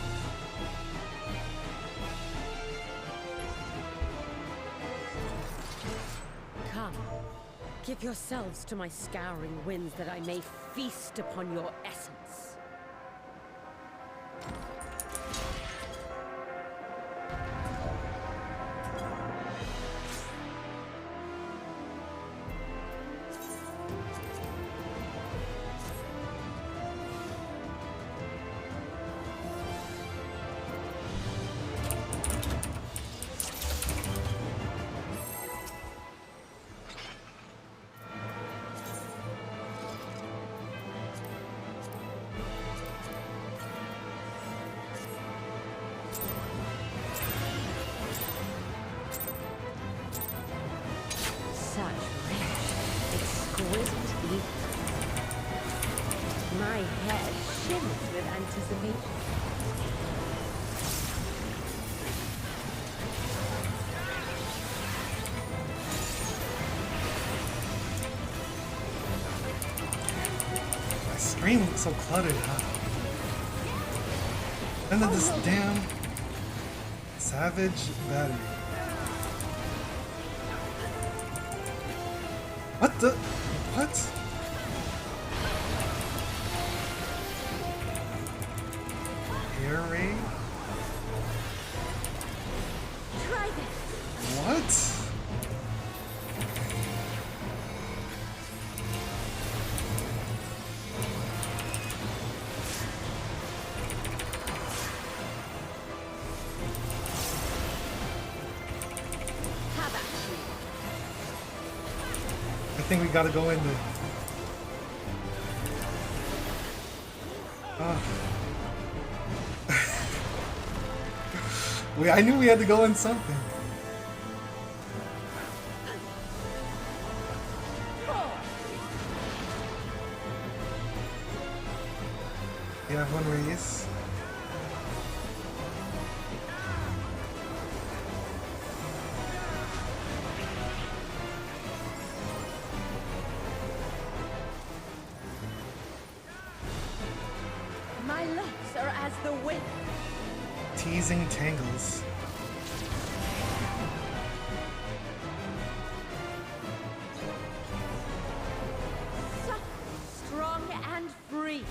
Come, give yourselves to my scouring winds that I may feast upon your essence. My head shimmers with anticipation. My screen looks so cluttered, huh? And then this damn Savage Battery. What the? What? Air raid? Try this. What? I think we gotta go in there. Wait, I knew we had to go in something. You have one race. My locks are as the wind. Teasing tangles. Soft, strong, and free.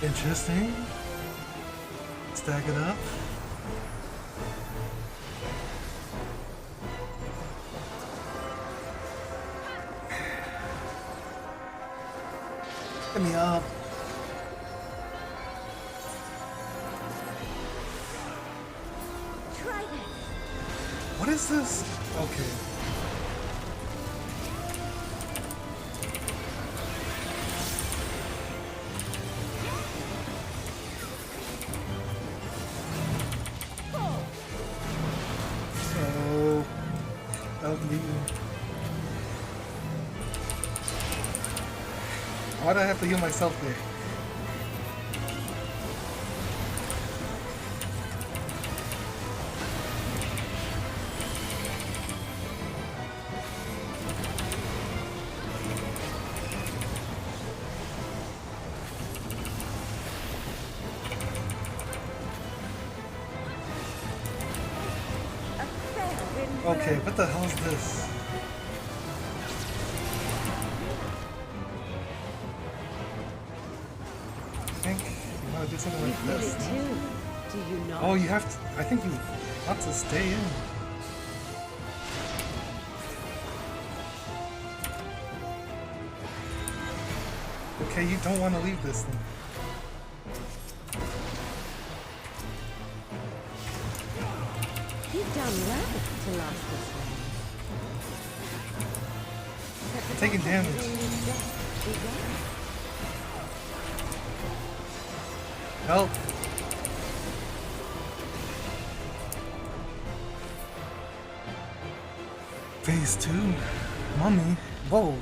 Interesting. Stack it up. Get me up. Try this. What is this? Okay. So, help me. Why do I have to heal myself there? Okay, what the hell is this? I think you want to do something like this. Too. Do you not? Oh, you have to. I think you have to stay in. Okay, you don't want to leave this thing. You've done well to last this long. I'm taking damage. Help! Phase 2? Mummy? Whoa!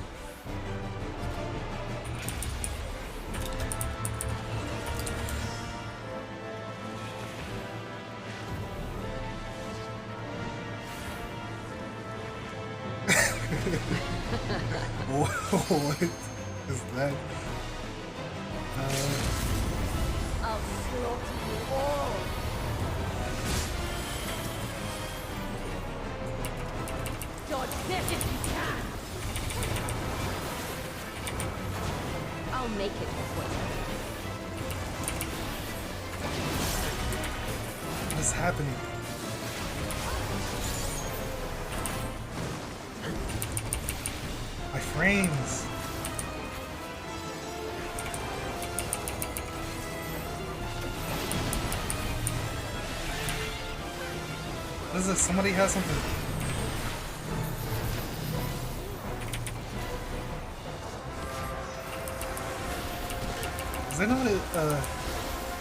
What is that? I'll slaughter you all. Dodge this if you can. I'll make it quick. What is happening? My frames. What is this? Somebody has something. Is there not a